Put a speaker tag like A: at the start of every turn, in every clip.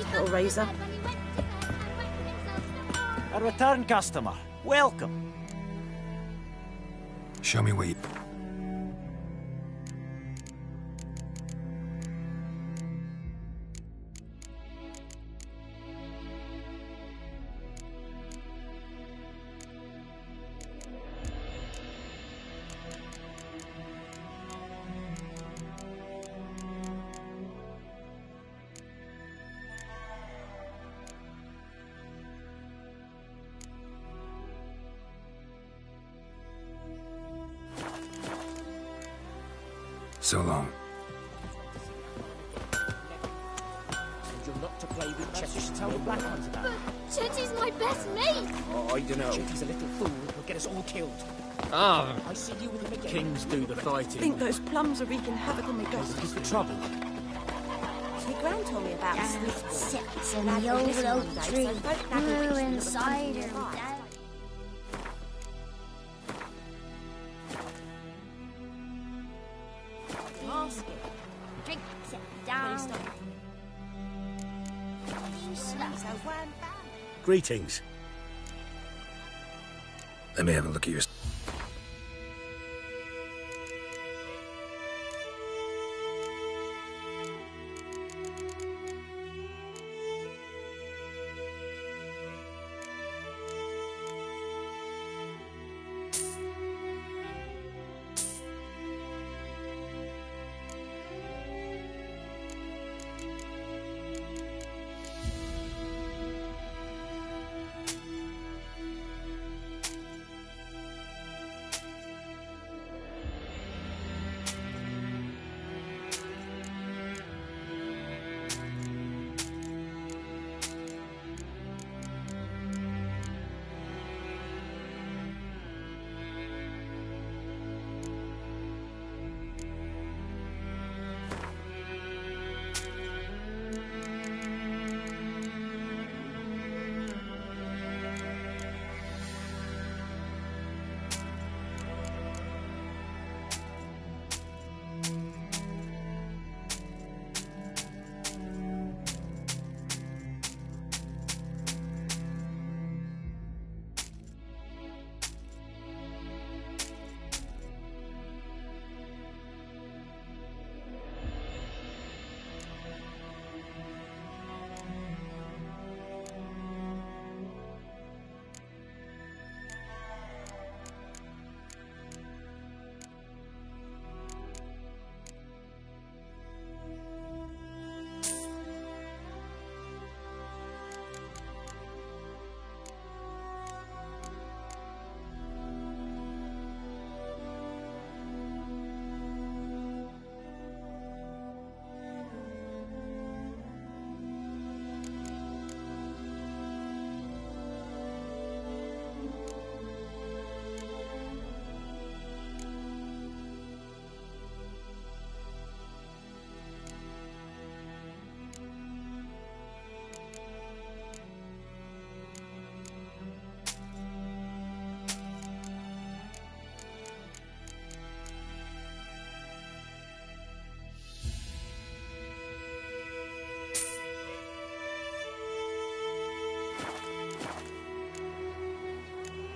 A: afraid, Hellraiser.
B: A return customer. Welcome.
C: Show me where you... So long.
B: You're not to play with Chet. You should tell the black ones about it.
D: Chetty's my best mate!
B: Oh, I don't know. Chetty's a little fool. He'll get us all killed.
E: Ah,
B: I see you with him again.
E: kings do the
A: I
E: fighting.
A: think those plums are wreaking havoc on my ghost.
B: He's the trouble.
A: My gran told me about this.
D: Sits in the old oak tree, brewing cider and down. Drink it down.
E: Greetings.
C: Let me have a look at your...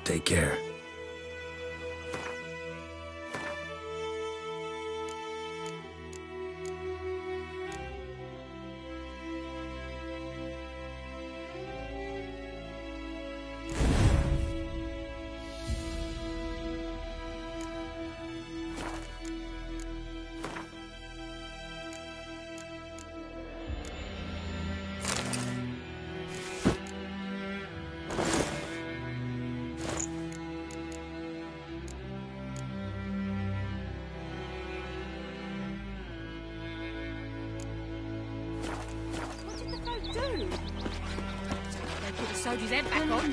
C: Take care.
D: Put the soldier's head back on.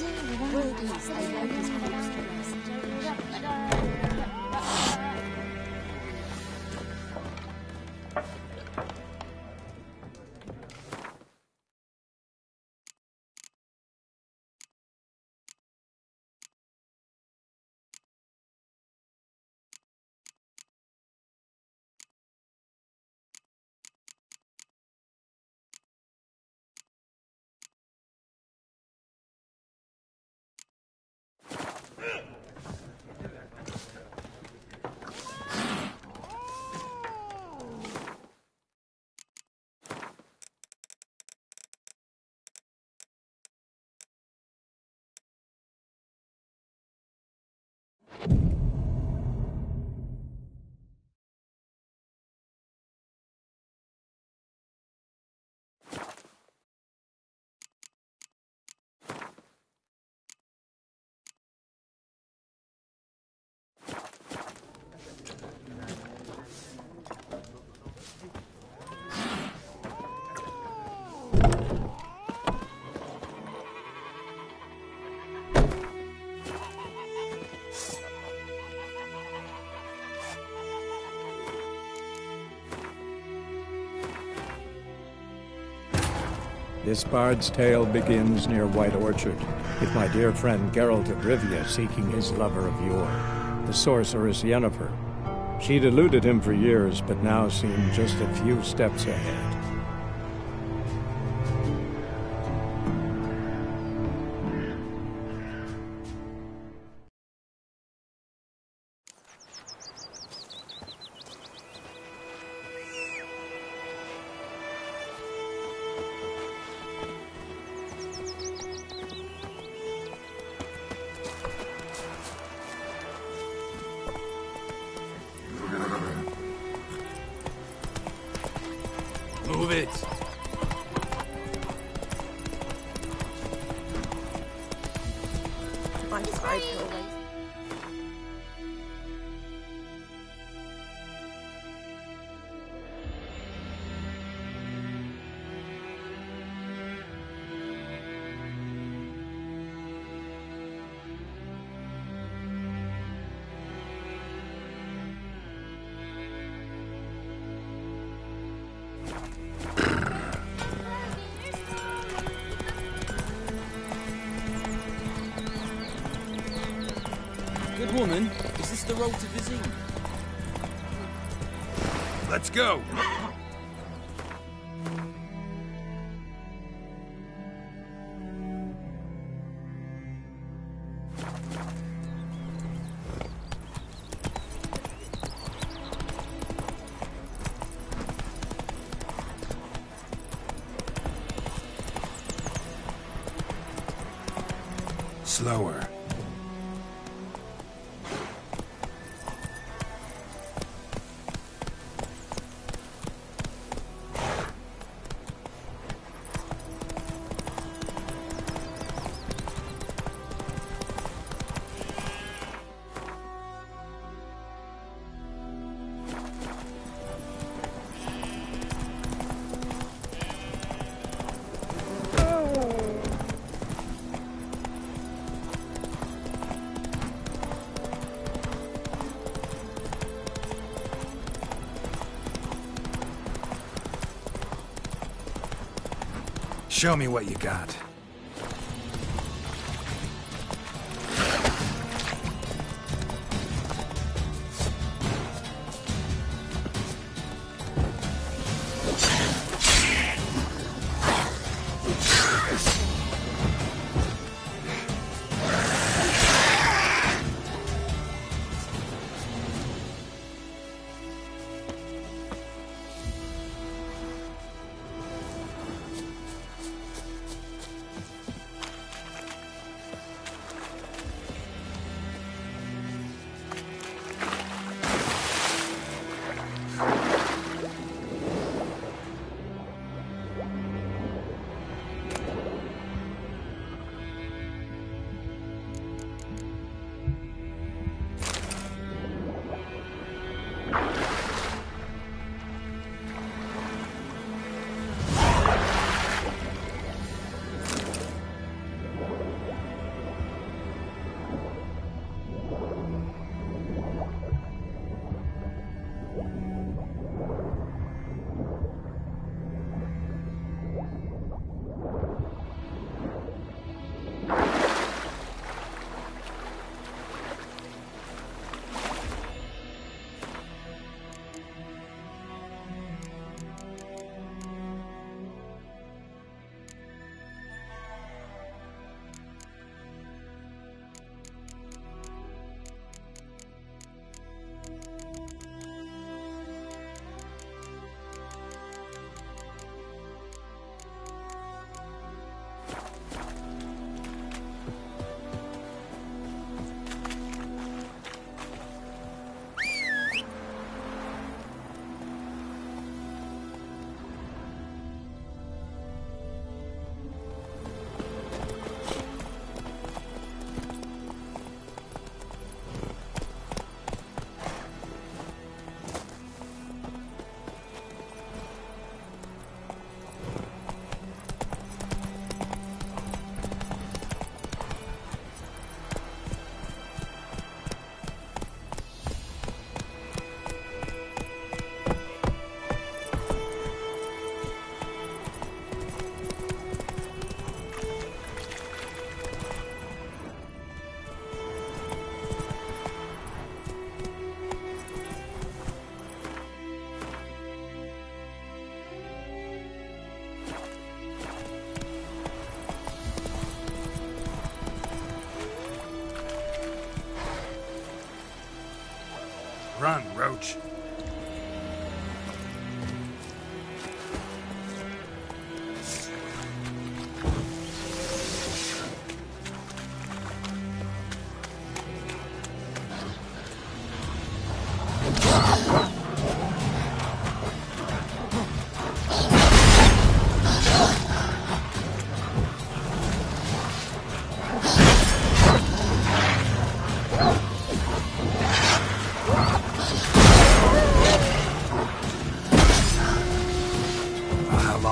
E: This bard's tale begins near White Orchard, with my dear friend Geralt of Rivia seeking his lover of yore, the sorceress Yennefer. She'd eluded him for years, but now seemed just a few steps ahead.
C: Move it!
A: I'm sorry, Hillary.
B: Good woman, is this the road to Vizine?
C: Let's go! Slower. Show me what you got.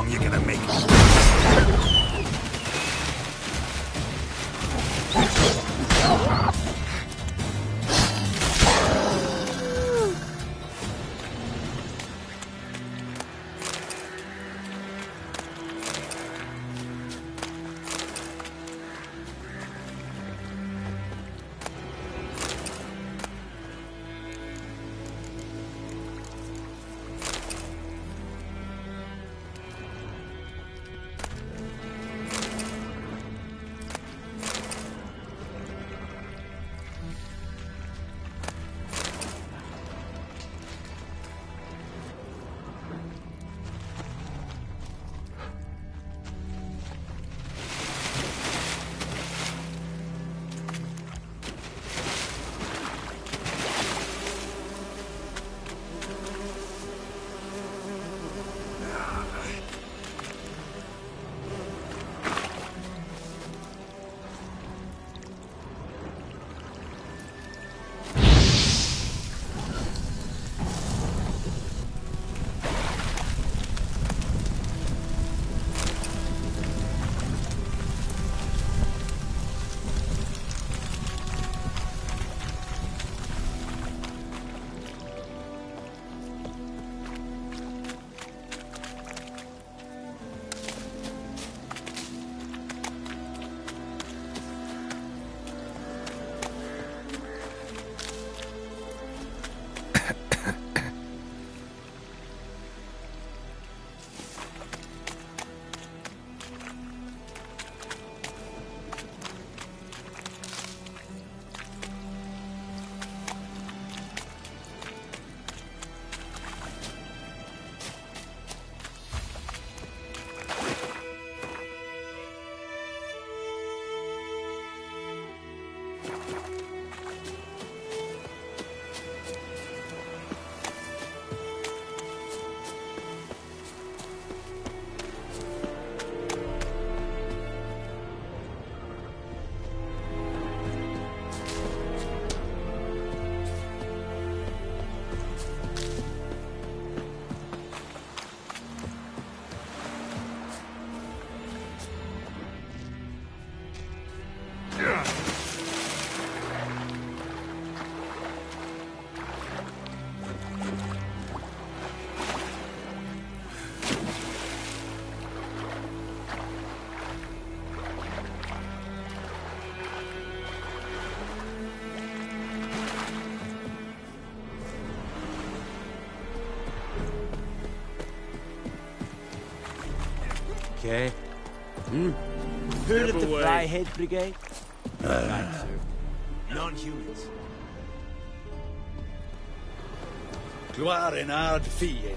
C: long you gonna make it?
B: Okay. Heard of the Flyhead Brigade? Right, sir. Non-humans.
F: Gloire en ard fien.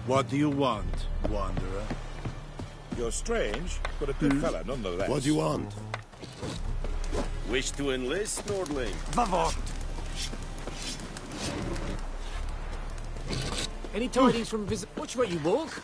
G: What do you want, Wanderer?
H: You're strange, but a good fella nonetheless.
G: What do you want?
H: Wish to enlist, Nordling?
B: Any tidings from visit? Watch where you walk.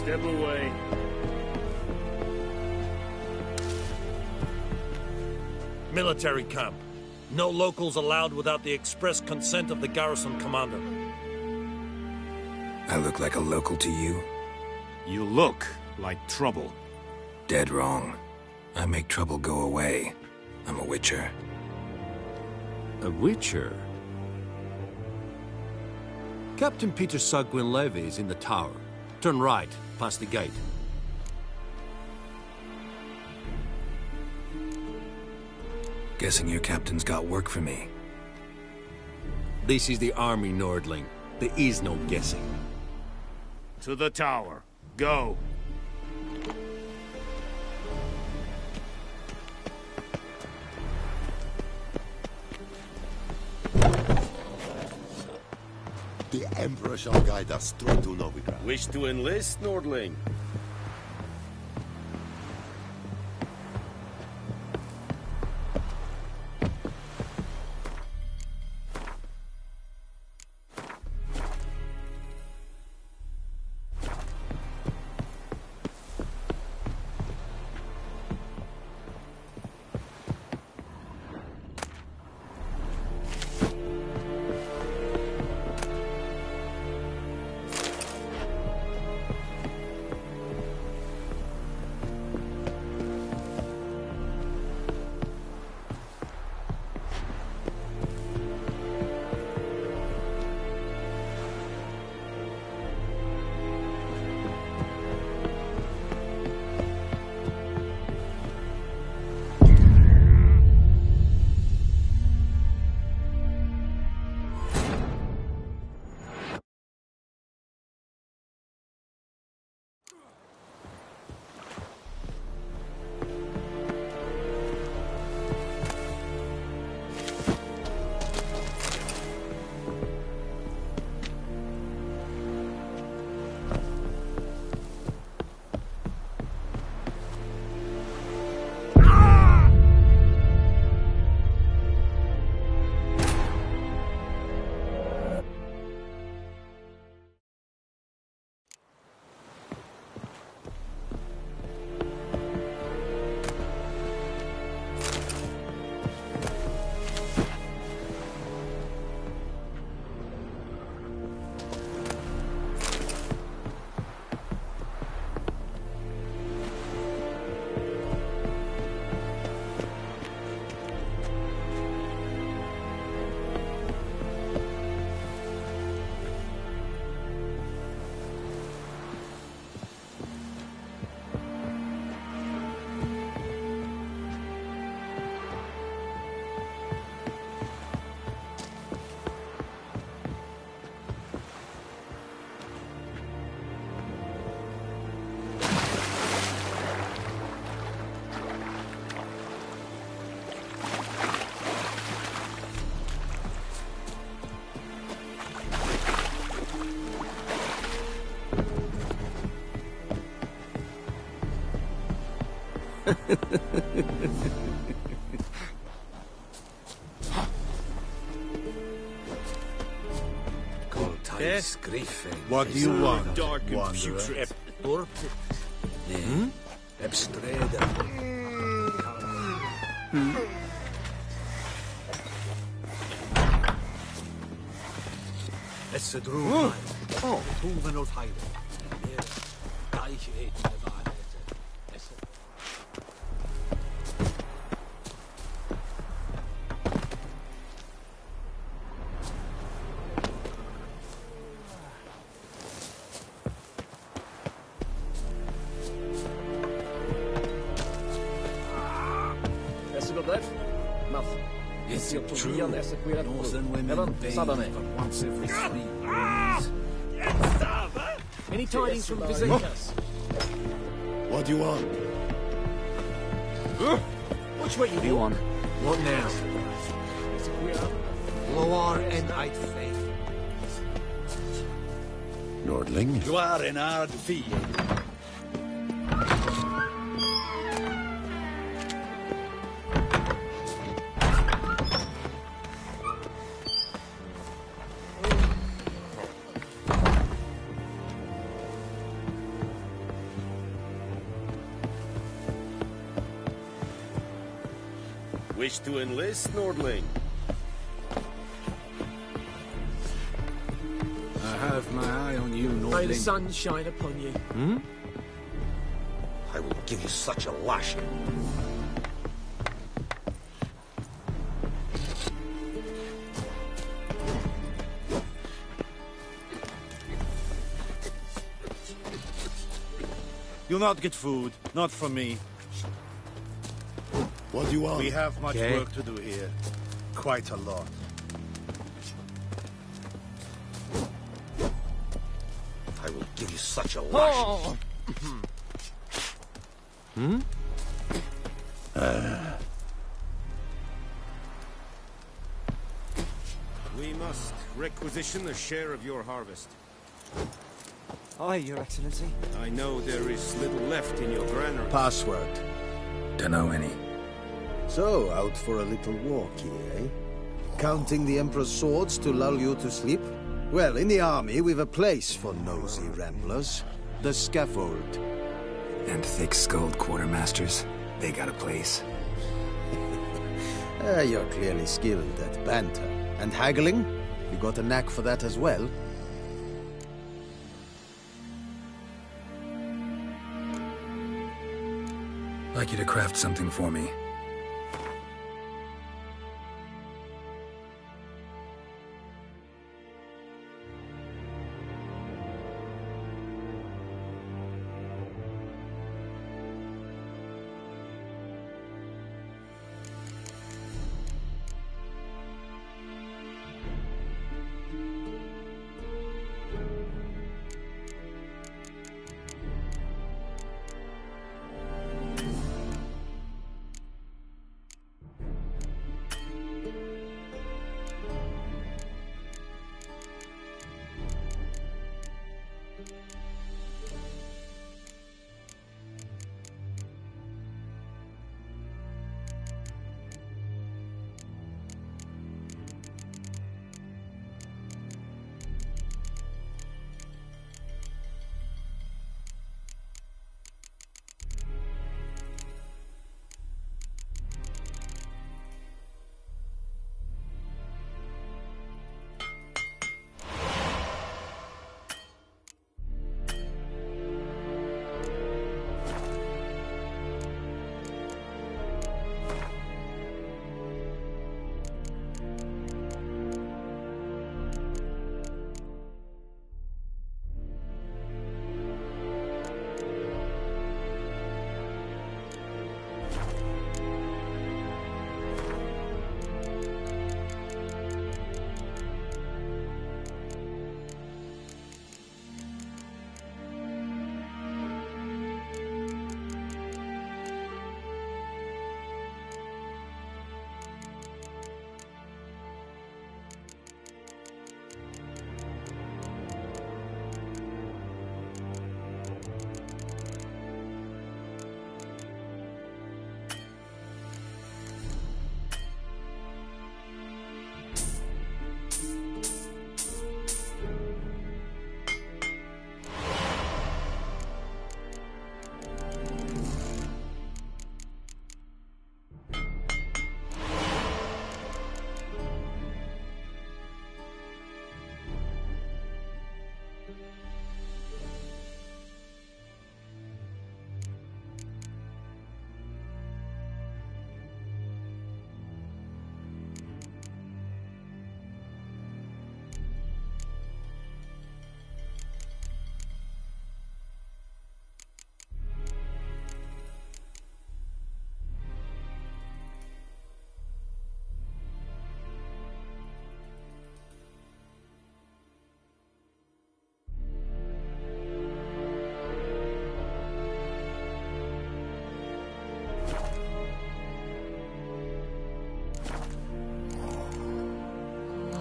H: Step away.
I: Military camp. No locals allowed without the express consent of the garrison commander.
C: I look like a local to you?
J: You look like trouble.
C: Dead wrong. I make trouble go away. I'm a witcher.
J: A witcher? Captain Peter Sagwin Levy is in the tower. Turn right, past the gate.
C: Guessing your captain's got work for me.
J: This is the army, Nordling. There is no guessing.
H: To the tower. Go.
K: Emperor shall guide us straight to Novigrad.
H: Wish to enlist, Nordling?
G: What do you want,
F: Dark and
G: wanderer?
F: putrid.
B: Northern women bathe but once every 3 days.
F: Any tidings from Vizekas?
K: What do you want?
F: Which way you want?
J: What now? Loar and I'd faith.
K: Nordling?
F: Gloire en hard fille.
H: Wish to enlist, Nordling?
B: I have my eye on you, Nordling.
F: May the sun shine upon you.
H: I will give you such a lashing.
G: You'll not get food, not from me.
K: What do you want?
G: We have much work to do here. Quite a lot.
H: I will give you such a lashing.
L: We must requisition a share of your harvest.
F: Aye, Your Excellency.
L: I know there is little left in your granary.
G: Password.
C: Dunno any.
G: So, out for a little walk here, eh? Counting the Emperor's swords to lull you to sleep? Well, in the army, we've a place for nosy ramblers. The scaffold.
C: And thick-skulled quartermasters, they got a place.
G: You're clearly skilled at banter. And haggling? You got a knack for that as well?
C: Like you to craft something for me.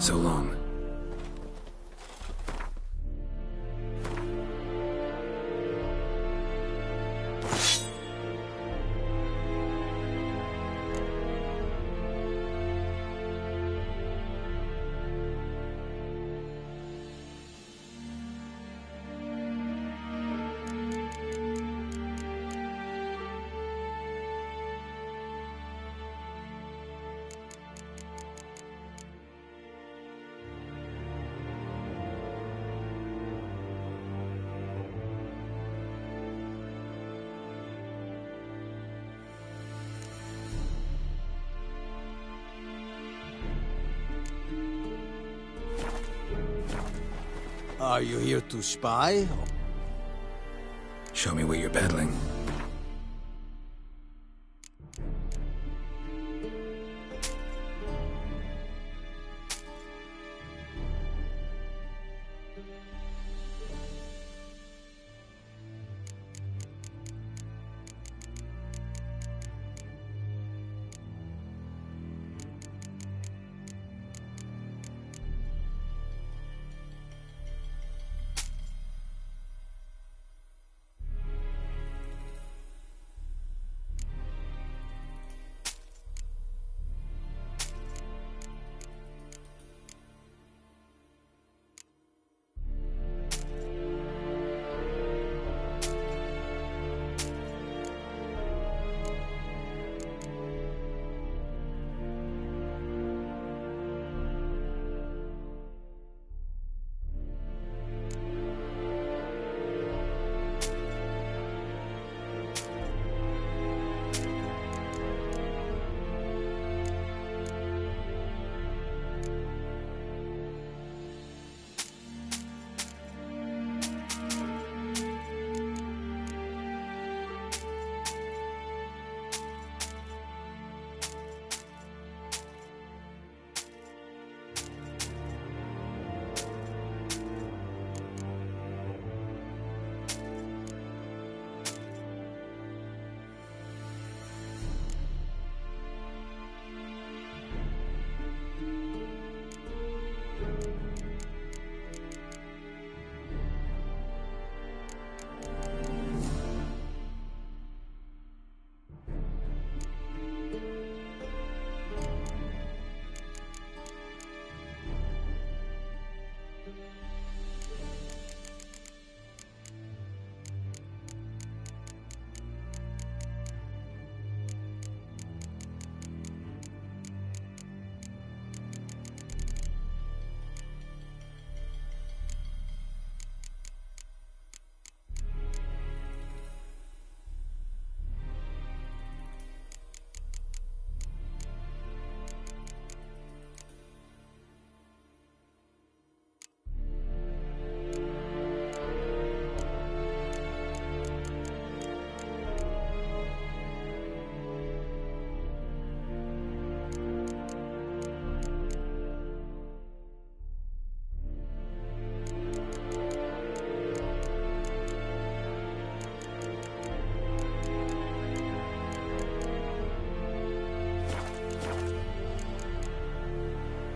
C: So long.
G: Are you here to spy?
C: Show me what you're peddling.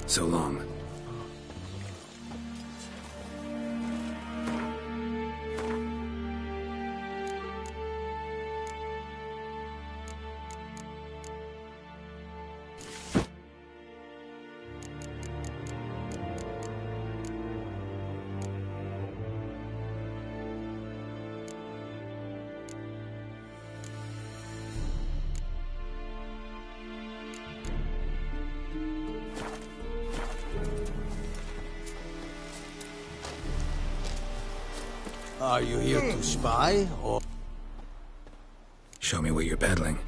C: So long.
G: Are you here to spy, or...?
C: Show me what you're peddling.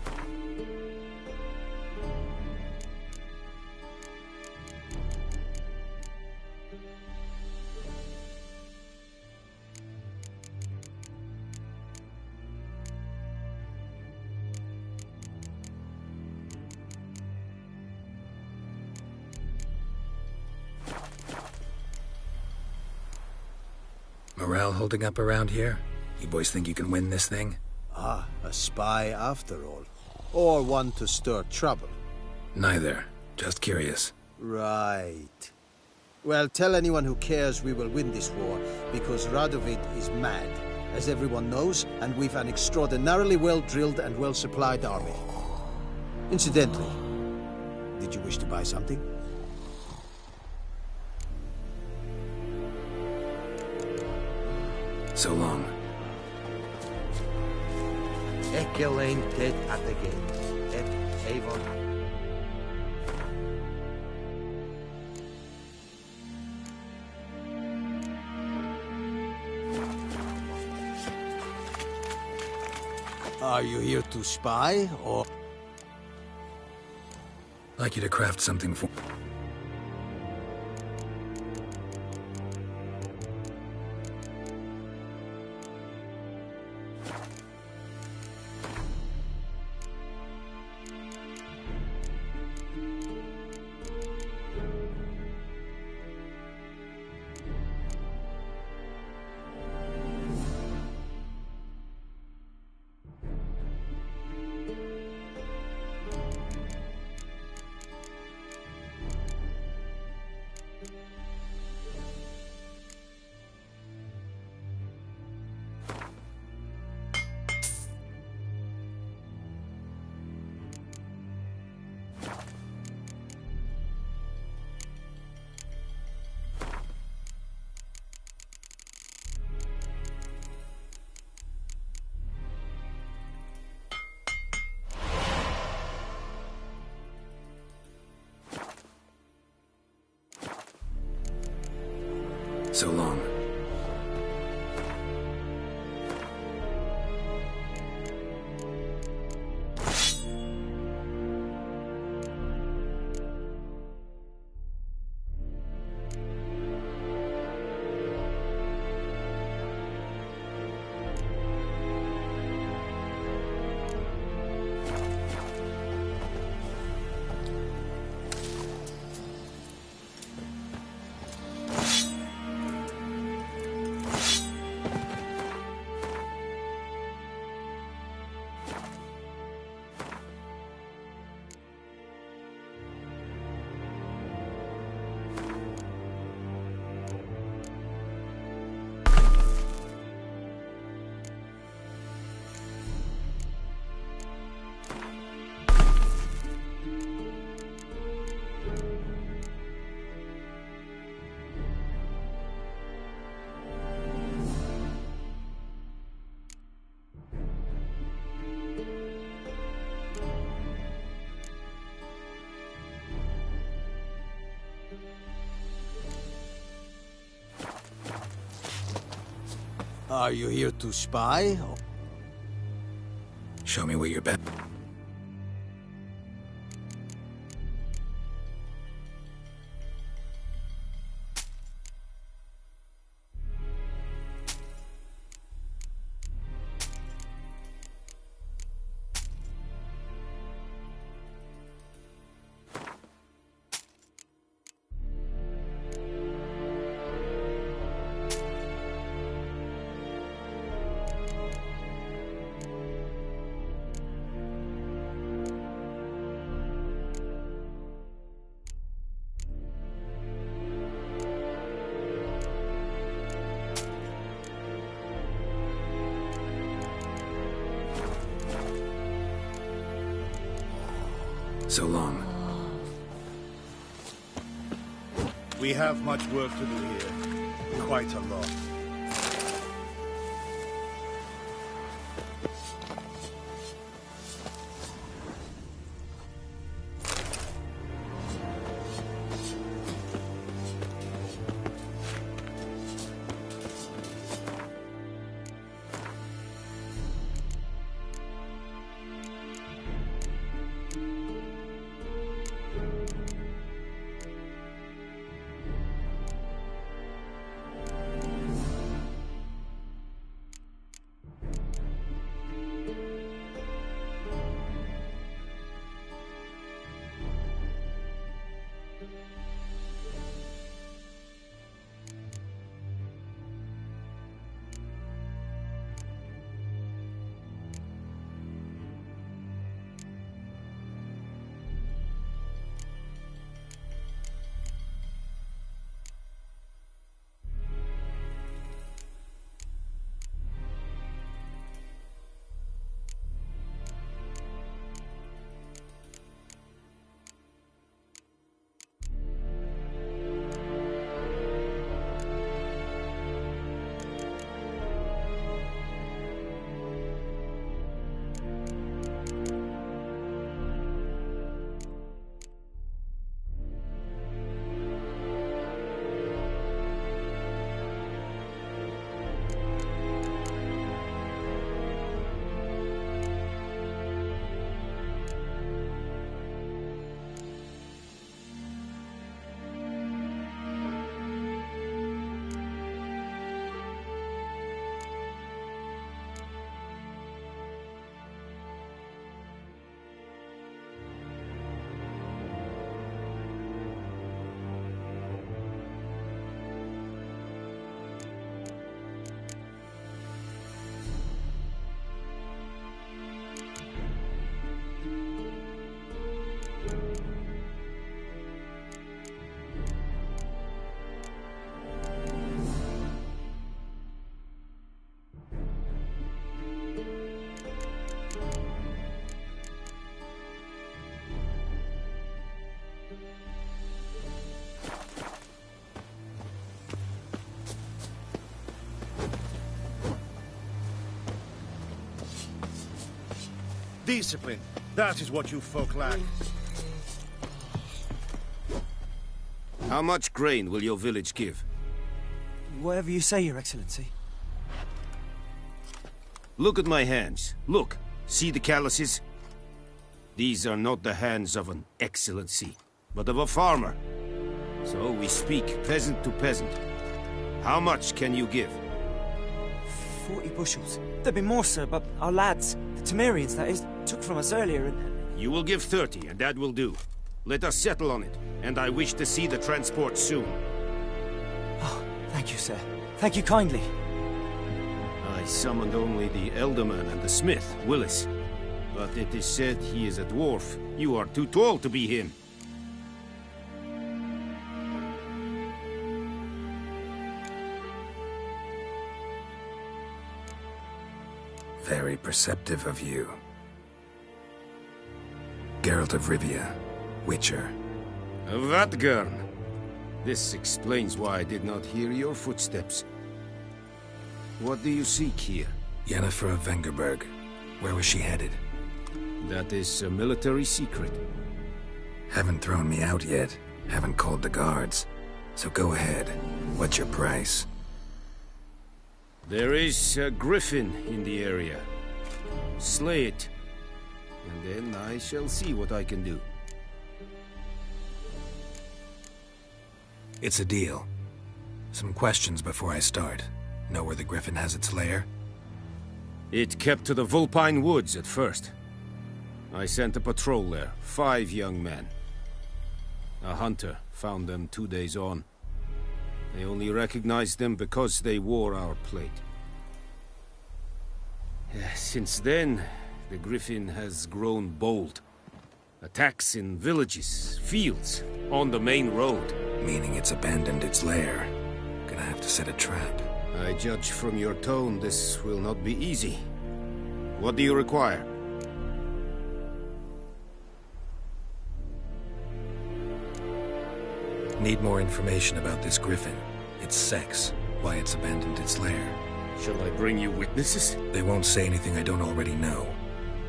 C: Morale holding up around here? You boys think you can win this thing?
G: Ah, a spy after all. Or one to stir trouble.
C: Neither. Just curious.
G: Right. Well, tell anyone who cares we will win this war, because Radovid is mad, as everyone knows, and we've an extraordinarily well-drilled and well-supplied army. Incidentally, did you wish to buy something?
C: So long.
F: Ekelain dead at the gate. Avon.
G: Are you here to spy, or...?
C: I'd like you to craft something for... So long.
G: Are you here to spy?
C: Show me what you're bet. So long.
M: We have much work to do here. Quite a lot. Discipline. That is what you folk lack.
L: How much grain will your village give?
N: Whatever you say, Your Excellency.
L: Look at my hands. Look. See the calluses? These are not the hands of an excellency, but of a farmer. So we speak peasant to peasant. How much can you give?
N: 40 bushels. There'd be more, sir, but our lads, the Temerians, that is, took from us earlier and...
L: You will give 30, and that will do. Let us settle on it, and I wish to see the transport soon.
N: Oh, thank you, sir. Thank you kindly.
L: I summoned only the Elderman and the smith, Willis. But it is said he is a dwarf. You are too tall to be him.
C: Very perceptive of you. Geralt of Rivia, Witcher.
L: Vatgern. This explains why I did not hear your footsteps. What do you seek here?
C: Yennefer of Vengerberg. Where was she headed?
L: That is a military secret.
C: Haven't thrown me out yet. Haven't called the guards. So go ahead. What's your price?
L: There is a griffin in the area. Slay it. And then I shall see what I can do.
C: It's a deal. Some questions before I start. Know where the griffin has its lair?
L: It kept to the Vulpine Woods at first. I sent a patrol there, 5 young men. A hunter found them 2 days on. They only recognized them because they wore our plate. Since then, the griffin has grown bold. Attacks in villages, fields, on the main road.
C: Meaning it's abandoned its lair. Gonna have to set a trap.
L: I judge from your tone this will not be easy. What do you require?
C: Need more information about this griffin. Its sex, why it's abandoned its lair.
L: Shall I bring you witnesses?
C: They won't say anything I don't already know.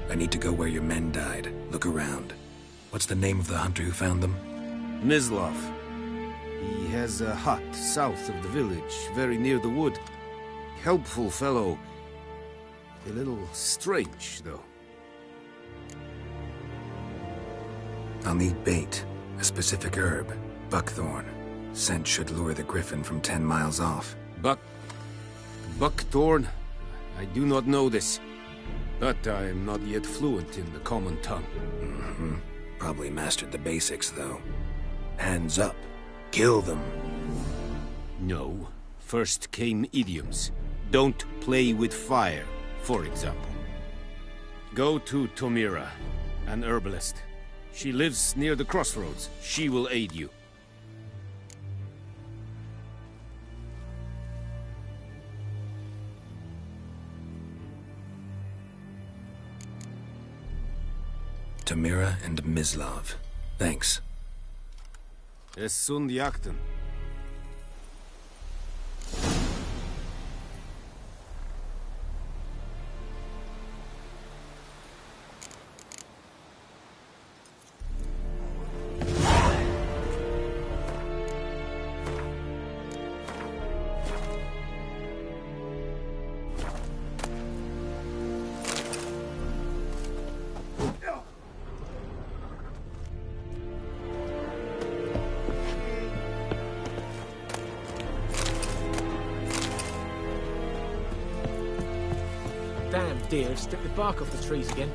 C: I need to go where your men died. Look around. What's the name of the hunter who found them?
L: Mislav. He has a hut south of the village, very near the wood. Helpful fellow. A little strange, though.
C: I'll need bait. A specific herb. Buckthorn. Scent should lure the griffin from 10 miles off.
L: Buckthorn? I do not know this. But I am not yet fluent in the common tongue.
C: Mm-hmm. Probably mastered the basics, though. Hands up. Kill them.
L: No. First came idioms. Don't play with fire, for example. Go to Tomira, an herbalist. She lives near the crossroads. She will aid you.
C: Tomira and Mislav. Thanks.
L: Es sunt jakten.
B: Damn deer, stripped the bark off the trees again.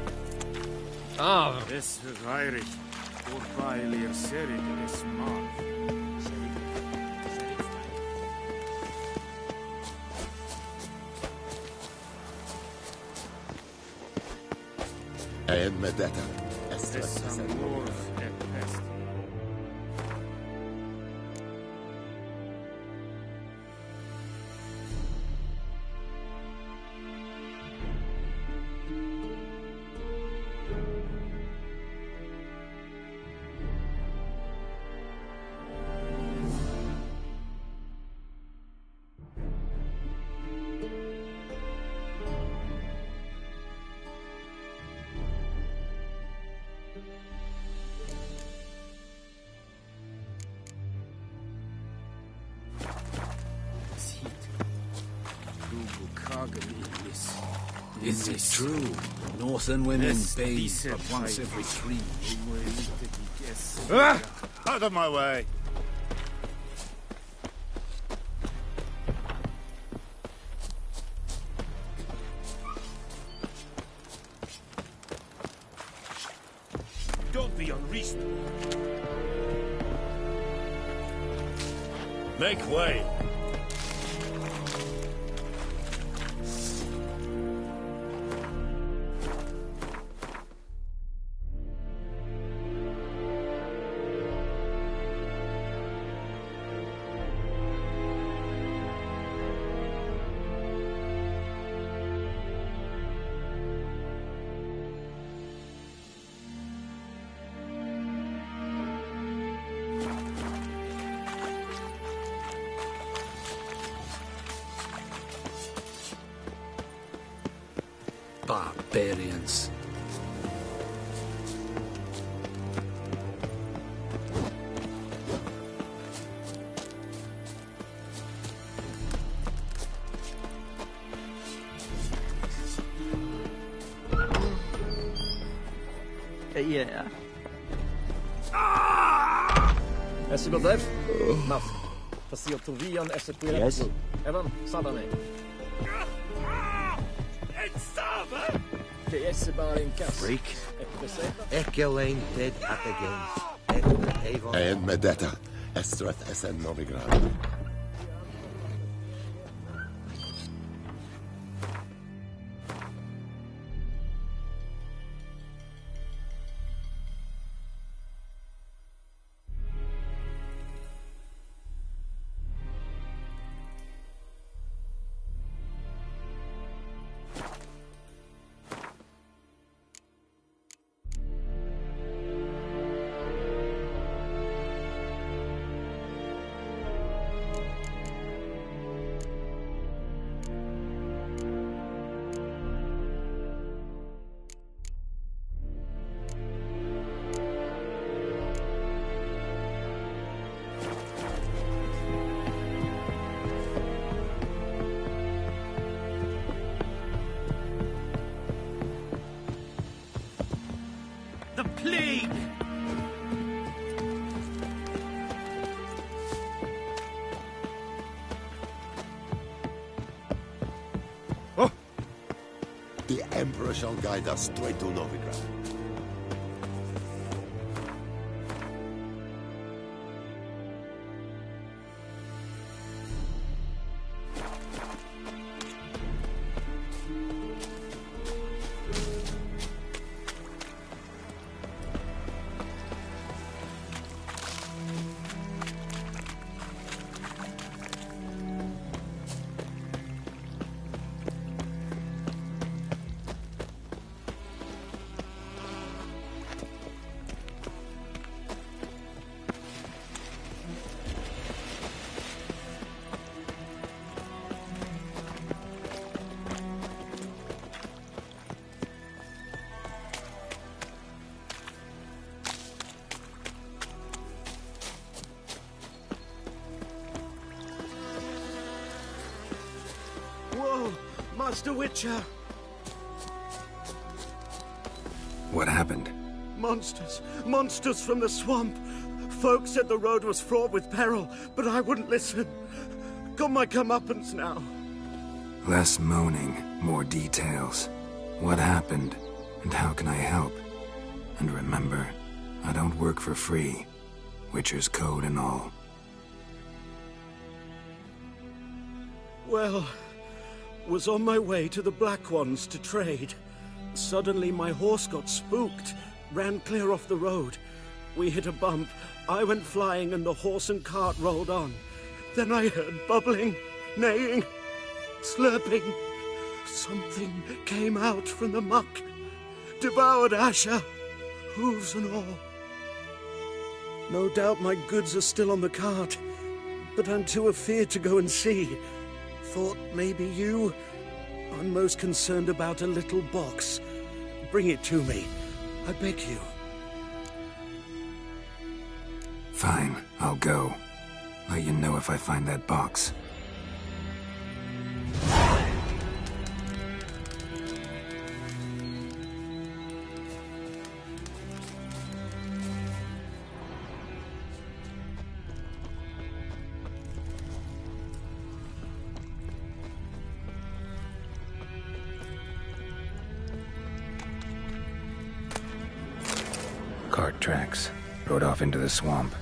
L: Ah, es reirig. Vorbeilir serig es mar.
K: En med detta.
L: Es amor et pest.
O: Is it true? Northern women bathe but once every 3 weeks.
M: Out of my way!
I: Don't be unreasonable. Make way.
O: Barbarians.
N: Yeah.
B: Esse go dev? Maf. Fasil Tovian esse pira.
N: Yes.
B: Evan, Sadane. Che esse bara in kass.
F: Freak. Ekelein dead at the game.
K: En med detta. Estrath SN Novigrad. Emperor shall guide us straight to Novigrad.
P: Whoa, Master Witcher!
C: What happened?
P: Monsters! Monsters from the swamp! Folk said the road was fraught with peril, but I wouldn't listen. Got my comeuppance now.
C: Less moaning, more details. What happened, and how can I help? And remember, I don't work for free. Witcher's code and all.
P: Well, was on my way to the Black Ones to trade. Suddenly my horse got spooked, ran clear off the road. We hit a bump, I went flying and the horse and cart rolled on. Then I heard bubbling, neighing, slurping. Something came out from the muck, devoured Asher, hooves and all. No doubt my goods are still on the cart, but I'm too afeard to go and see. Thought maybe you... I'm most concerned about a little box. Bring it to me. I beg you.
C: Fine, I'll go. Let you know if I find that box. Cart tracks. Rode off into the swamp.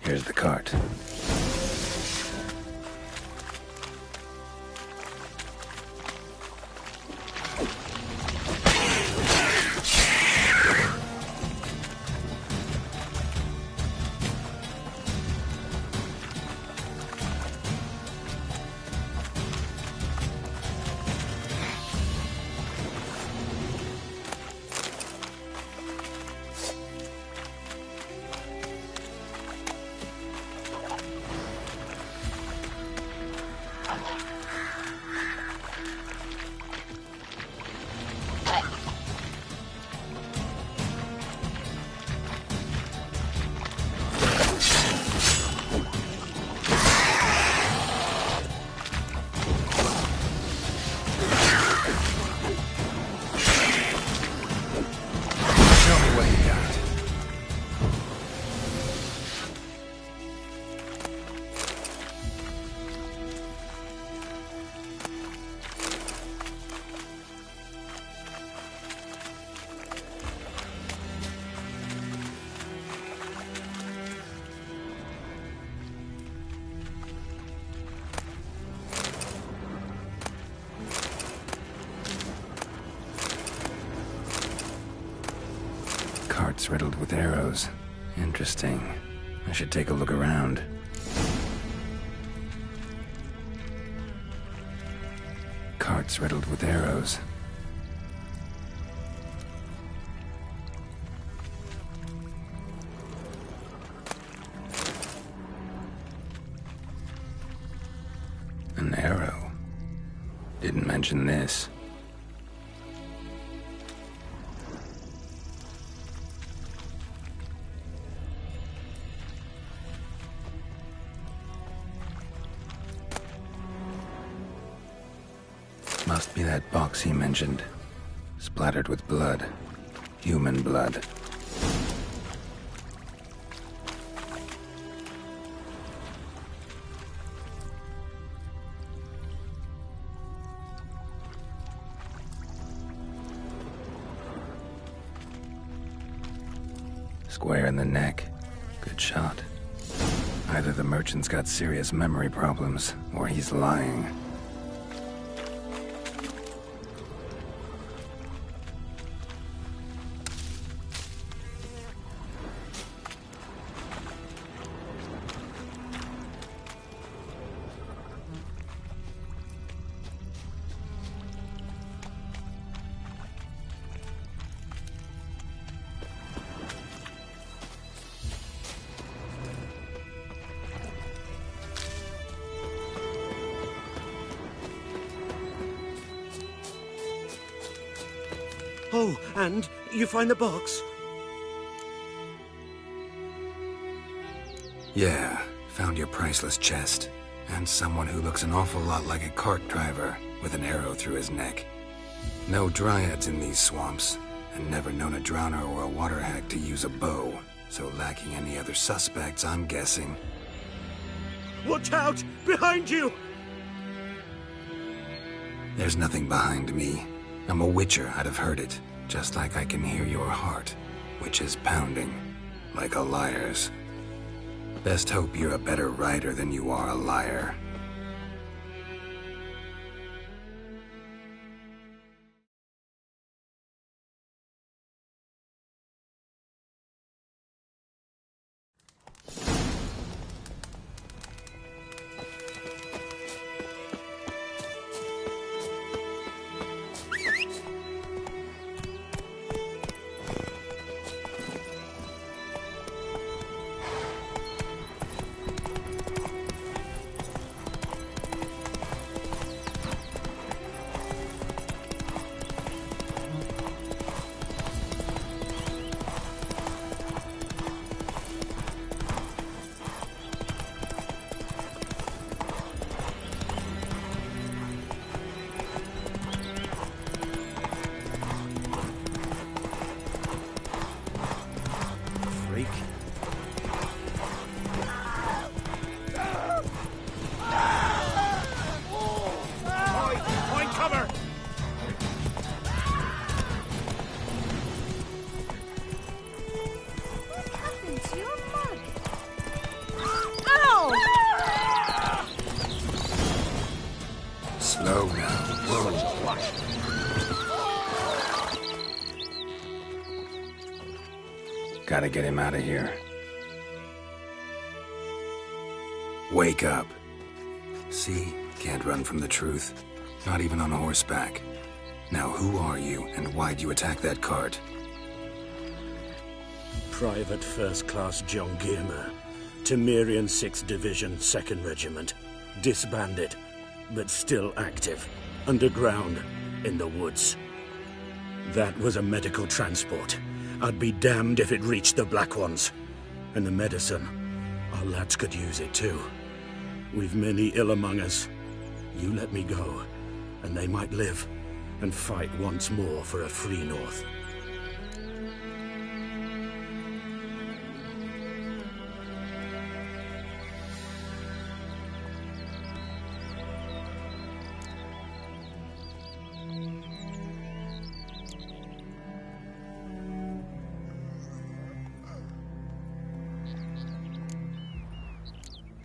C: Here's the cart. Carts riddled with arrows. Interesting. I should take a look around. Carts riddled with arrows. didn't mention this. Must be that box he mentioned. Splattered with blood. Human blood. Square in the neck. Good shot. Either the merchant's got serious memory problems, or he's lying.
P: Oh, and you find the box?
C: Yeah, found your priceless chest. And someone who looks an awful lot like a cart driver, with an arrow through his neck. No dryads in these swamps, and never known a drowner or a water hag to use a bow. So lacking any other suspects, I'm guessing.
P: Watch out! Behind you!
C: There's nothing behind me. I'm a witcher, I'd have heard it. Just like I can hear your heart, which is pounding, like a liar's. Best hope you're a better writer than you are a liar. Slow now. Whoa. Gotta get him out of here. Wake up. See? Can't run from the truth. Not even on horseback. Now who are you, and why'd you attack that cart?
P: Private First Class John Giermer, Temerian 6th Division, 2nd Regiment. Disbanded, but still active. Underground, in the woods. That was a medical transport. I'd be damned if it reached the Black Ones. And the medicine, our lads could use it too. We've many ill among us. You let me go, and they might live, and fight once more for a free North.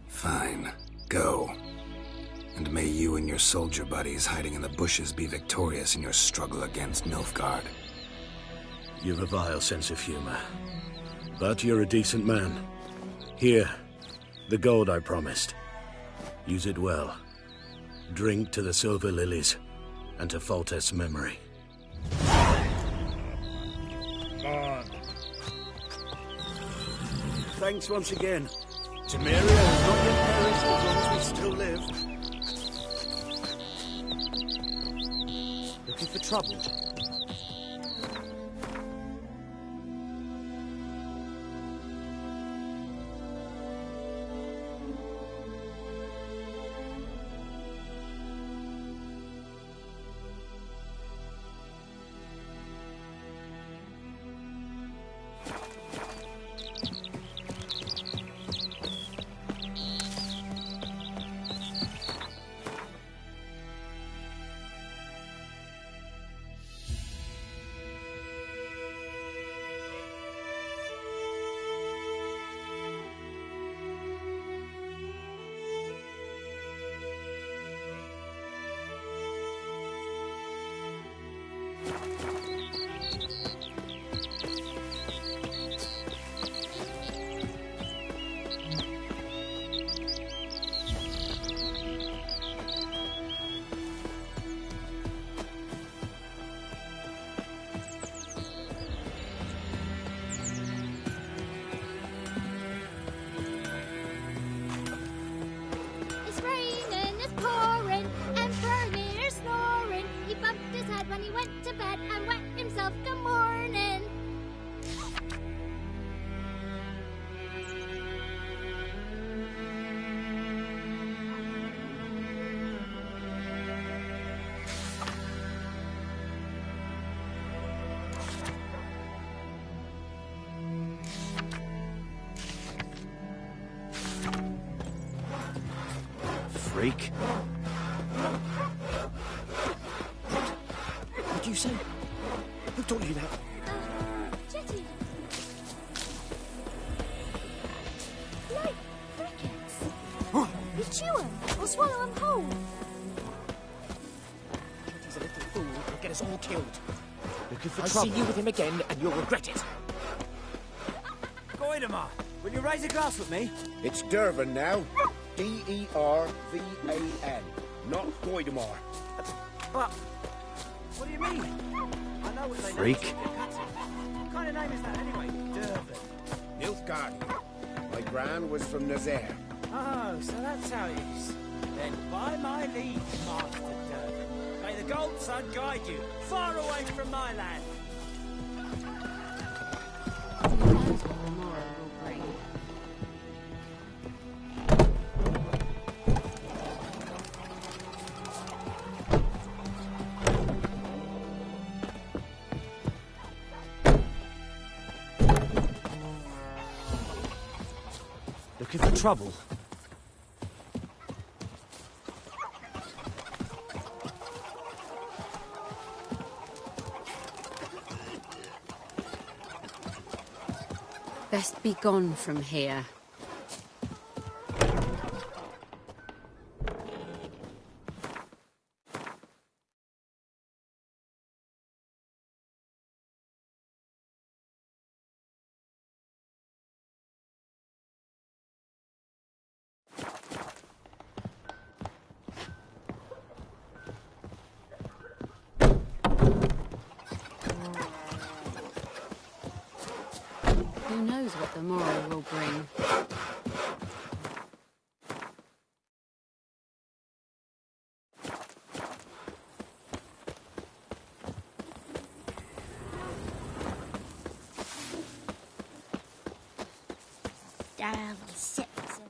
C: Fine. Go. And may you and your soldier buddies hiding in the bushes be victorious in your struggle against Nilfgaard.
P: You've a vile sense of humor. But you're a decent man. Here, the gold I promised. Use it well. Drink to the silver lilies, and to Foltest's memory.
M: On.
P: Thanks once again. Temeria has not yet perished as long as we still live.
N: Looking for trouble?
D: It's raining, it's pouring, and Furnier snoring. He bumped his head when he went to bed and wet himself the morning.
B: Freak. What did you say? Who taught you that?
D: Jetty. Like crickets. You chew 'em or swallow 'em whole.
B: He's a little fool. He'll get us all killed.
N: Looking for
B: I'll
N: trouble?
B: see you with him again, and you'll regret it.
N: Goidemar, will you raise a glass with me?
K: It's Dervan now. D-E-R-V-A-N. Not Goidemar.
N: But, what do you mean? I know what they
B: Freak.
N: know. What kind of name is that anyway? Dervan.
K: Nilfgaard. My gran was from Nazaire.
N: Oh, so that's how it is. Then by my leave, Master Dervan. May the Gold Sun guide you far away from my land.
B: Looking for trouble?
Q: Best be gone from here. Who knows what the morrow will bring?
D: Darling Simpson.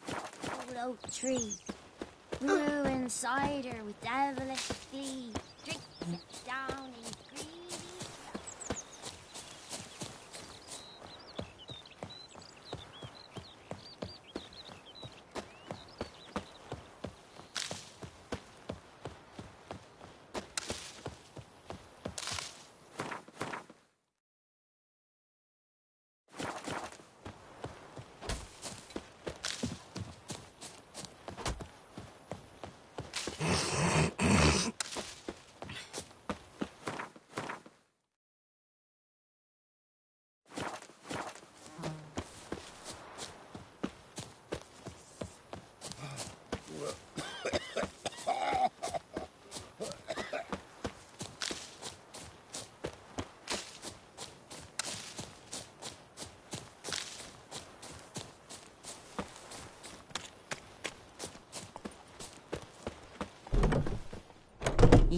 D: Old oak tree. Ruined cider with devilish glee. Drink it down in greedy.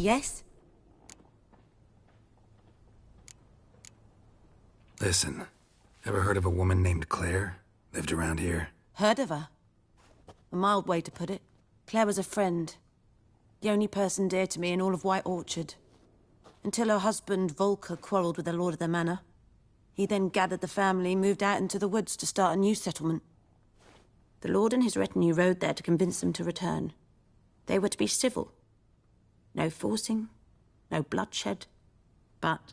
A: Yes?
C: Listen, ever heard of a woman named Claire? Lived around here?
A: Heard of her? A mild way to put it. Claire was a friend. The only person dear to me in all of White Orchard. Until her husband, Volker, quarreled with the lord of the manor. He then gathered the family, moved out into the woods to start a new settlement. The lord and his retinue rode there to convince them to return. They were to be civil. No forcing, no bloodshed. But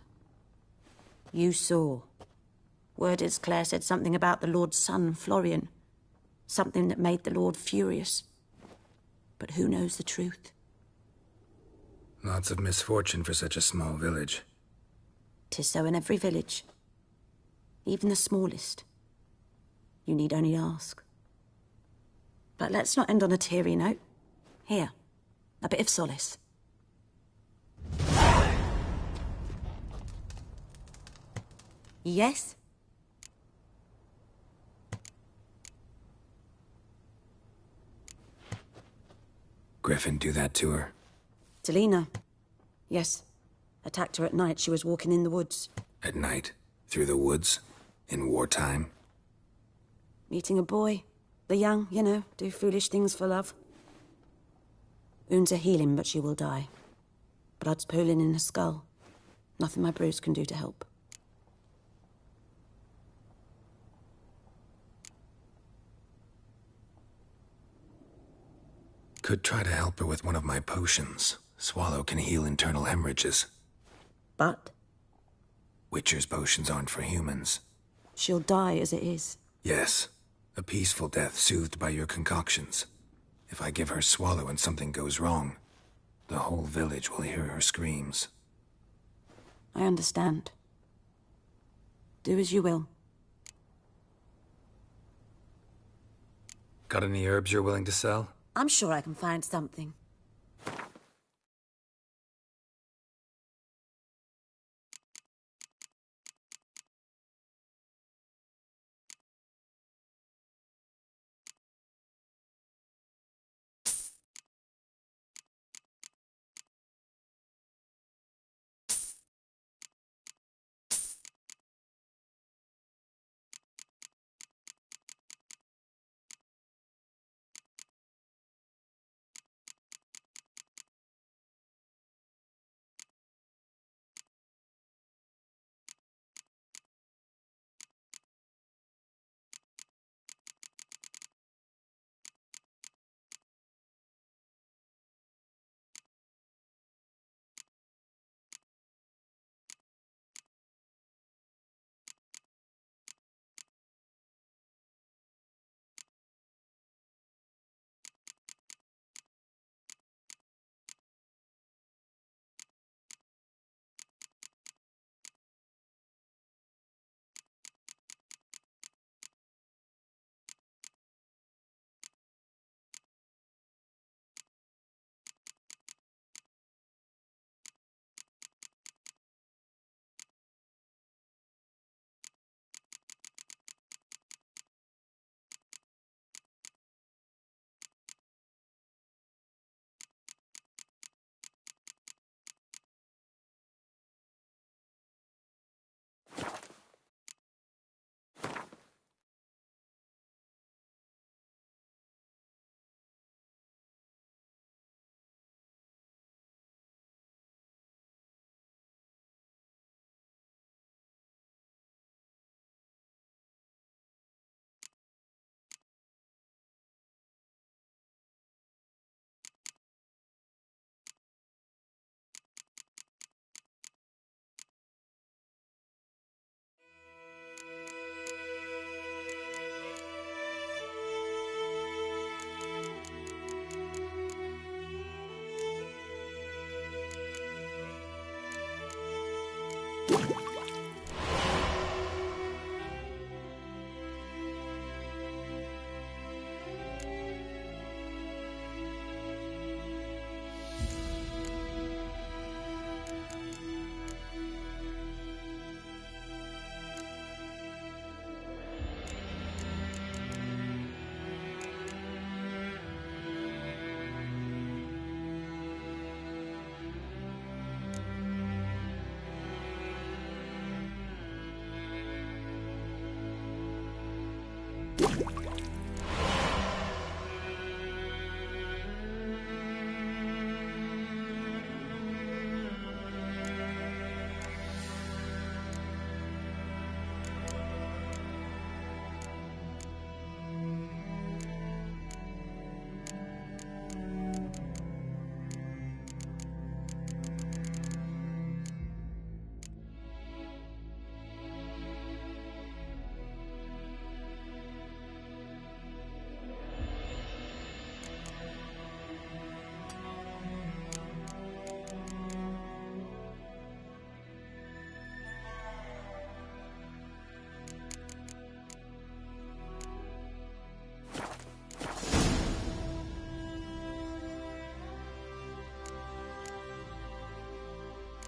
A: you saw. Word is Claire said something about the lord's son, Florian. Something that made the lord furious. But who knows the truth?
C: Lots of misfortune for such a small village.
A: 'Tis so in every village. Even the smallest. You need only ask. But let's not end on a teary note. Here, a bit of solace. Yes?
C: Griffin do that to her?
A: Delina. Yes. Attacked her at night. She was walking in the woods.
C: At night? Through the woods? In wartime?
A: Meeting a boy. The young, you know, do foolish things for love. Wounds are healing, but she will die. Blood's pooling in her skull. Nothing my bruise can do to help.
C: Could try to help her with one of my potions. Swallow can heal internal hemorrhages.
A: But?
C: Witcher's potions aren't for humans.
A: She'll die as it is.
C: Yes. A peaceful death soothed by your concoctions. If I give her Swallow and something goes wrong, the whole village will hear her screams.
A: I understand. Do as you will.
C: Got any herbs you're willing to sell?
A: I'm sure I can find something.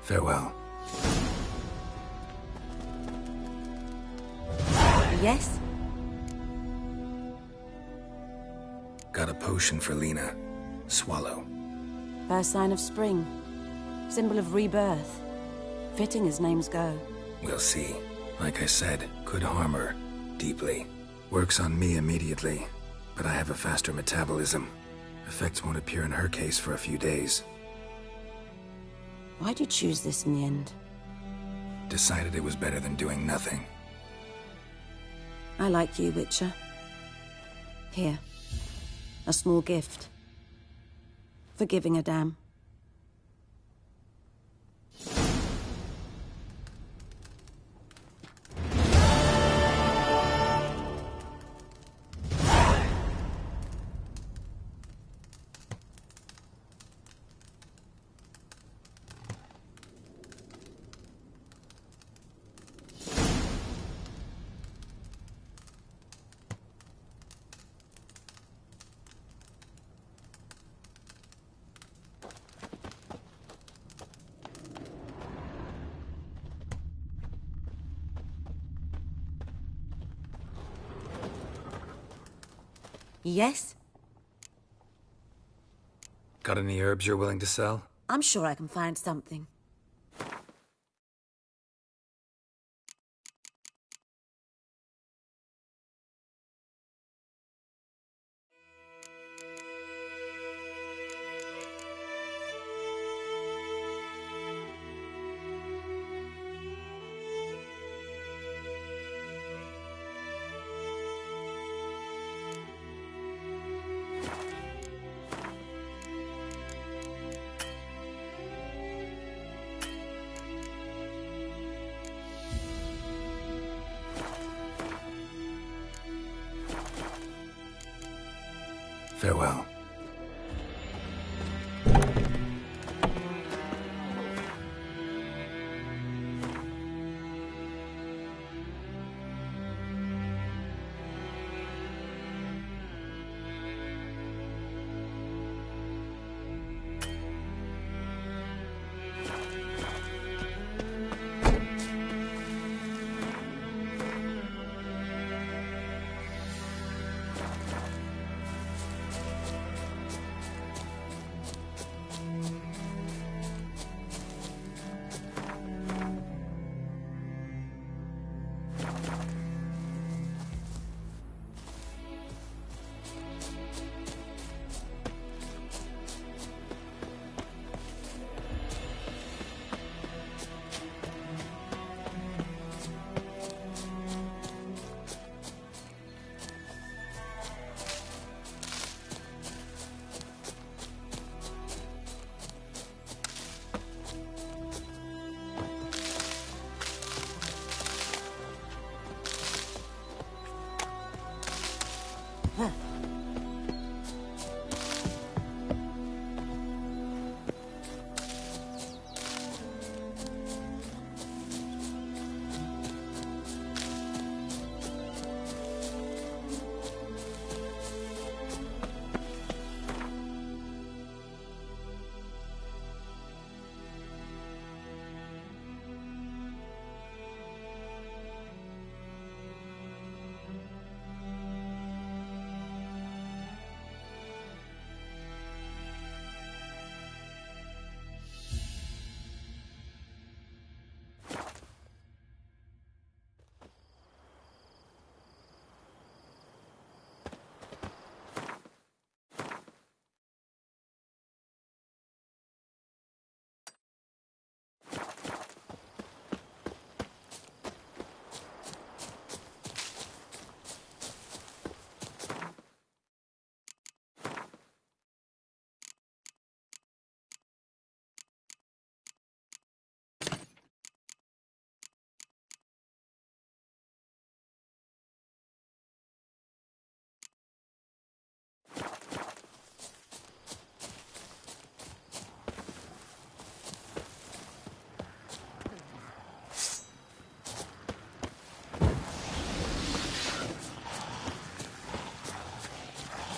C: Farewell.
A: Yes?
C: Got a potion for Lena. Swallow.
A: First sign of spring. Symbol of rebirth. Fitting as names go.
C: We'll see. Like I said, could harm her. Deeply. Works on me immediately, but I have a faster metabolism. Effects won't appear in her case for a few days.
A: Why'd you choose this in the end?
C: Decided it was better than doing nothing.
A: I like you, Witcher. Here. A small gift. For giving a damn. Yes?
C: Got any herbs you're willing to sell?
A: I'm sure I can find something.
C: Farewell.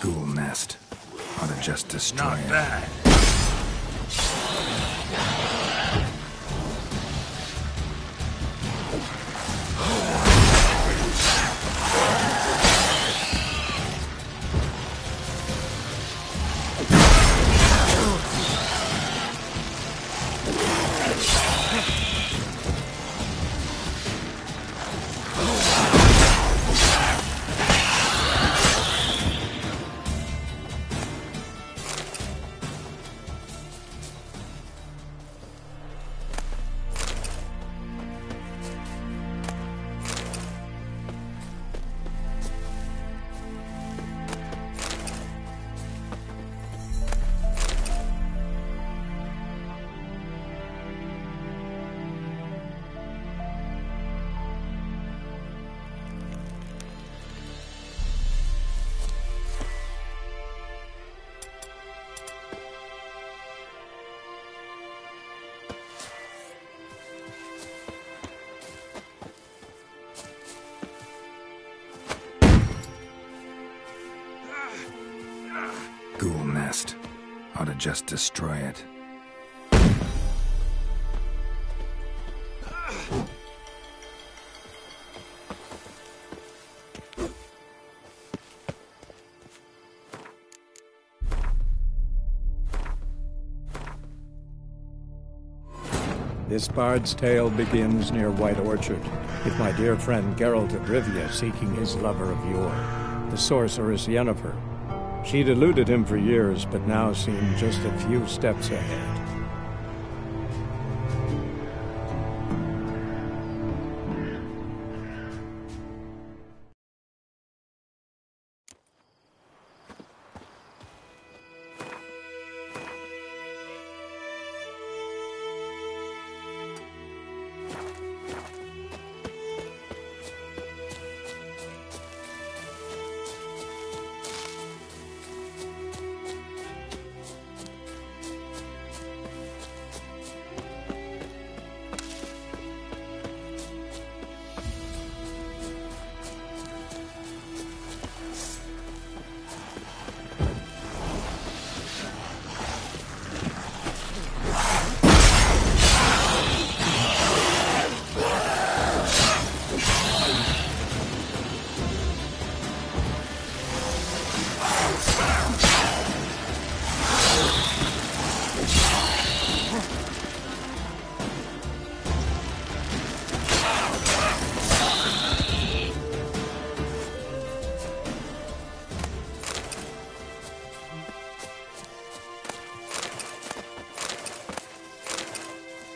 C: Ghoul nest. Ought to just destroy it.
H: Not bad.
C: just destroy it.
E: This bard's tale begins near White Orchard, with my dear friend Geralt of Rivia seeking his lover of yore, the sorceress Yennefer. She'd eluded him for years, but now seemed just a few steps ahead.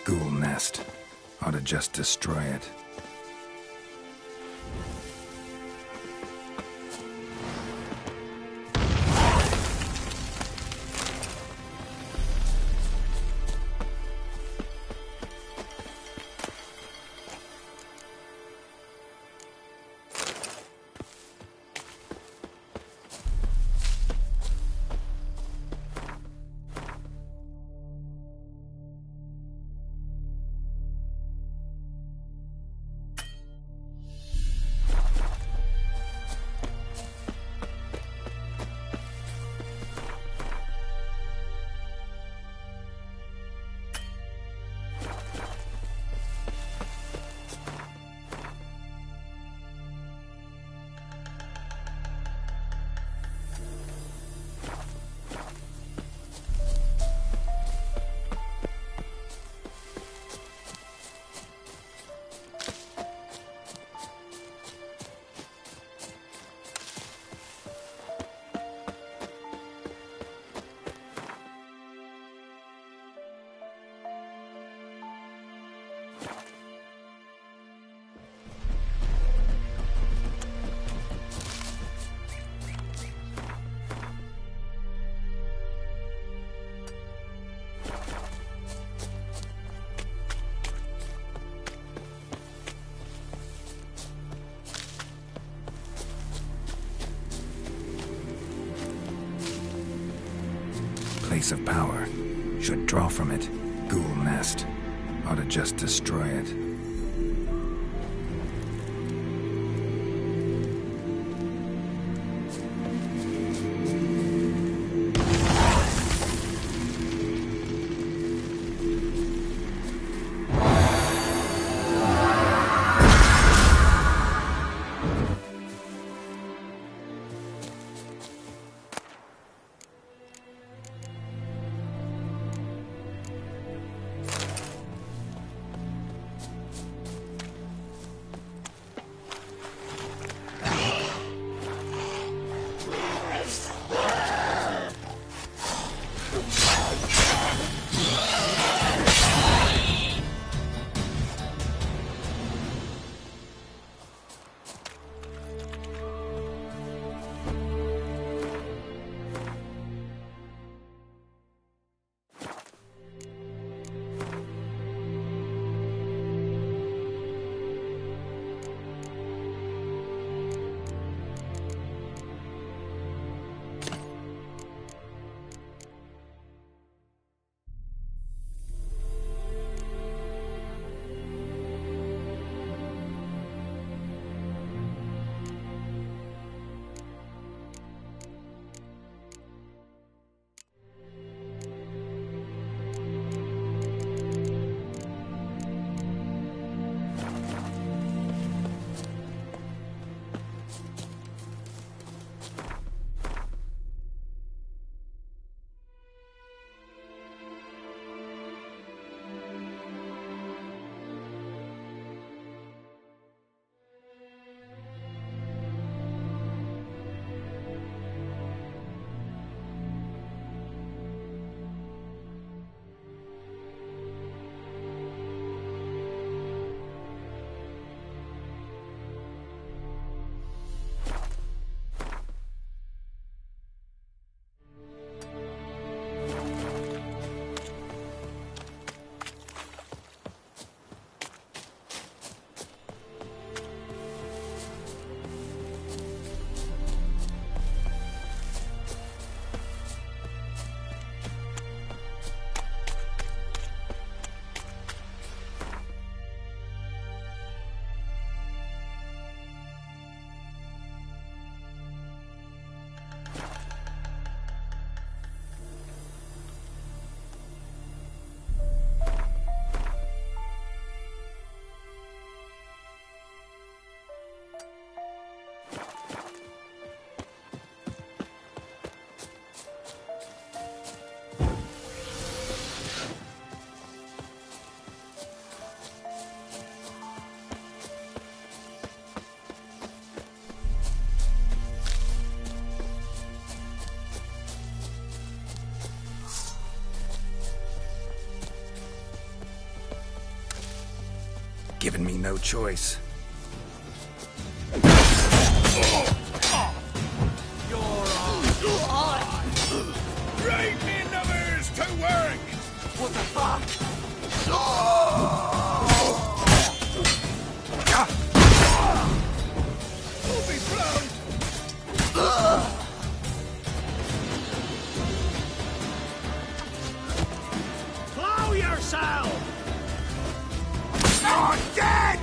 C: Ghoul nest. Ought to just destroy it. Place of power. Should draw from it. Ghoul nest. Ought to just destroy it. given me no choice.
K: Great me numbers to work!
B: What the fuck?
K: Will be blown!
P: Plow yourself!
K: You're dead!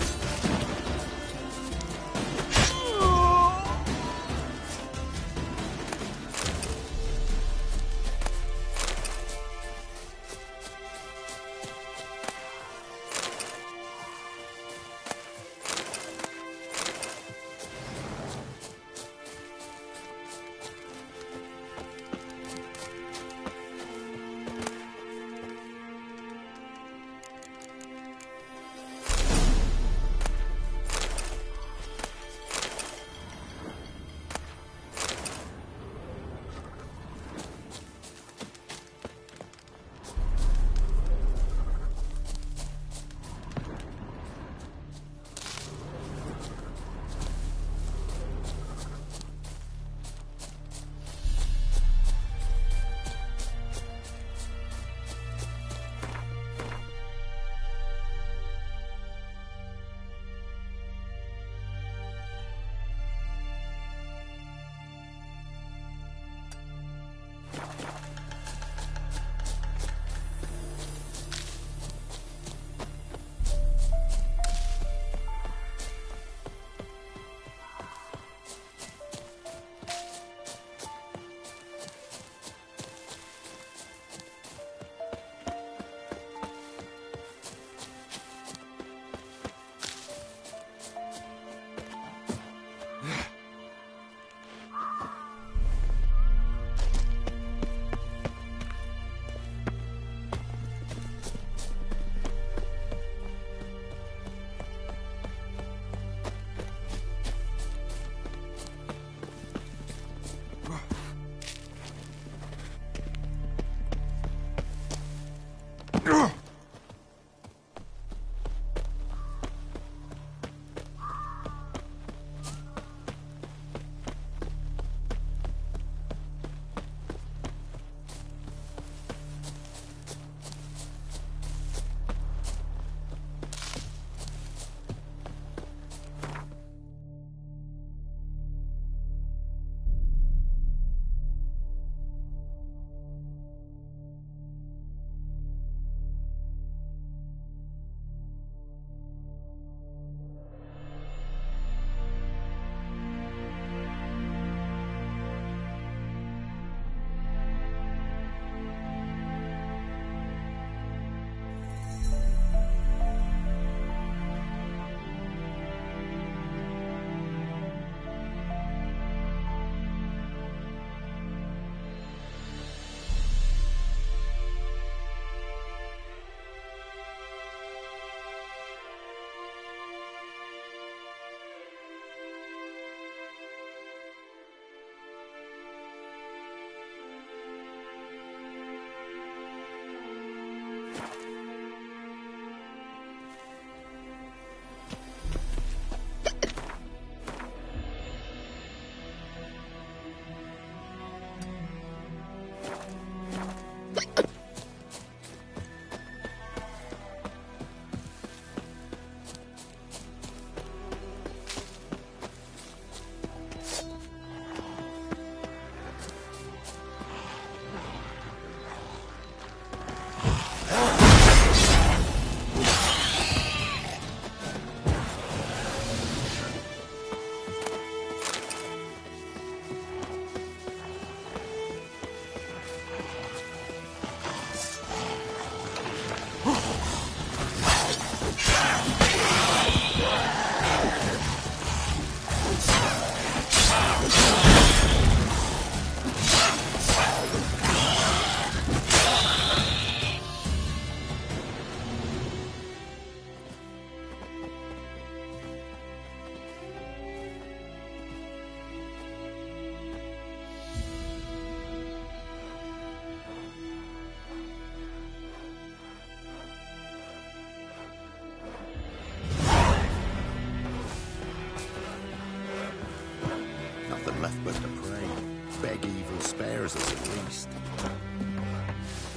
K: spares us at least.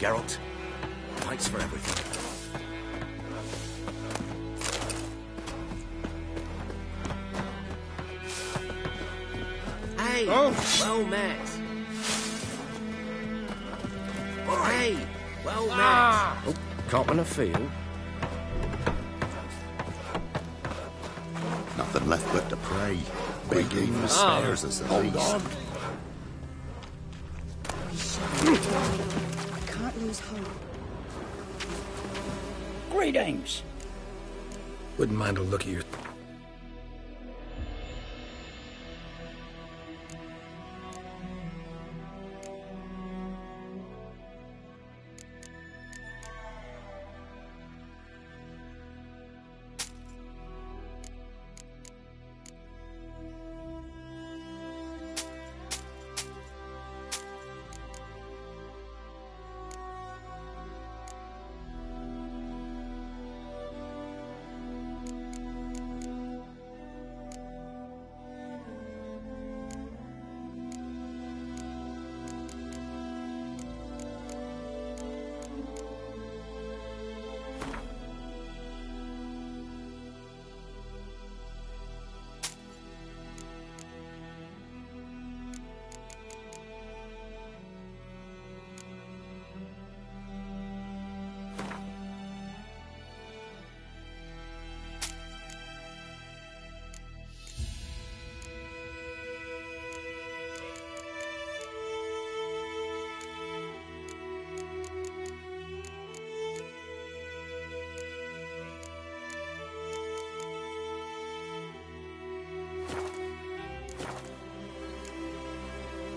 B: Geralt, thanks for everything.
F: Hey, well met. Hey, well met.
B: Oh, caught on a field.
K: Nothing left but to pray. Begging for spares us at least.
B: Hold on.
R: I can't lose hope.
O: Greetings.
S: Wouldn't mind a look at your...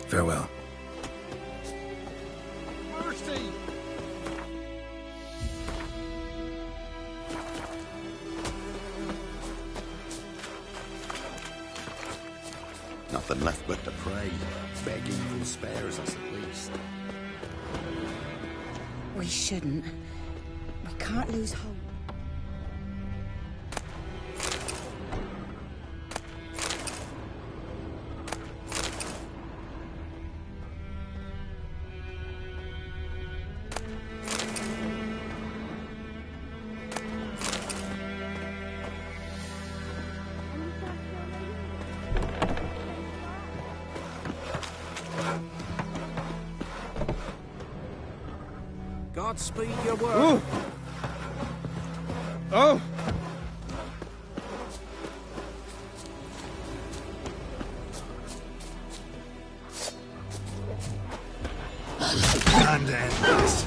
S: Farewell.
K: Mercy! Nothing left but to pray. Begging for spares us at least.
R: We shouldn't. We can't lose hope.
F: Godspeed your work.
S: Oh!
C: Time to end this.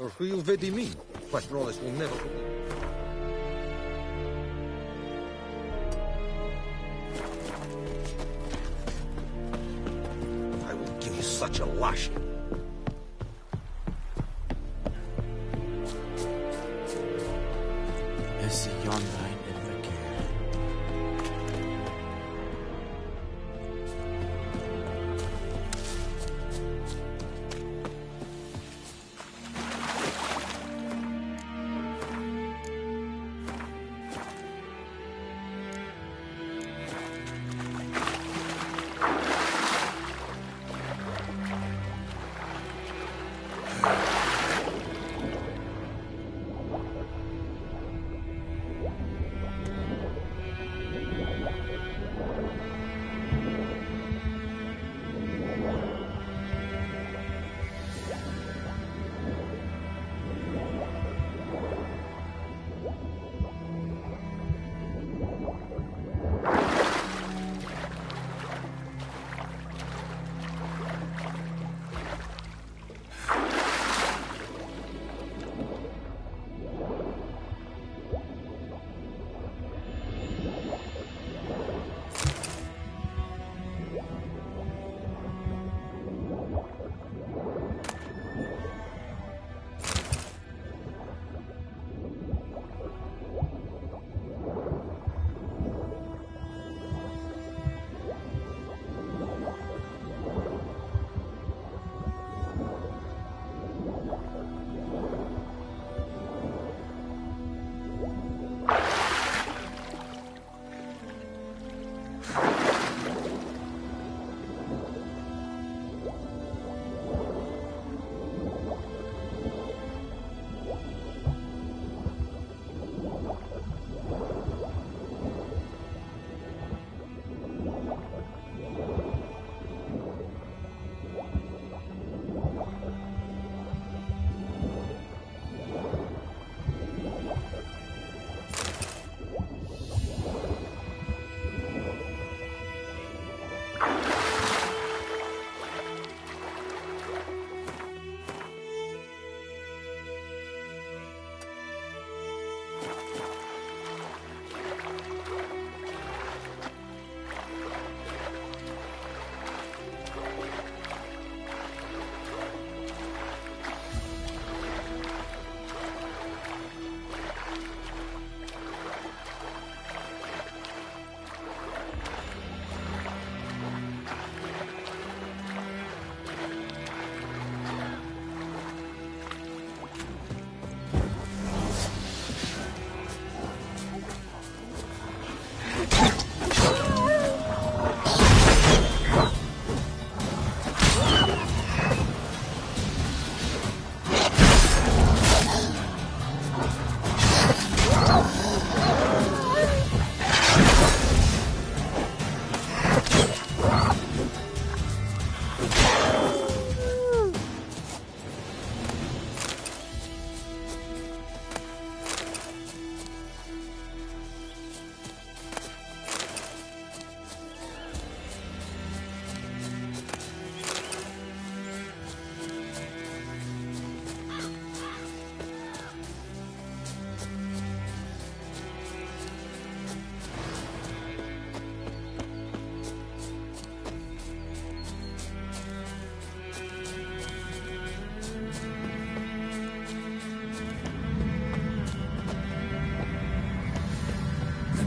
K: Or who'll vedi me? Patrones will never... I will give you such a lashing.
B: Esse Yondain Inverkehr.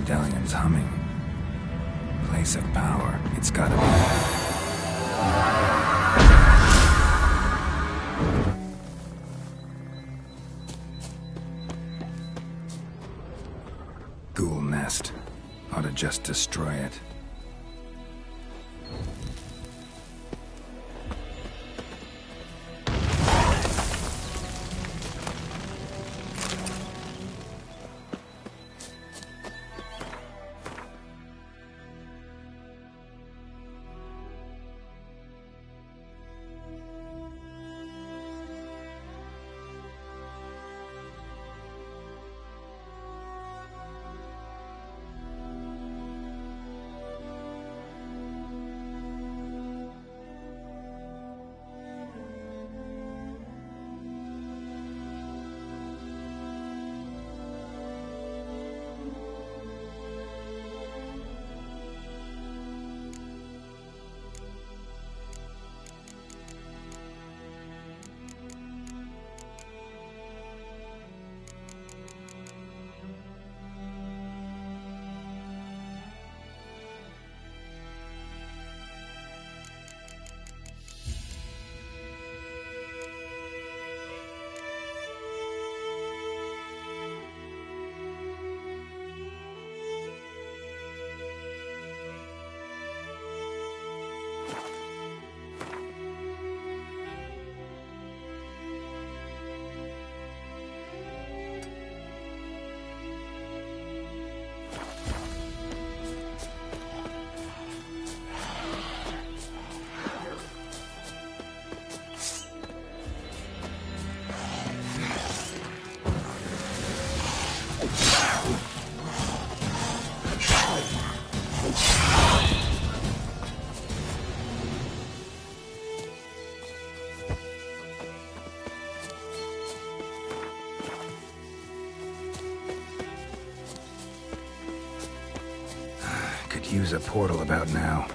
C: medallion's humming. Place of power. It's gotta be. Ghoul nest. Ought to just destroy it. Could use a portal about now.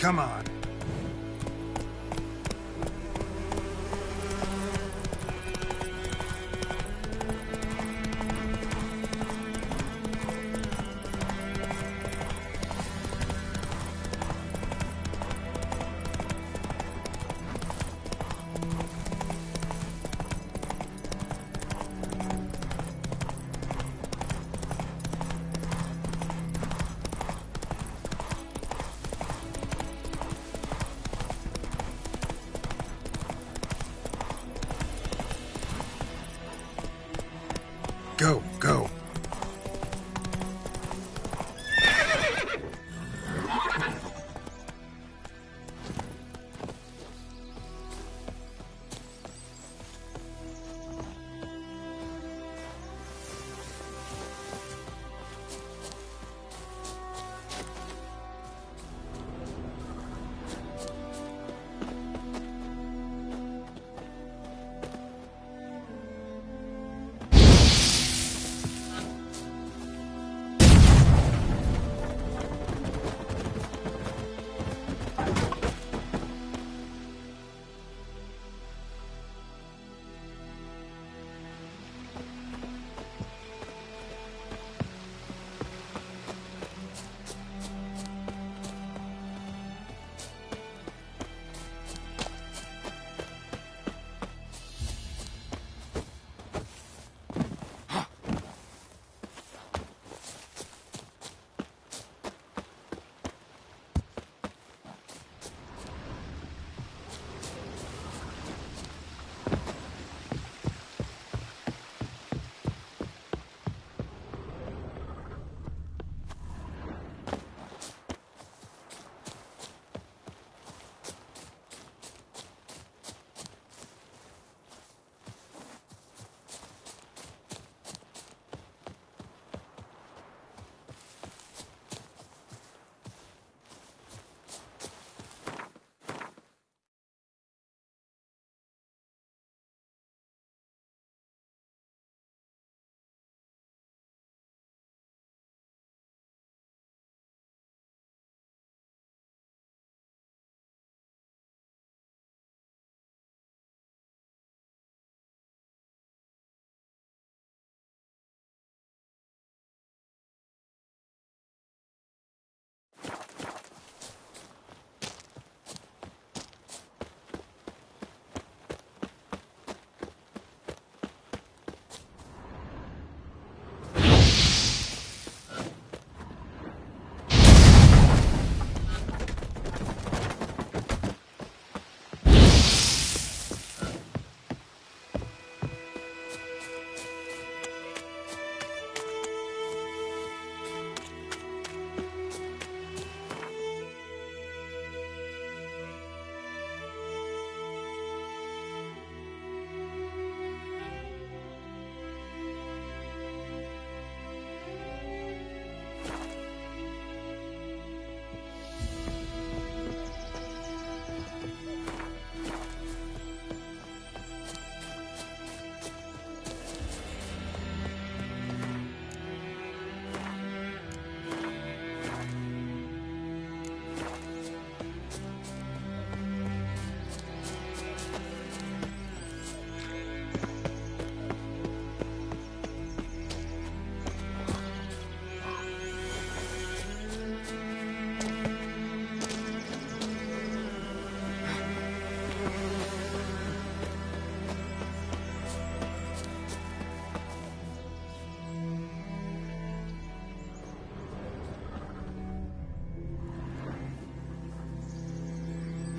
M: Come on.
C: Go, go.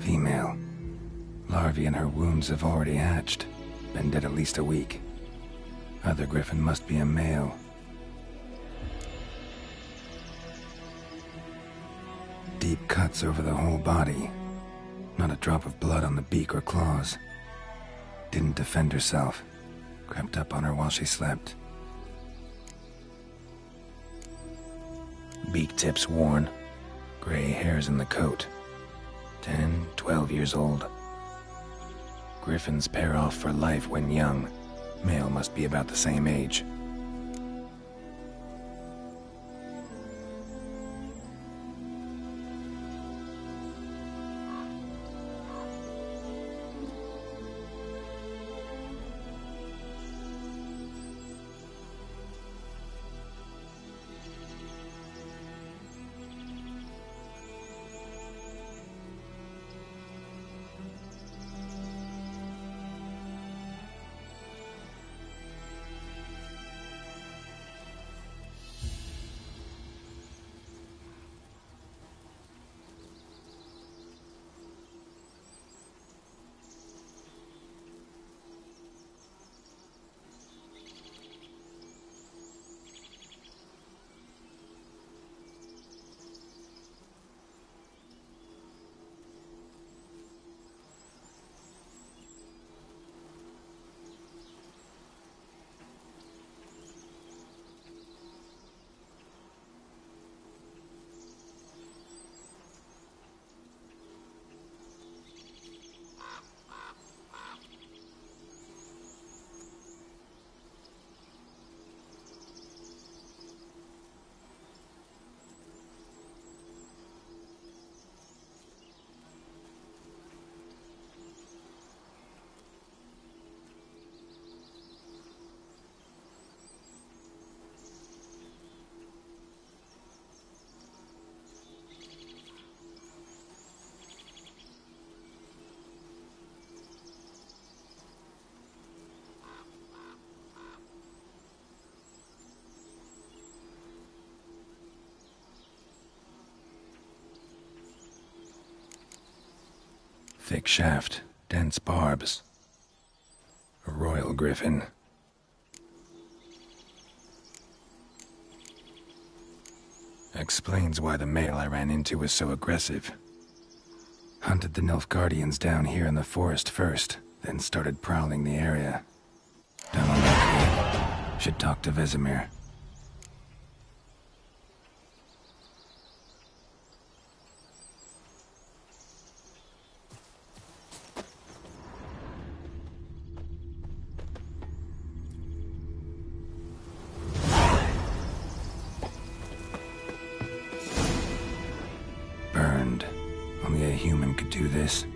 C: Female. Larvae in her wounds have already hatched. Been dead at least a week. Other griffin must be a male. Deep cuts over the whole body. Not a drop of blood on the beak or claws. Didn't defend herself. Crept up on her while she slept. Beak tips worn. Gray hairs in the coat. 10, 12 years old. Griffins pair off for life when young. Male must be about the same age. thick shaft, dense barbs. A royal griffin. Explains why the male I ran into was so aggressive. Hunted the Nilfgaardians down here in the forest first, then started prowling the area. Done unlucky. Should talk to Vesemir. Burned. Only a human could do this.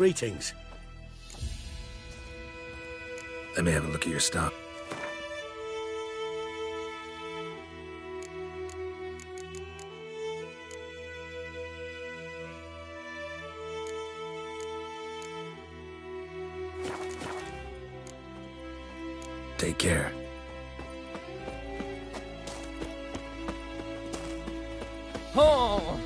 P: Greetings.
S: Let me have a look at your stuff. Take care.
N: Oh!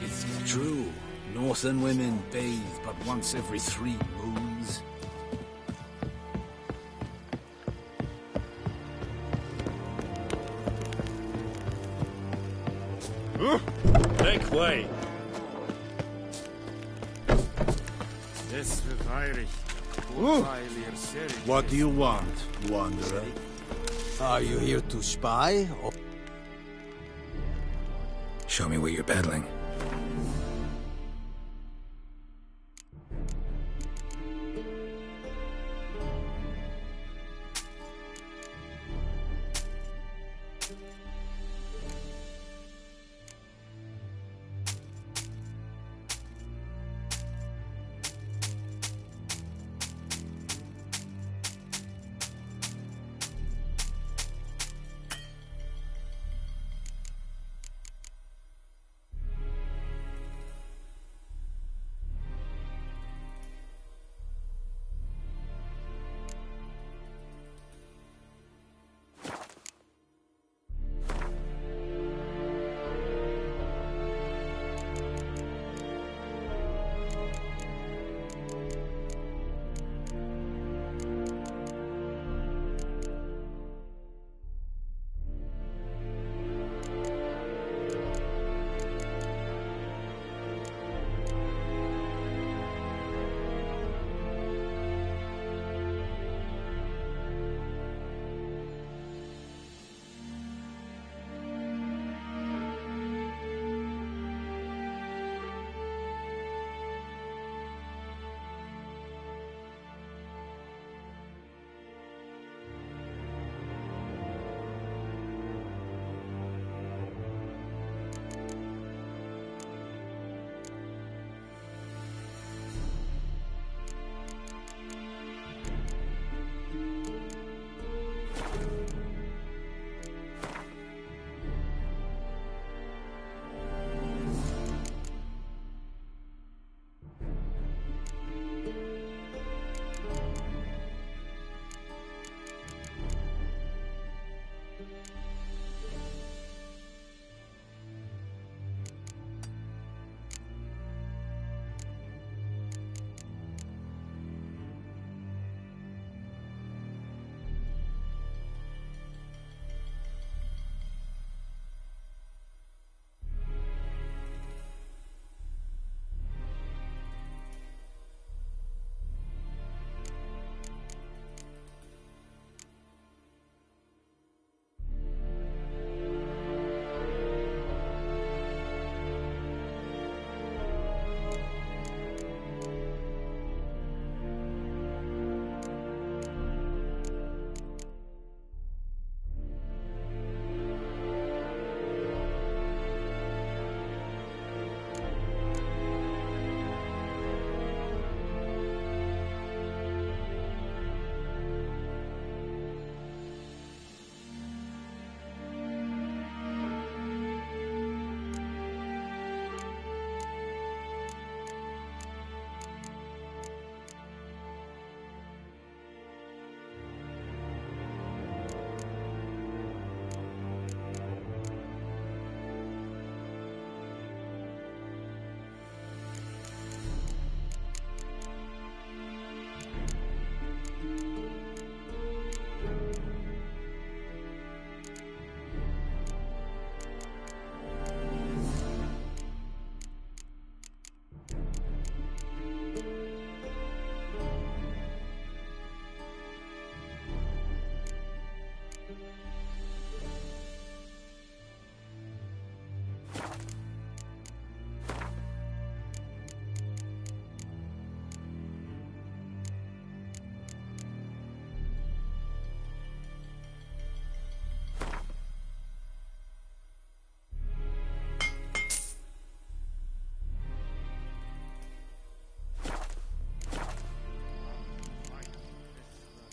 O: Is it true? Northern women bathe but once every 3 moons.
I: Make way.
M: What do you want, wanderer?
G: Are you here to spy, or...
S: Show me what you're peddling.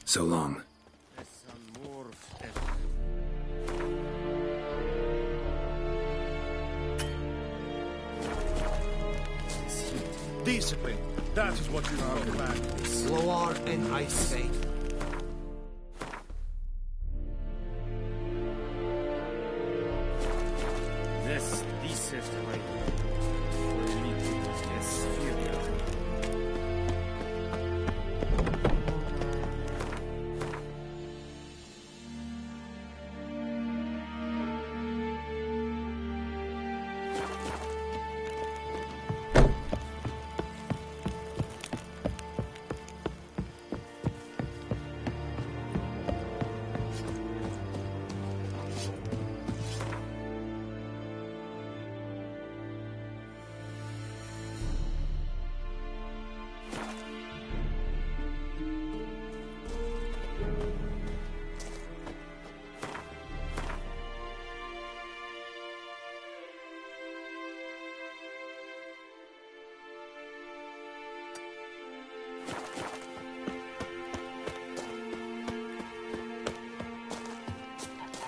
C: So long.
M: Discipline. That is what you are glad.
F: Lower and eyesight.
B: This is the way.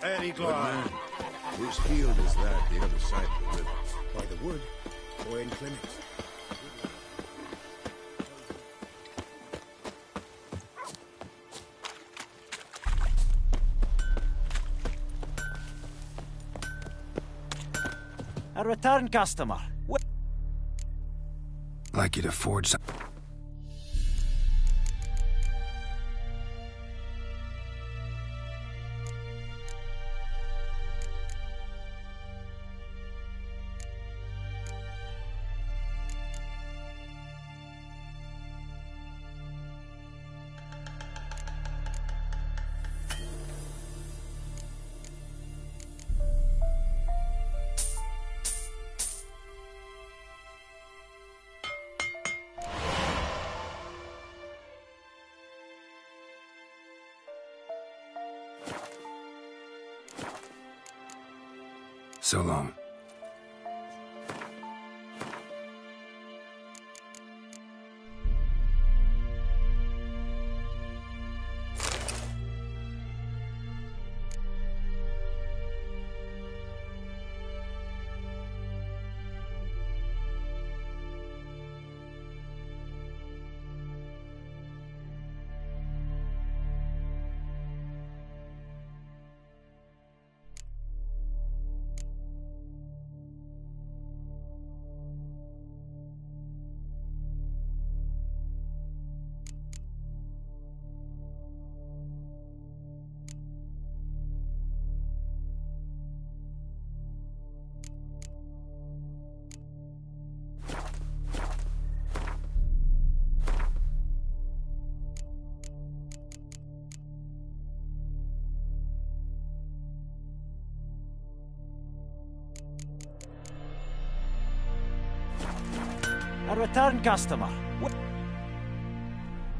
M: Any
K: Good man. Whose field is that the other side of the river?
H: By the wood, or in Clements.
N: A return customer.
C: Like you to forge some... So long.
N: A return customer.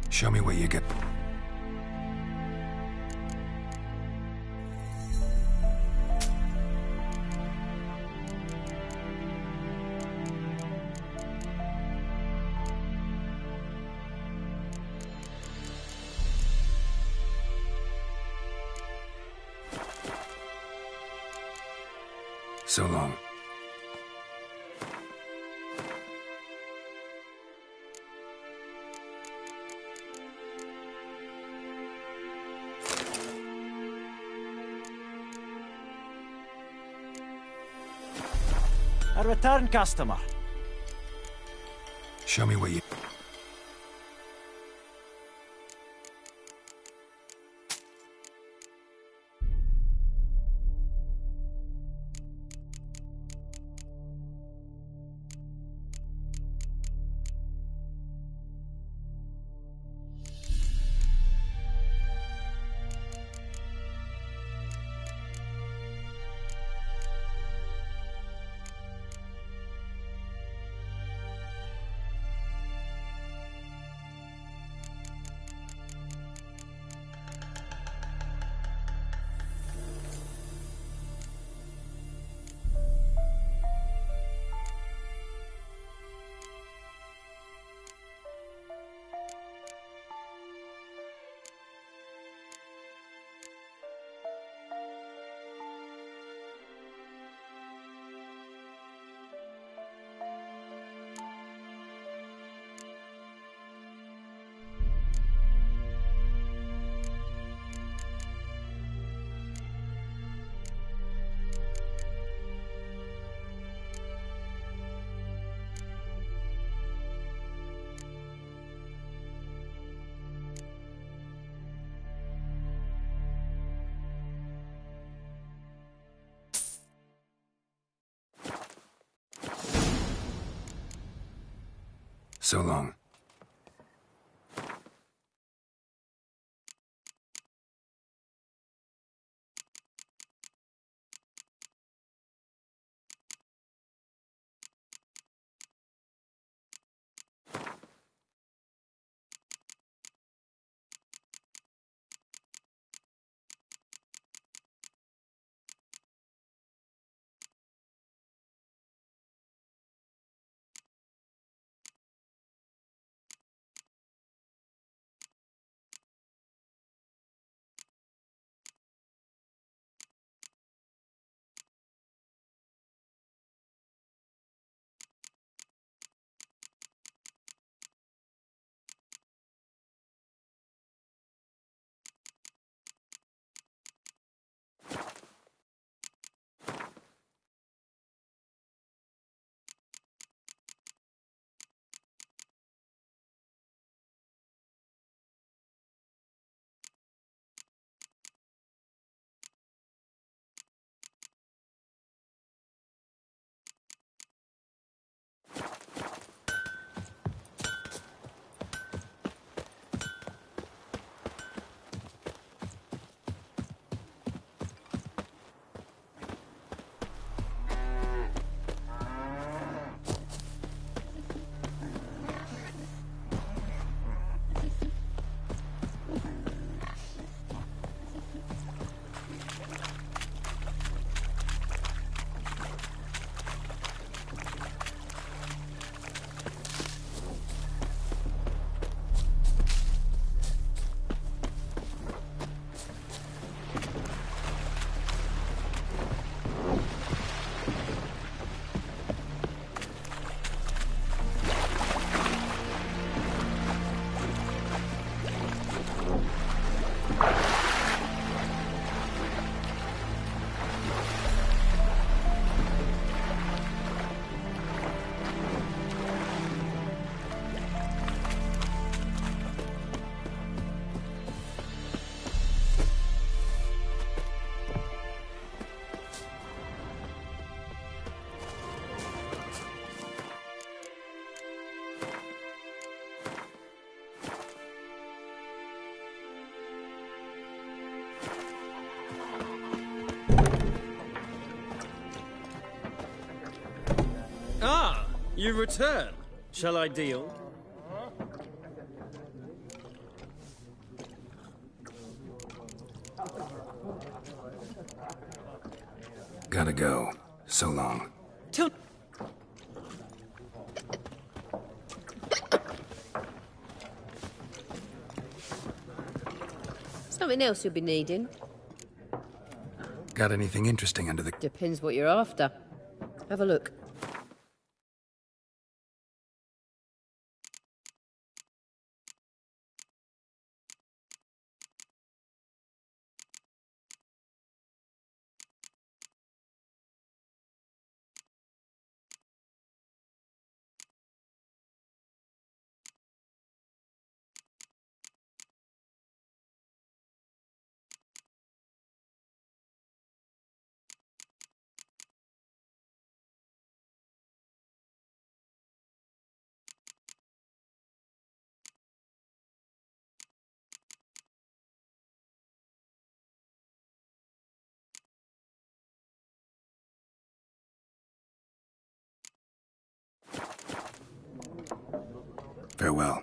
C: Show me what you get. So long.
N: A return customer.
C: Show me what you... So long.
N: Ah, you return. Shall I deal?
C: Gotta go. So long.
Q: Something else you'll be needing.
C: Got anything interesting under the...
Q: Depends what you're after. Have a look.
C: Farewell.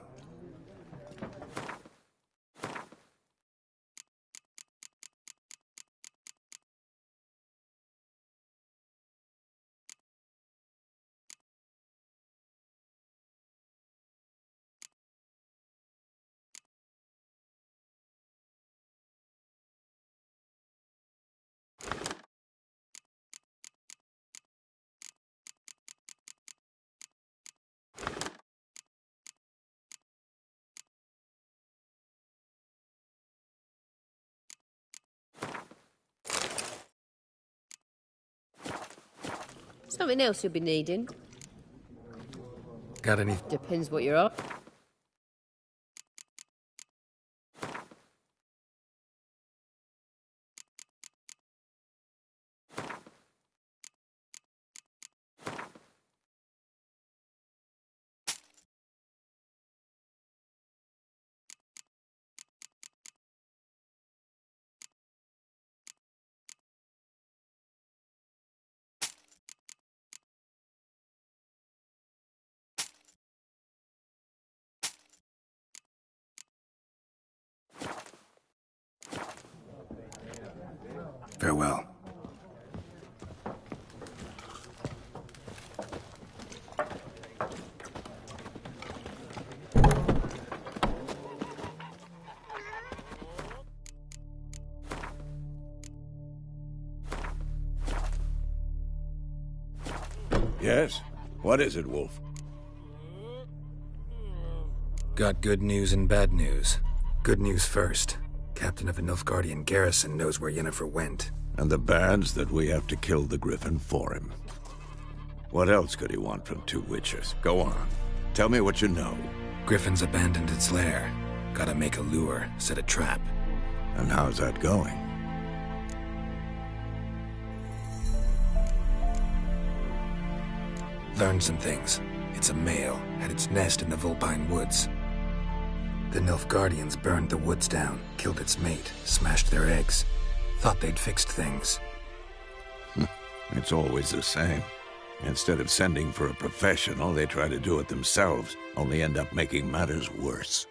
Q: Something else you'll be needing.
C: Got any...
Q: Depends what you're after.
C: Farewell.
M: Yes? What is it, Wolf?
C: Got good news and bad news. Good news first. Captain of a Nilfgaardian garrison knows where Yennefer went.
M: And the bad's that we have to kill the Griffin for him. What else could he want from two witches? Go on. Tell me what you know.
C: Griffin's abandoned its lair. Gotta make a lure, set a trap.
M: And how's that going?
C: Learned some things. It's a male, had its nest in the Vulpine Woods. The Nilfgaardians burned the woods down, killed its mate, smashed their eggs. Thought they'd fixed things.
M: It's always the same. Instead of sending for a professional, they try to do it themselves, only end up making matters worse.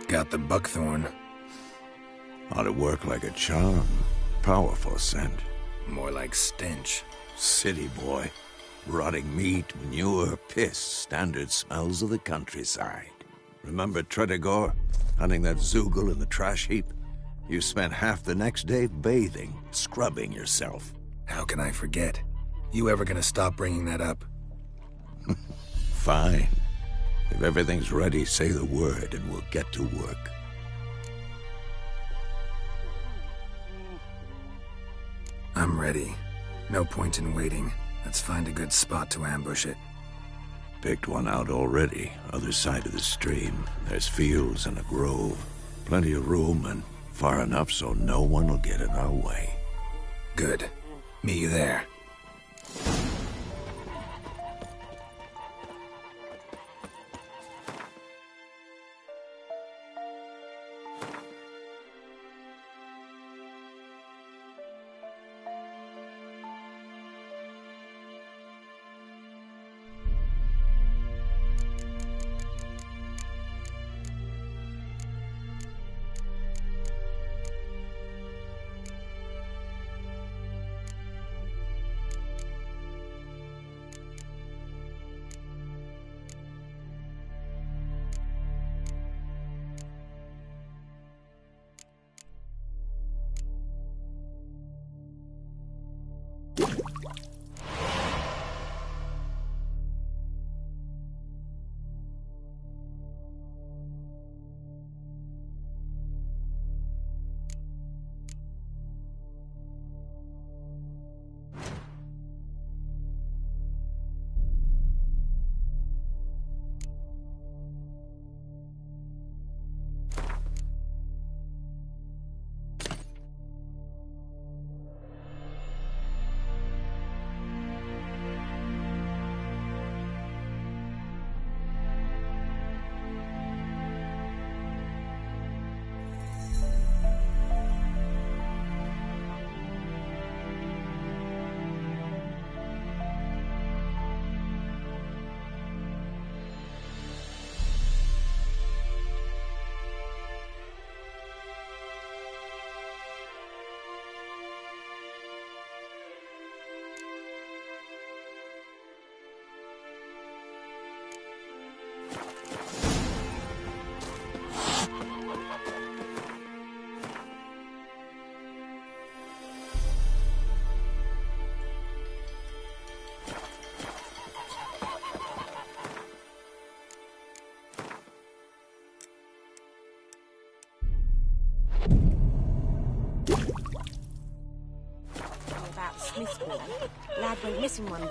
C: Got the buckthorn.
M: Ought to work like a charm. Powerful scent.
C: More like stench.
M: City boy. Rotting meat, manure, piss, standard smells of the countryside. Remember Tredegor? Hunting that Zoogle in the trash heap? You spent half the next day bathing, scrubbing yourself.
C: How can I forget? You ever gonna stop bringing that up?
M: Fine. If everything's ready, say the word and we'll get to work.
C: I'm ready. No point in waiting. Let's find a good spot to ambush it.
M: Picked one out already, other side of the stream. There's fields and a grove. Plenty of room and far enough so no one will get in our way.
C: Good. Meet you there.
A: Smith's boy. Lad went missing one day.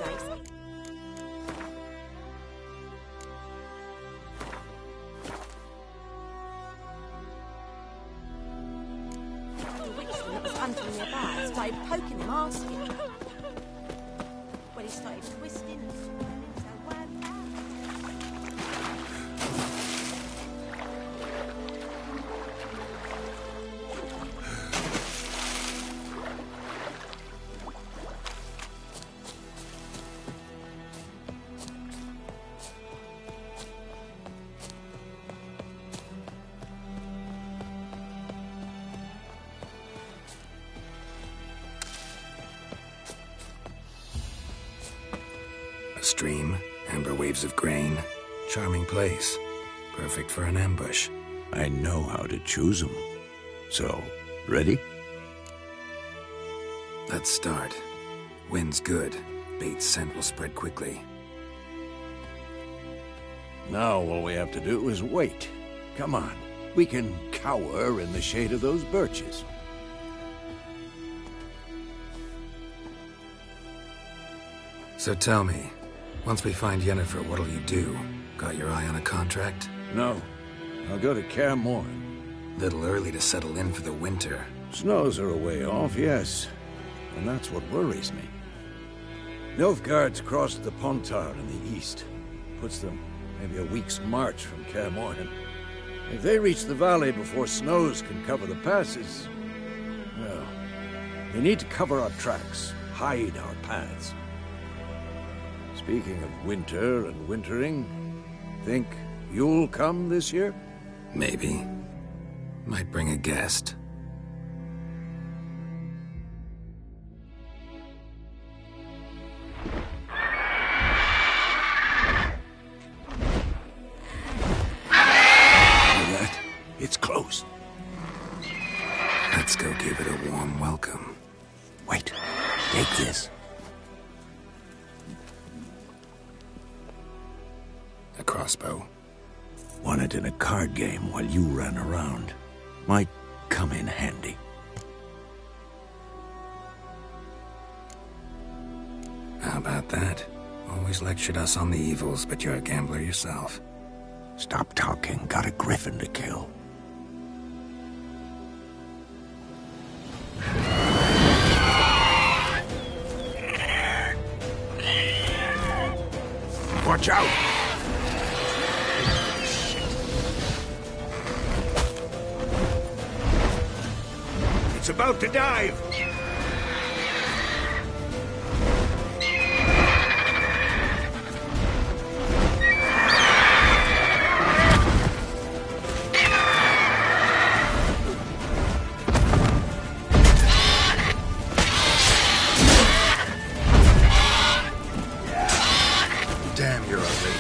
A: The witchman that was hunting nearby started poking him, asking. Well, he started twisting and turning into a wildcat.
C: stream, amber waves of grain. Charming place. Perfect for an ambush.
M: I know how to choose them. So, ready?
C: Let's start. Wind's good. Bait's scent will spread quickly.
M: Now all we have to do is wait. Come on. We can cower in the shade of those birches.
C: So tell me, once we find Yennefer, what'll you do? Got your eye on a contract?
M: No. I'll go to Kaer Morhen.
C: Little early to settle in for the winter.
M: Snows are a way off, yes. And that's what worries me. Nilfgaard's crossed the Pontar in the east. Puts them maybe a week's march from Kaer Morhen. If they reach the valley before snows can cover the passes, well, they need to cover our tracks, hide our paths. Speaking of winter and wintering, think you'll come this year?
C: Maybe. Might bring a guest.
M: It's closed.
C: Let's go give it a warm welcome.
M: Wait. Take this.
C: A crossbow.
M: Won it in a card game while you ran around. Might come in handy.
C: How about that? Always lectured us on the evils, but you're a gambler yourself.
M: Stop talking. Got a griffin to kill. Watch out! It's about to dive!
C: Damn, you're ugly.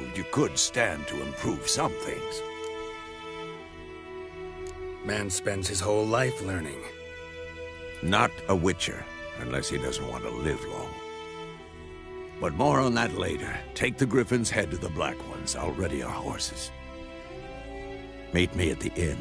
M: proved you could stand to improve some things.
S: Man spends his whole life learning.
M: Not a witcher, unless he doesn't want to live long. But more on that later. Take the Griffin's head to the Black Ones. I'll ready our horses. Meet me at the inn.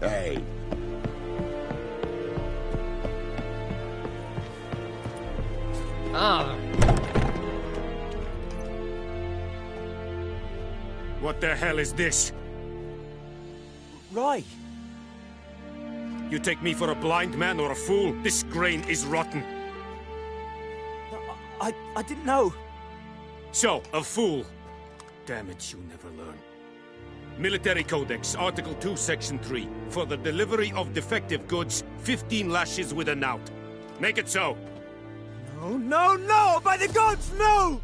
M: Hey.
Q: Ah.
L: What the hell is this?
N: Right.
L: You take me for a blind man or a fool? This grain is rotten.
N: I didn't know.
L: So, a fool. Damn it, you never learn. Military Codex, Article 2, Section 3. For the delivery of defective goods, 15 lashes with a knout. Make it so.
N: No, no, no! By the gods, no!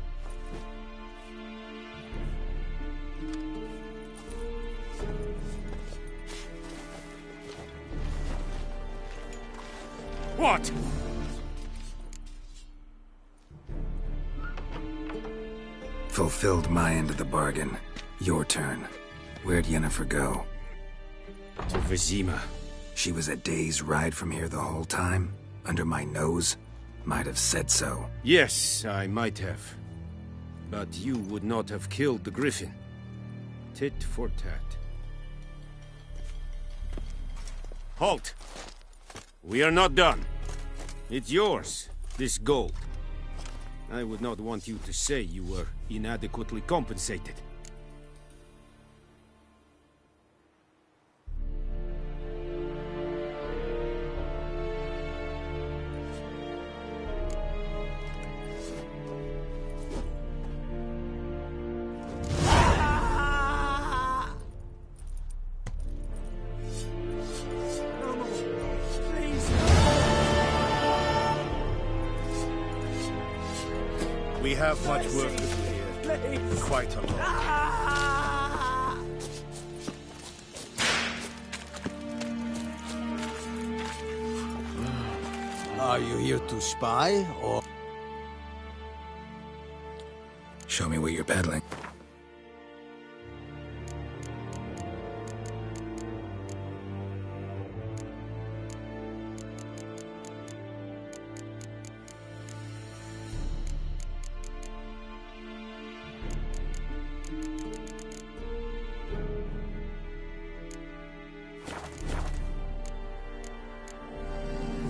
L: What?
S: Fulfilled my end of the bargain. Your turn. Where'd Yennefer go?
L: To Vizima.
S: She was a day's ride from here the whole time? Under my nose? Might have said so.
L: Yes, I might have. But you would not have killed the Griffin. Tit for tat. Halt! We are not done. It's yours, this gold. I would not want you to say you were inadequately compensated.
H: We have much work to do here. Quite a lot.
G: Are you here to spy, or...?
S: Show me what you're peddling.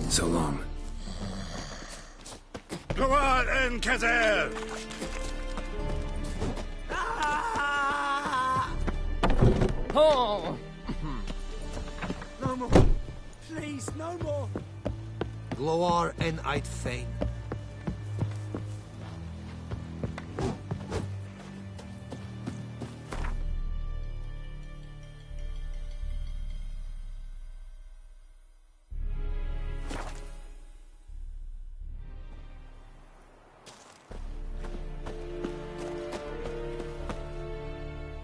S: So long.
H: Go on, Enkazer!
N: Oh! No more. Please, no more.
F: Gloar en Ait Fein.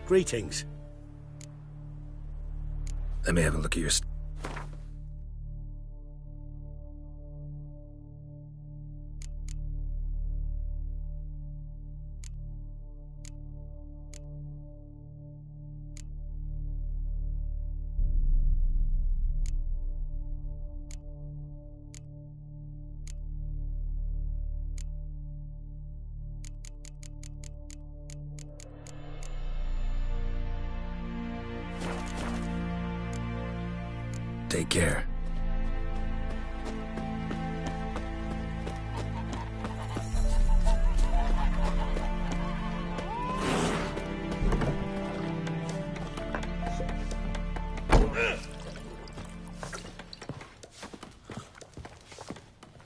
P: Greetings.
C: Let me have a look at your... Take care.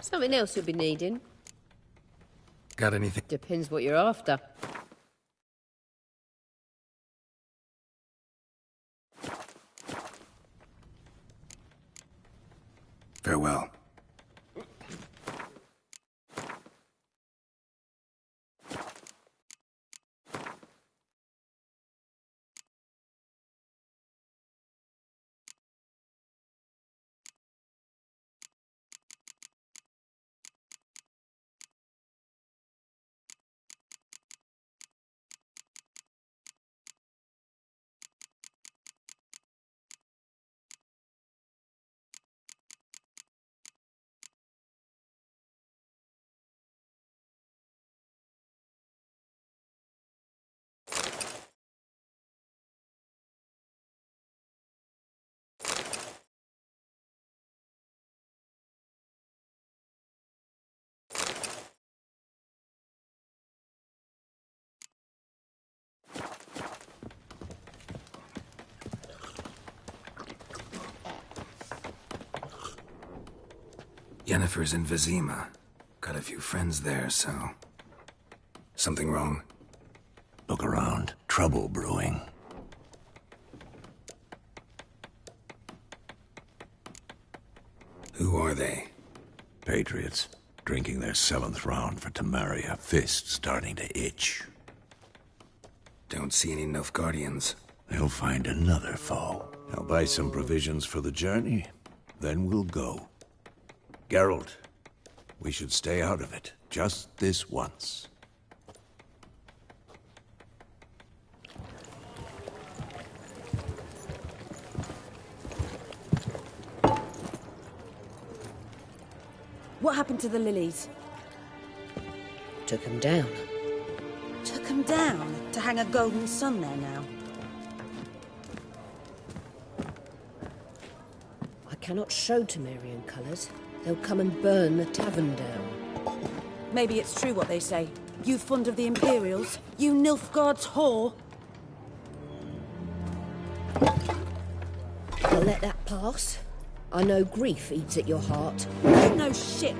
Q: Something else you'll be needing?
C: Got anything?
Q: Depends what you're after.
C: Farewell. Yennefer's in Vizima. Got a few friends there, so... Something wrong?
M: Look around. Trouble brewing.
C: Who are they?
M: Patriots. Drinking their 7th round for Temeria. Fist starting to itch.
C: Don't see any Nilfgaardians.
M: They'll find another foe. I'll buy some provisions for the journey. Then we'll go. Geralt, we should stay out of it. Just this once.
A: What happened to the lilies?
Q: Took them down.
A: Took them down? To hang a golden sun there now?
Q: I cannot show Temerian colours. They'll come and burn the tavern down.
A: Maybe it's true what they say. You fond of the Imperials? You Nilfgaard's whore?
Q: I'll let that pass. I know grief eats at your heart.
A: No shit.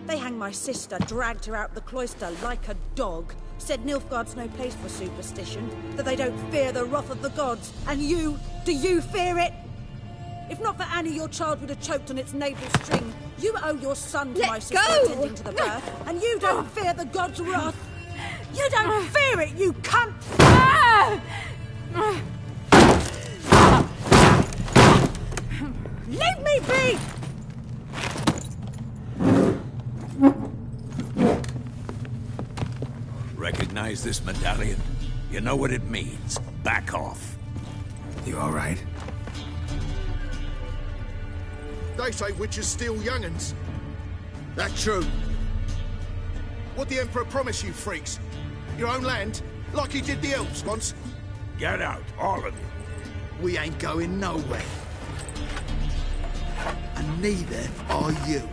A: They hanged my sister, dragged her out the cloister like a dog. Said Nilfgaard's no place for superstition, that they don't fear the wrath of the gods. And you, do you fear it? If not for Annie, your child would have choked on its navel string. You owe your son to my sister attending to the birth, and you don't fear the gods' wrath. You don't fear it, you cunt! Leave me be!
M: Recognize this medallion? You know what it means. Back off.
C: You all right?
H: They say witches steal young'uns. That true? What the Emperor promise you, freaks? Your own land? Like he did the elves once?
M: Get out, all of you.
H: We ain't going nowhere. And neither are you.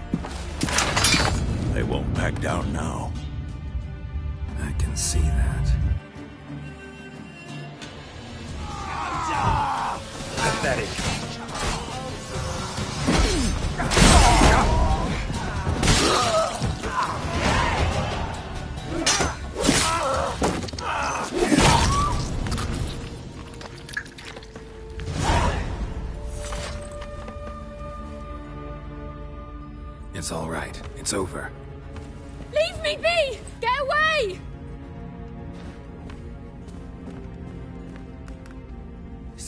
M: They won't back down now.
C: I can see that. Pathetic. It's all right. It's over.
D: Leave me be! Get away!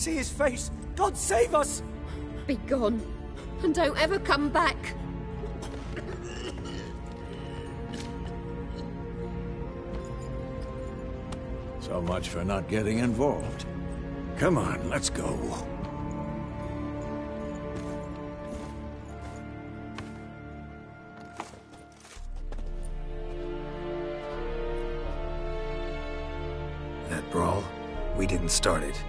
P: see his face. God save us!
Q: Be gone, and don't ever come back.
M: So much for not getting involved. Come on, let's go.
C: That brawl, we didn't start it.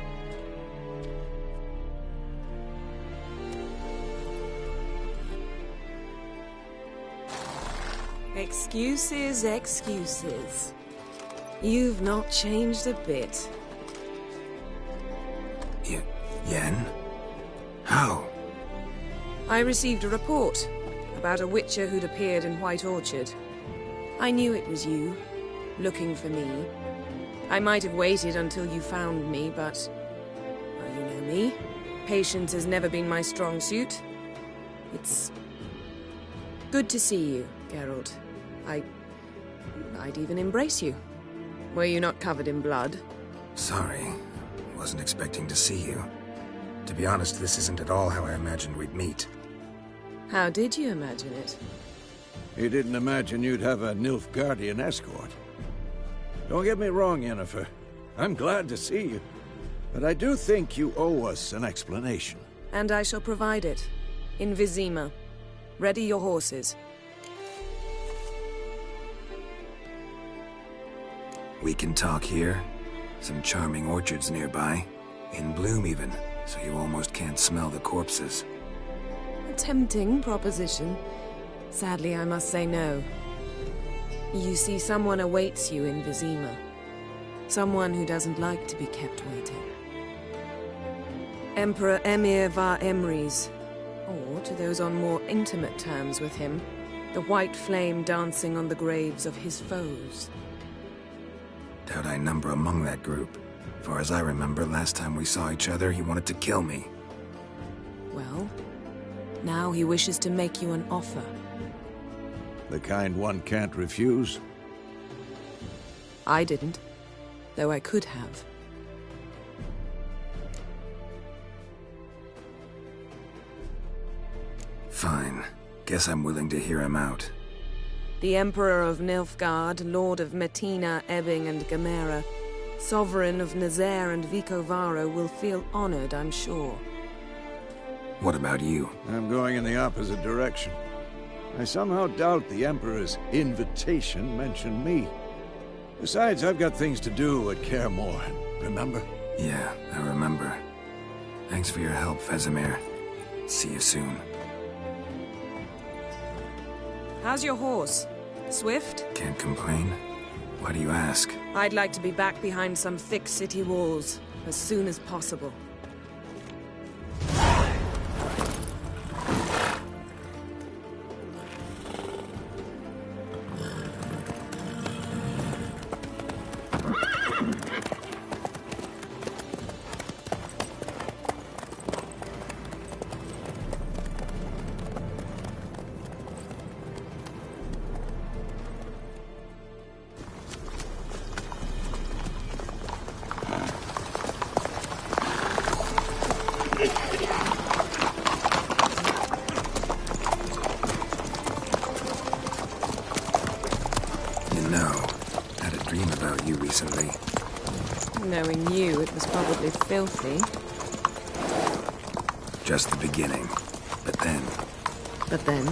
T: Excuses, excuses. You've not changed a bit.
C: Yen? How?
T: I received a report about a witcher who'd appeared in White Orchard. I knew it was you, looking for me. I might have waited until you found me, but... well, you know me. Patience has never been my strong suit. It's... good to see you, Geralt. I'd even embrace you. Were you not covered in blood?
C: Sorry. Wasn't expecting to see you. To be honest, this isn't at all how I imagined we'd meet.
T: How did you imagine it?
M: You didn't imagine you'd have a Nilfgaardian escort. Don't get me wrong, Yennefer. I'm glad to see you. But I do think you owe us an explanation.
T: And I shall provide it. In Vizima. Ready your horses.
C: We can talk here. Some charming orchards nearby. In bloom even, so you almost can't smell the corpses.
T: A tempting proposition. Sadly, I must say no. You see, someone awaits you in Vizima. Someone who doesn't like to be kept waiting. Emperor Emir var Emrys. Or, to those on more intimate terms with him, the white flame dancing on the graves of his foes.
C: Doubt I number among that group. Far as I remember, last time we saw each other, he wanted to kill me.
T: Well, now he wishes to make you an offer.
M: The kind one can't refuse?
T: I didn't, though I could have.
C: Fine. Guess I'm willing to hear him out.
T: The Emperor of Nilfgaard, Lord of Metina, Ebbing and Gamera, Sovereign of Nazaire and Vicovaro will feel honored, I'm sure.
C: What about you?
M: I'm going in the opposite direction. I somehow doubt the Emperor's invitation mentioned me. Besides, I've got things to do at Kaer Morhen, remember?
C: Yeah, I remember. Thanks for your help, Vesemir. See you soon.
T: How's your horse? Swift?
C: Can't complain. Why do you ask?
T: I'd like to be back behind some thick city walls, as soon as possible.
C: Recently.
T: Knowing you, it was probably filthy.
C: Just the beginning. But then...
T: But then?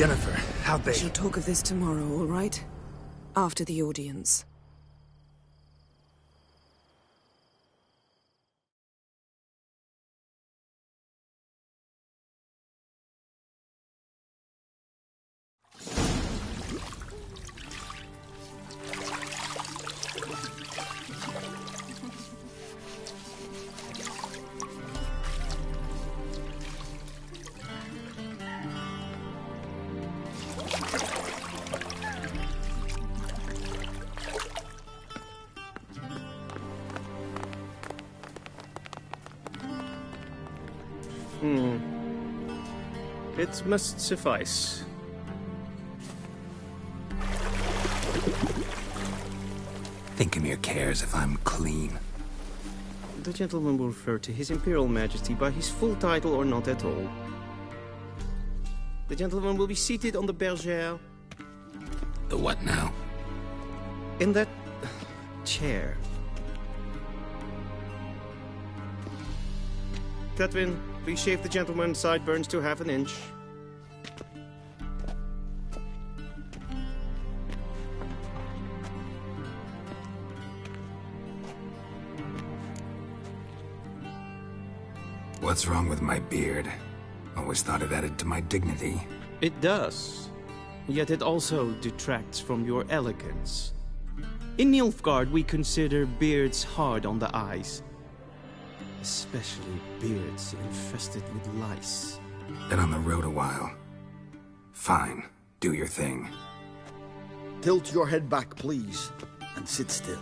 O: Yennefer, how'd they...
T: We shall talk of this tomorrow, all right? After the audience.
U: It must suffice.
S: Thinkamir cares if I'm clean.
U: The gentleman will refer to His Imperial Majesty by his full title or not at all. The gentleman will be seated on the bergère.
S: The what now?
U: In that... chair. Catwin, please shave the gentleman's sideburns to half an inch.
S: What's wrong with my beard? Always thought it added to my dignity.
U: It does. Yet it also detracts from your elegance. In Nilfgaard, we consider beards hard on the eyes. Especially beards infested with lice.
S: Been on the road a while. Fine, do your thing.
H: Tilt your head back, please, and sit still.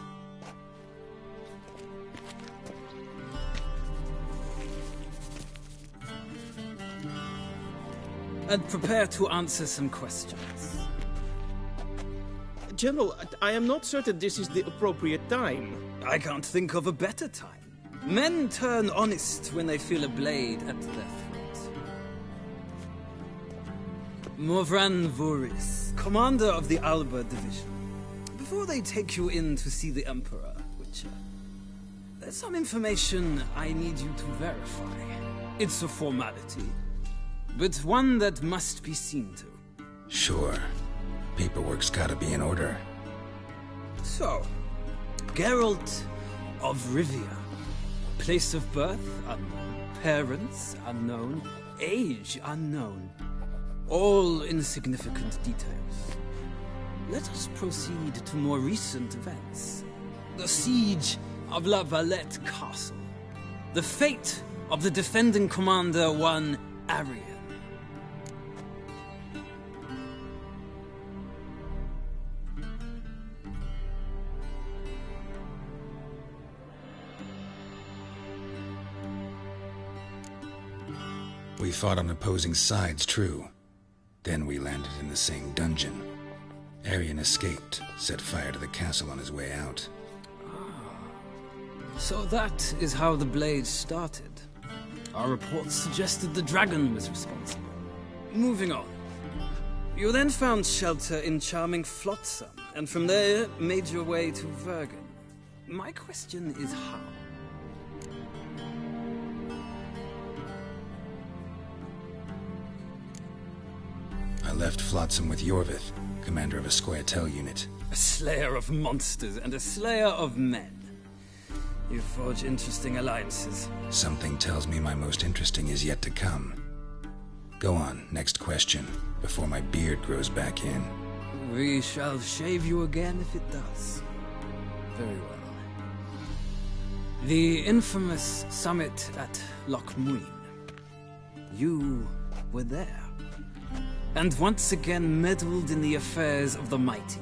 O: And prepare to answer some questions.
U: General, I am not certain this is the appropriate time.
O: I can't think of a better time. Men turn honest when they feel a blade at their throat. Morvran Voorhis, commander of the Alba Division. Before they take you in to see the Emperor, Witcher, there's some information I need you to verify. It's a formality, but one that must be seen to.
S: Sure. Paperwork's gotta be in order.
O: So, Geralt of Rivia. Place of birth unknown. Parents unknown. Age unknown. All insignificant details. Let us proceed to more recent events. The siege of La Valette Castle. The fate of the defending commander, one Arian.
S: We fought on opposing sides, true. Then we landed in the same dungeon. Arian escaped, set fire to the castle on his way out.
O: So that is how the blade started. Our reports suggested the dragon was responsible. Moving on. You then found shelter in charming Flotsam, and from there made your way to Vergen. My question is how?
S: I left Flotsam with Yorvith, commander of a Scoia'tael unit.
O: A slayer of monsters and a slayer of men. You forge interesting alliances.
S: Something tells me my most interesting is yet to come. Go on, next question, before my beard grows back in.
O: We shall shave you again if it does. Very well. The infamous summit at Loch Muin. You were there. And once again meddled in the affairs of the mighty.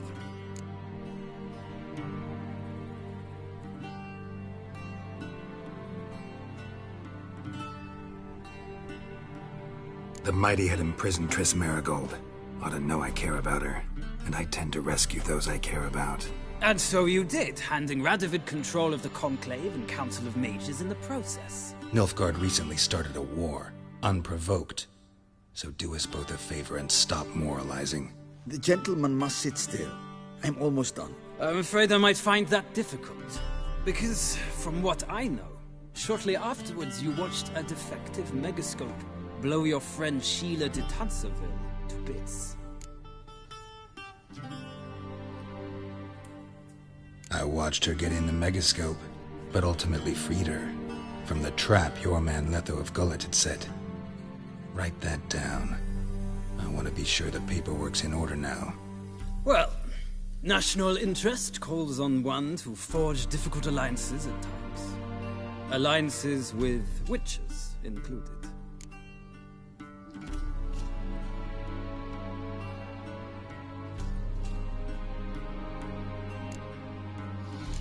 S: The mighty had imprisoned Triss Marigold. Ought to know I care about her, and I tend to rescue those I care about.
O: And so you did, handing Radovid control of the Conclave and Council of Mages in the process.
S: Nilfgaard recently started a war, unprovoked. So do us both a favor and stop moralizing.
H: The gentleman must sit still. I'm almost done.
O: I'm afraid I might find that difficult. Because, from what I know, shortly afterwards you watched a defective megascope blow your friend Sheila de Tanserville to bits.
S: I watched her get in the megascope, but ultimately freed her from the trap your man Letho of Gullet had set. Write that down. I want to be sure the paperwork's in order now.
O: Well, national interest calls on one to forge difficult alliances at times. Alliances with witches included.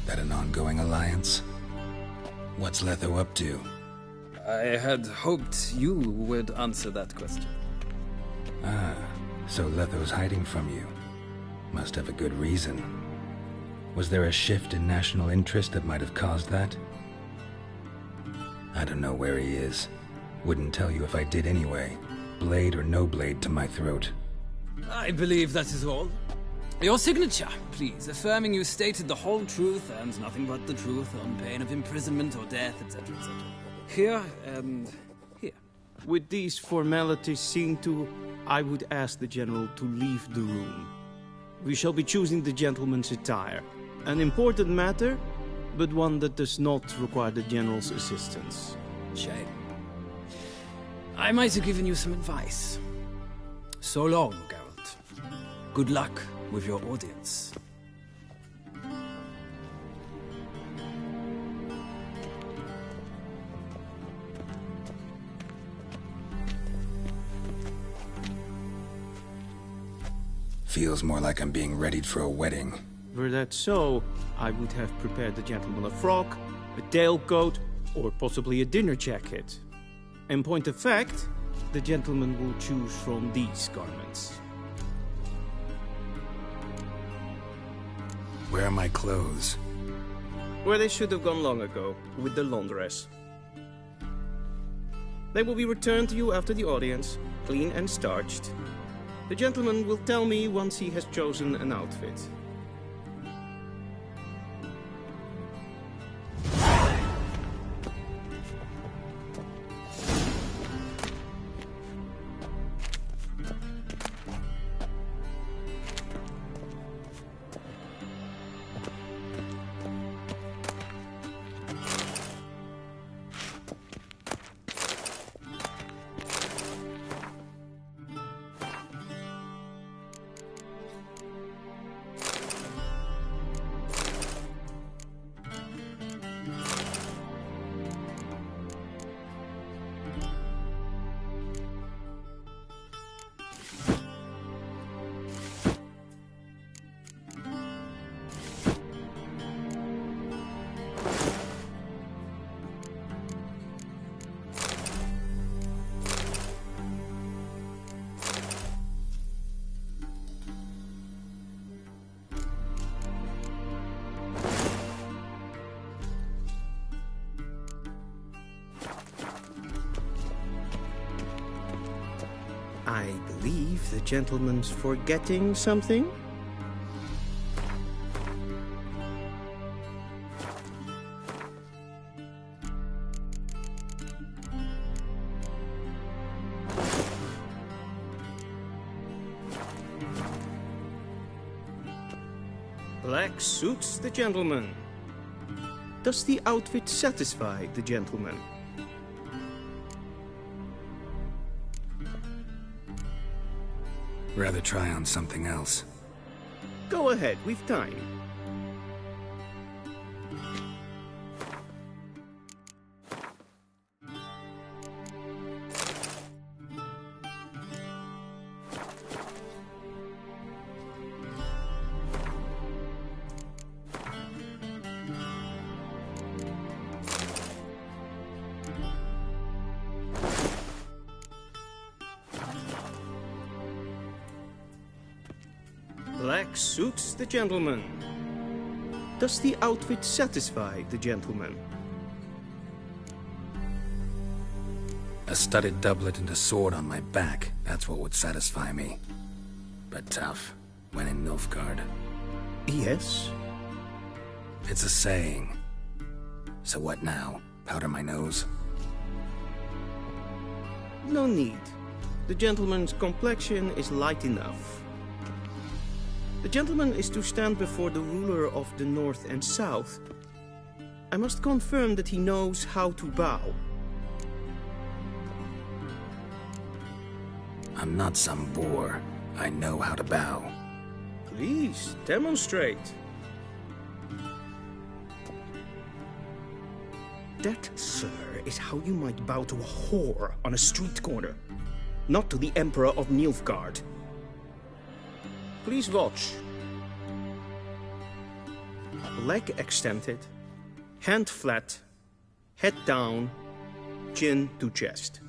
S: That an ongoing alliance? What's Letho up to?
O: I had hoped you would answer that question.
S: Ah, so Letho's hiding from you. Must have a good reason. Was there a shift in national interest that might have caused that? I don't know where he is. Wouldn't tell you if I did anyway. Blade or no blade to my throat.
O: I believe that is all. Your signature, please, affirming you stated the whole truth and nothing but the truth on pain of imprisonment or death, etc., etc. Here and here.
U: With these formalities seen to, I would ask the General to leave the room. We shall be choosing the gentleman's attire. An important matter, but one that does not require the General's assistance.
O: Shame. I might have given you some advice. So long, Geralt. Good luck with your audience.
S: Feels more like I'm being readied for a wedding.
U: Were that so, I would have prepared the gentleman a frock, a tailcoat, or possibly a dinner jacket. In point of fact, the gentleman will choose from these garments.
S: Where are my clothes?
U: Where they should have gone long ago, with the laundress. They will be returned to you after the audience, clean and starched. The gentleman will tell me once he has chosen an outfit. I believe the gentleman's forgetting something? Black suits the gentleman. Does the outfit satisfy the gentleman?
S: Rather try on something else.
U: Go ahead, we've time. Black suits the gentleman. Does the outfit satisfy the gentleman?
S: A studded doublet and a sword on my back, that's what would satisfy me. But tough, when in Nilfgaard.
U: Yes?
S: It's a saying. So what now? Powder my nose?
U: No need. The gentleman's complexion is light enough. The gentleman is to stand before the ruler of the North and South. I must confirm that he knows how to bow.
C: I'm not some boor. I know how to bow.
U: Please, demonstrate. That, sir, is how you might bow to a whore on a street corner, not to the Emperor of Nilfgaard. Please watch. Leg extended, hand flat, head down, chin to chest.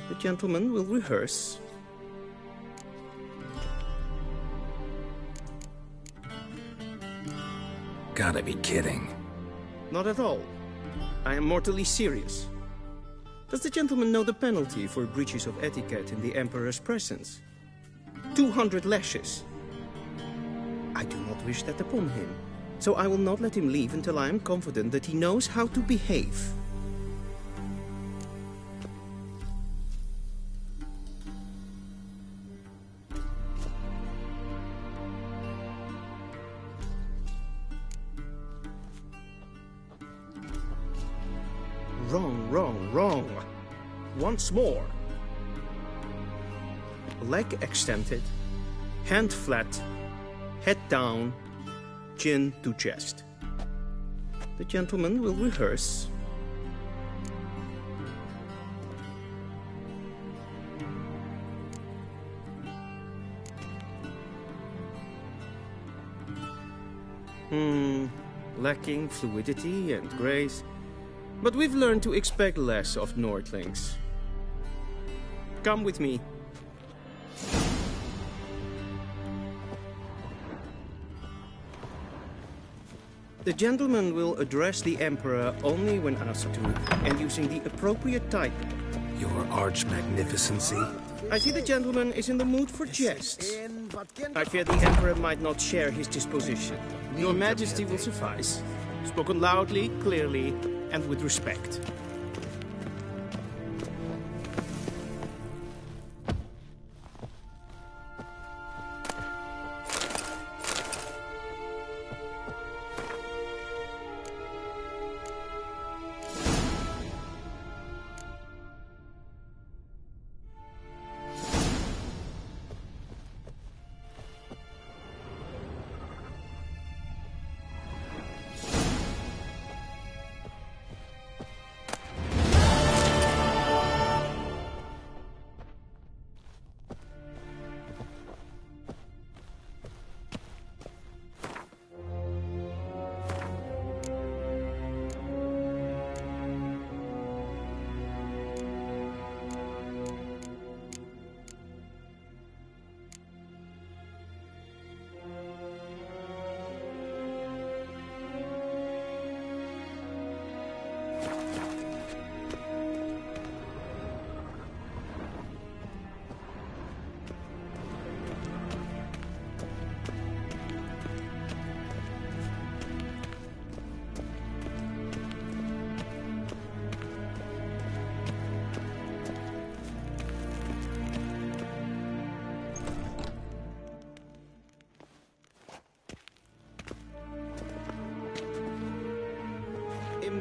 U: The gentleman will rehearse.
C: Gotta be kidding.
U: Not at all. I am mortally serious. Does the gentleman know the penalty for breaches of etiquette in the Emperor's presence? 200 lashes. I do not wish that upon him, so I will not let him leave until I am confident that he knows how to behave. Wrong, wrong, wrong. Once more. Leg extended, hand flat, head down, chin to chest. The gentleman will rehearse. Lacking fluidity and grace. But we've learned to expect less of Nordlings. Come with me. The gentleman will address the Emperor only when asked to, and using the appropriate type.
C: Your arch-magnificency?
U: I see the gentleman is in the mood for jests. I fear the Emperor might not share his disposition. Your Majesty will suffice. Spoken loudly, clearly, and with respect.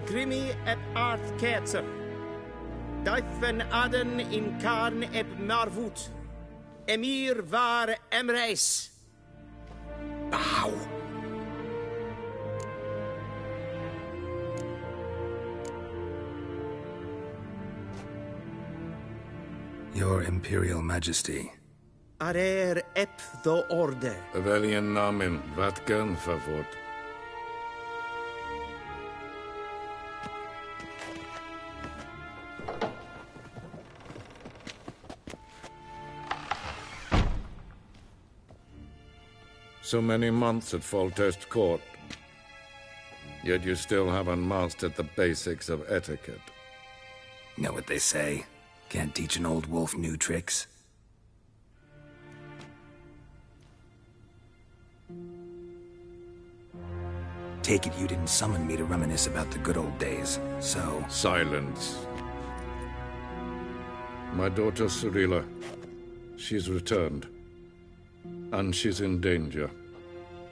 U: Grimi et art ketzer. Duifen aden in karn eb marvoet. Emir var emreis. Bow.
C: Your Imperial Majesty.
U: Arer ep the orde.
J: Weljen namen, wat kan favort? So many months at Foltest Court, yet you still haven't mastered the basics of etiquette.
C: Know what they say? Can't teach an old wolf new tricks. Take it you didn't summon me to reminisce about the good old days, so...
J: Silence. My daughter Cyrilla. She's returned. And she's in danger.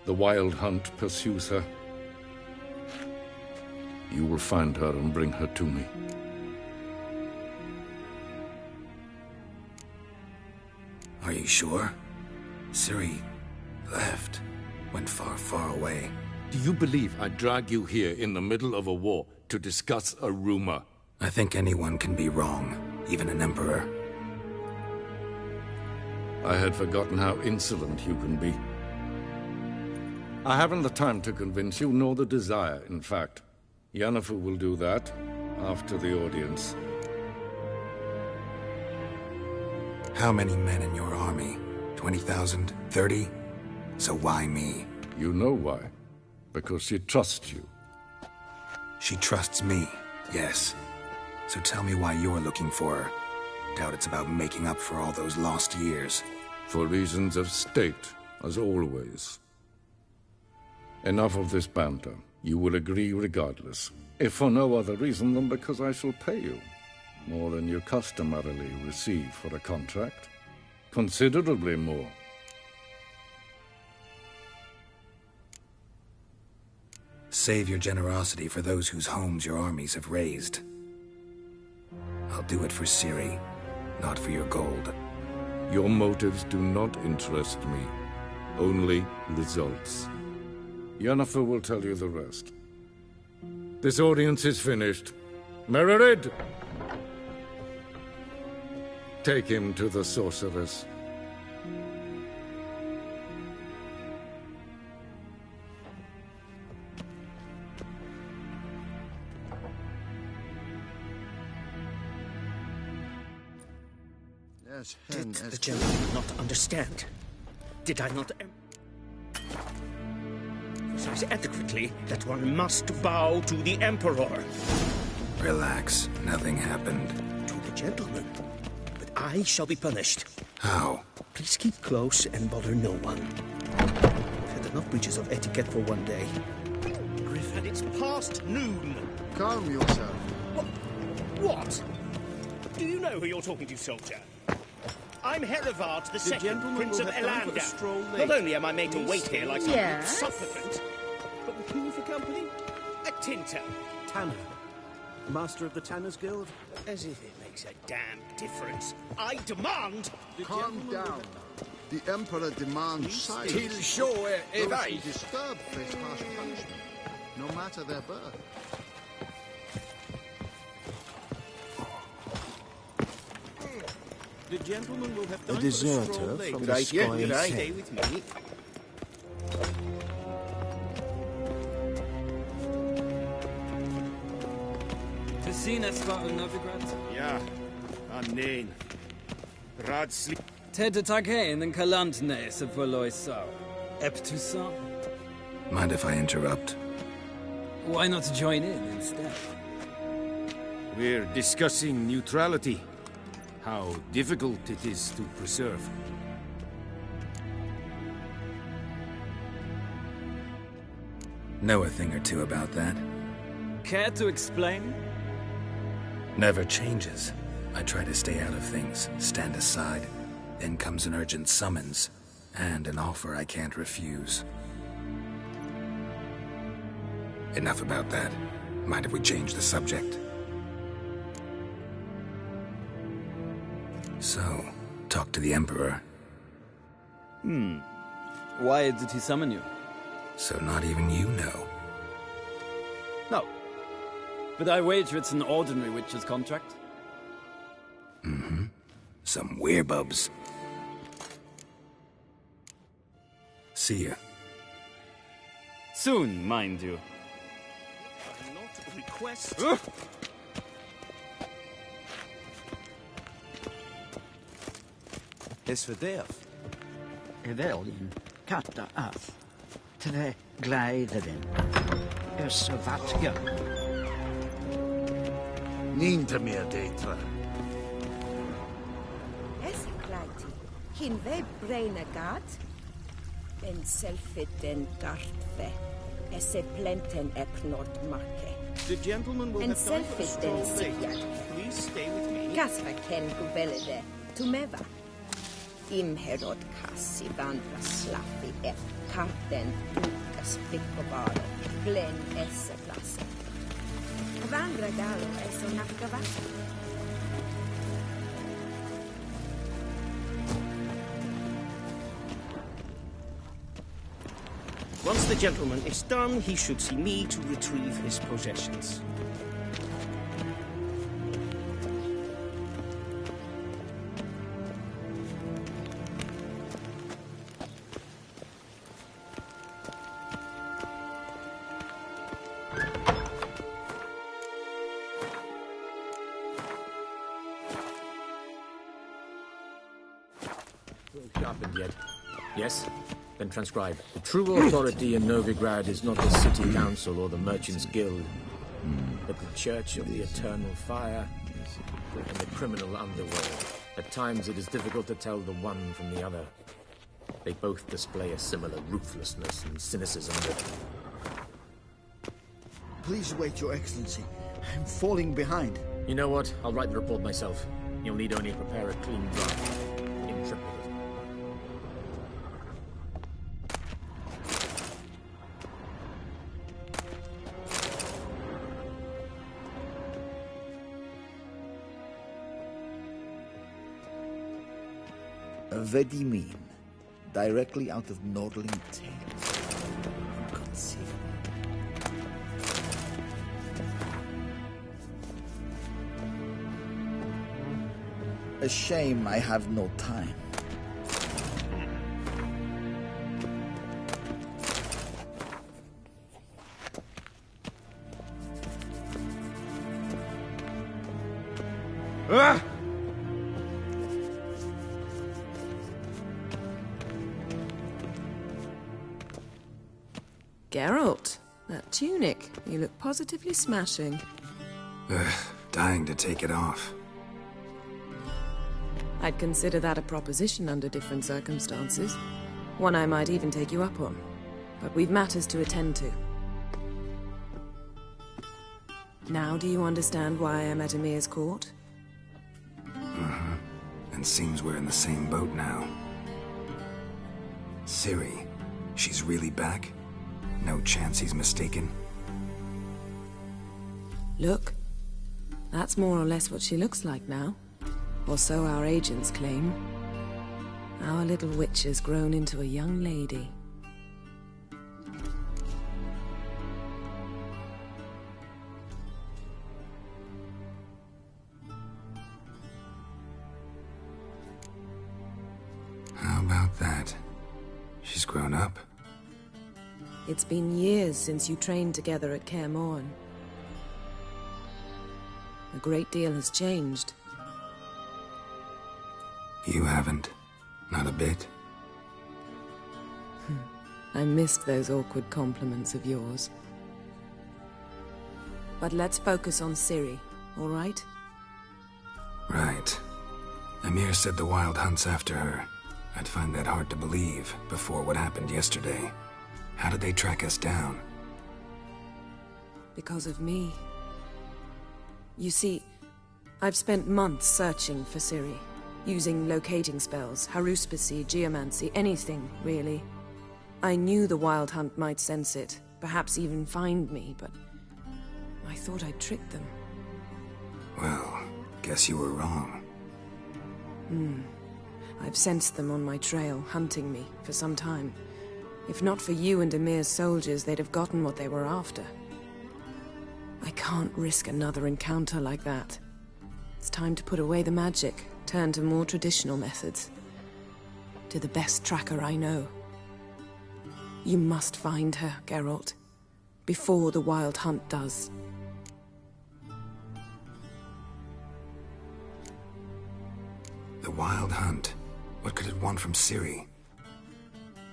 J: The Wild Hunt pursues her. You will find her and bring her to me.
S: Are you sure? Ciri left. Went far, far away.
J: Do you believe I'd drag you here in the middle of a war to discuss a rumor?
S: I think anyone can be wrong, even an emperor.
J: I had forgotten how insolent you can be. I haven't the time to convince you, nor the desire, in fact. Yennefer will do that after the audience.
S: How many men in your army? 20,000? 30? So why me?
J: You know why. Because she trusts you.
S: She trusts me, yes. So tell me why you're looking for her. Doubt it's about making up for all those lost years.
J: For reasons of state, as always. Enough of this banter. You will agree regardless. If for no other reason than because I shall pay you. More than you customarily receive for a contract. Considerably more.
S: Save your generosity for those whose homes your armies have razed. I'll do it for Ciri, not for your gold.
J: Your motives do not interest me. Only results. Yennefer will tell you the rest. This audience is finished. Mererid! Take him to the sorceress.
B: Did the gentleman not understand? Did I not emphasize adequately that one must bow to the Emperor?
S: Relax. Nothing happened.
B: To the gentleman. But I shall be punished.
S: How?
B: Please keep close and bother no one. I've had enough breaches of etiquette for one day. Griffin, it's past noon.
H: Calm yourself.
B: What? Do you know who you're talking to, soldier? I'm Herivard the Second, Prince of Elander. Not only am I made to wait here like some supplicant, but with who for company? A tinter.
P: Tanner. Master of the Tanners Guild?
B: As if it makes a damn difference. I demand...
H: Calm down. The Emperor demands silence.
K: Till show
H: Those who disturb face harsh punishment, no matter their birth.
P: The gentleman will have
F: A deserter from the Sky
B: Stay with me.
O: Tessinäspa och Novigrad?
L: Ja, annen. Radsli...
O: Täte Taghain and Kalantnes of Voloisau. Eptusa?
S: Mind if I interrupt?
O: Why not join in instead?
L: We're discussing neutrality. How difficult it is to preserve.
S: Know a thing or two about that?
O: Care to explain?
S: Never changes. I try to stay out of things, stand aside. Then comes an urgent summons, and an offer I can't refuse. Enough about that. Mind if we change the subject? So, talk to the Emperor.
O: Why did he summon you?
S: So not even you know.
O: No. But I wager it's an ordinary witch's contract.
S: Mm-hmm. Some werebubs. See ya.
O: Soon, mind you.
B: Not request...
F: Is for death.
E: Evelyn, katta af. Tre glädjen. Össa vatka.
K: Ninta mer deitra.
R: Esse klaiti. Hin ve braina gat. En selfit en gartve. Esse plenten ep nord marke.
P: The gentleman will
R: En
P: have time for a
R: selfit en
P: stroll later.
R: sigjar.
B: Please stay with me.
R: Kasva ken guvelede, tumeva. Imherod kassi vandra slappi et karten dukas piccobare, glen esse plassa. Vandra galo esso nakavasa.
B: Once the gentleman is done, he should see me to retrieve his possessions.
I: Sharpened yet? Yes? Then transcribe. The true authority in Novigrad is not the city council or the merchants' guild, but the Church of the Eternal Fire and the criminal underworld. At times it is difficult to tell the one from the other. They both display a similar ruthlessness and cynicism.
V: Please wait, Your Excellency. I'm falling behind.
I: You know what? I'll write the report myself. You'll need only prepare a clean draft. In triplicate.
V: Vedimin, directly out of Nordling Tales. Inconceivable. A shame I have no time.
I: Ah!
T: Geralt, that tunic. You look positively smashing.
C: Dying to take it off.
T: I'd consider that a proposition under different circumstances. One I might even take you up on. But we've matters to attend to. Now do you understand why I'm at Emir's court?
C: Mm-hmm. And seems we're in the same boat now. Ciri, she's really back? No chance he's mistaken?
T: Look. That's more or less what she looks like now. Or so our agents claim. Our little witch has grown into a young lady.
C: How about that? She's grown up?
T: It's been years since you trained together at Kaer Morhen. A great deal has changed.
C: You haven't? Not a bit?
T: I missed those awkward compliments of yours. But let's focus on Ciri, all right?
C: Right. Emir said the Wild Hunt's after her. I'd find that hard to believe before what happened yesterday. How did they track us down?
T: Because of me. You see, I've spent months searching for Ciri, using locating spells, haruspicy, geomancy, anything, really. I knew the Wild Hunt might sense it, perhaps even find me, but I thought I'd tricked them.
C: Well, guess you were wrong.
T: I've sensed them on my trail, hunting me, for some time. If not for you and Emir's soldiers, they'd have gotten what they were after. I can't risk another encounter like that. It's time to put away the magic, turn to more traditional methods. To the best tracker I know. You must find her, Geralt. Before the Wild Hunt does.
C: The Wild Hunt? What could it want from Ciri?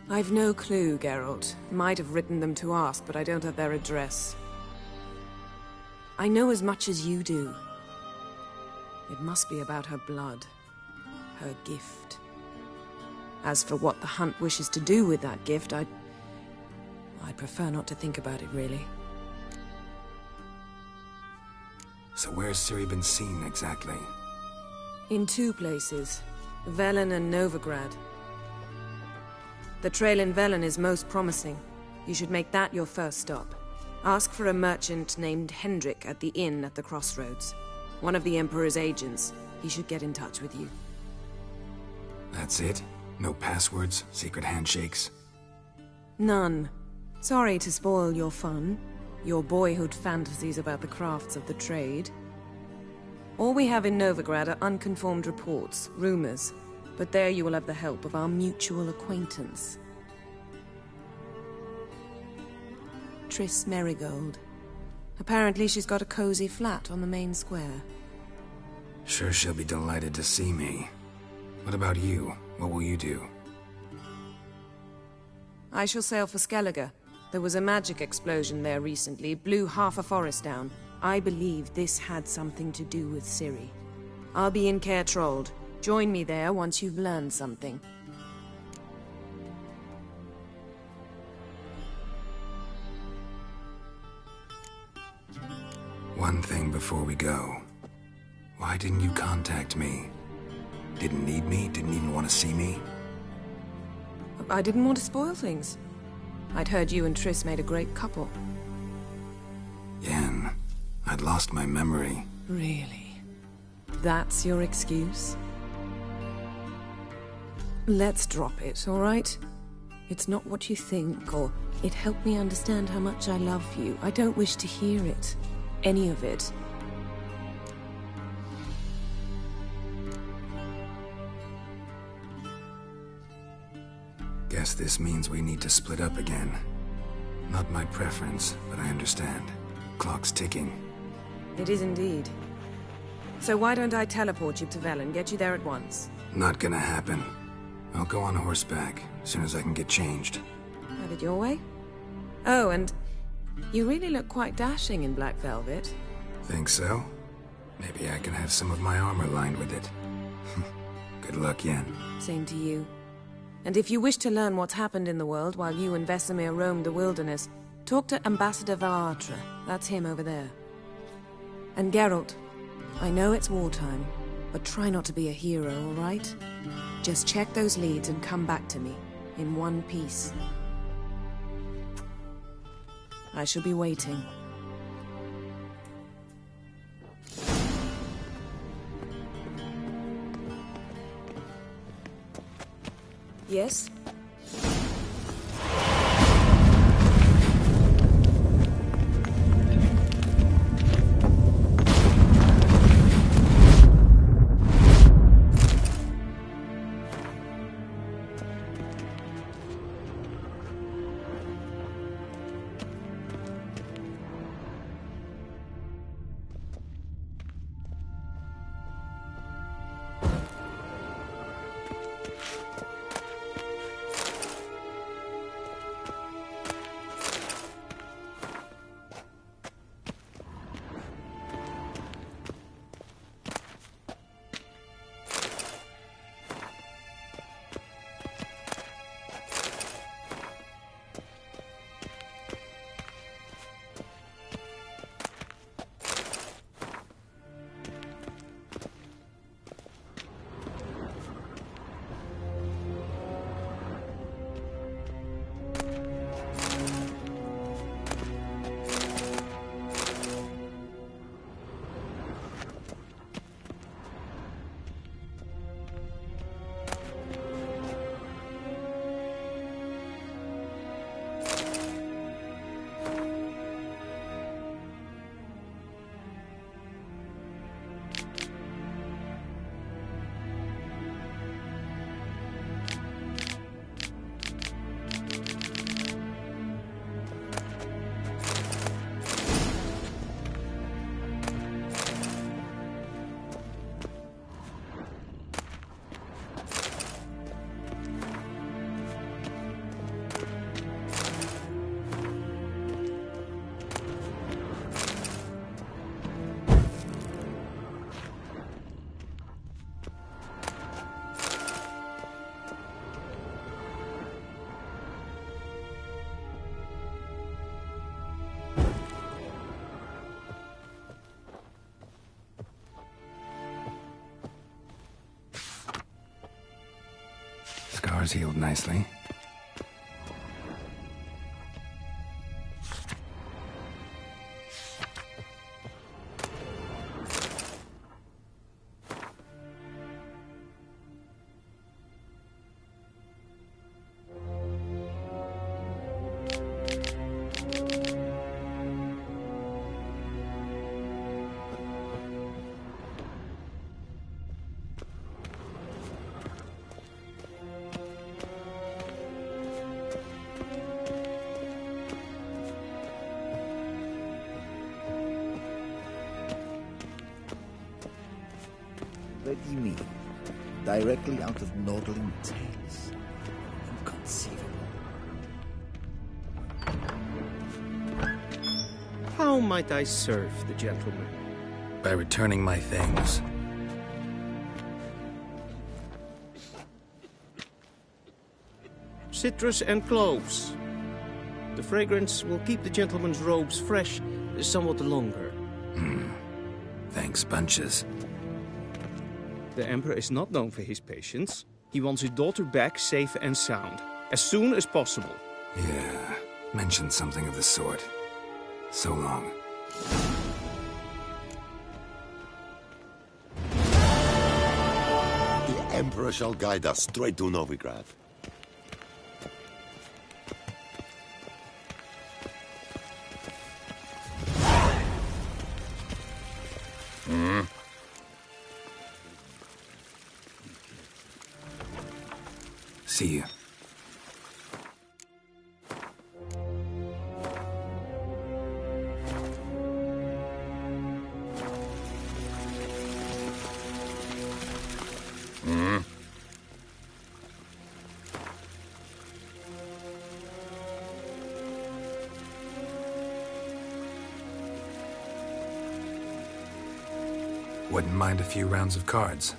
T: I've no clue, Geralt. Might have written them to ask, but I don't have their address. I know as much as you do. It must be about her blood. Her gift. As for what the Hunt wishes to do with that gift, I'd prefer not to think about it, really.
C: So where's Ciri been seen, exactly?
T: In 2 places, Velen and Novigrad. The trail in Velen is most promising. You should make that your first stop. Ask for a merchant named Hendrik at the inn at the crossroads. One of the Emperor's agents. He should get in touch with you.
C: That's it? No passwords, secret handshakes?
T: None. Sorry to spoil your fun, your boyhood fantasies about the crafts of the trade. All we have in Novigrad are unconfirmed reports, rumors, but there you will have the help of our mutual acquaintance. Triss Merigold. Apparently she's got a cozy flat on the main square.
C: Sure she'll be delighted to see me. What about you? What will you do?
T: I shall sail for Skellige. There was a magic explosion there recently, blew half a forest down. I believe this had something to do with Ciri. I'll be in Caer Trold. Join me there once you've learned something.
C: One thing before we go. Why didn't you contact me? Didn't need me? Didn't even want to see me?
T: I didn't want to spoil things. I'd heard you and Triss made a great couple.
C: Yen, I'd lost my memory.
T: Really? That's your excuse? Let's drop it, all right? It's not what you think, or it helped me understand how much I love you. I don't wish to hear it. Any of it.
C: Guess this means we need to split up again. Not my preference, but I understand. Clock's ticking.
T: It is indeed. So why don't I teleport you to Velen, get you there at once?
C: Not gonna happen. I'll go on horseback, as soon as I can get changed.
T: Have it your way? Oh, and you really look quite dashing in black velvet.
C: Think so? Maybe I can have some of my armor lined with it. Good luck, Yen.
T: Same to you. And if you wish to learn what's happened in the world while you and Vesemir roamed the wilderness, talk to Ambassador Valatra. That's him over there. And Geralt, I know it's wartime, but try not to be a hero, all right? Just check those leads and come back to me, in one piece. I shall be waiting. Yes?
C: scars healed nicely.
V: Ready me. Directly out of Nordling tales. Inconceivable.
P: How might I serve the gentleman?
S: By returning my things.
P: Citrus and cloves. The fragrance will keep the gentleman's robes fresh somewhat longer.
S: Thanks, bunches.
P: The Emperor is not known for his patience. He wants his daughter back safe and sound, as soon as possible.
C: Yeah, mentioned something of the sort. So long.
K: The Emperor shall guide us straight to Novigrad.
C: See you.
S: Wouldn't mind a few rounds of cards.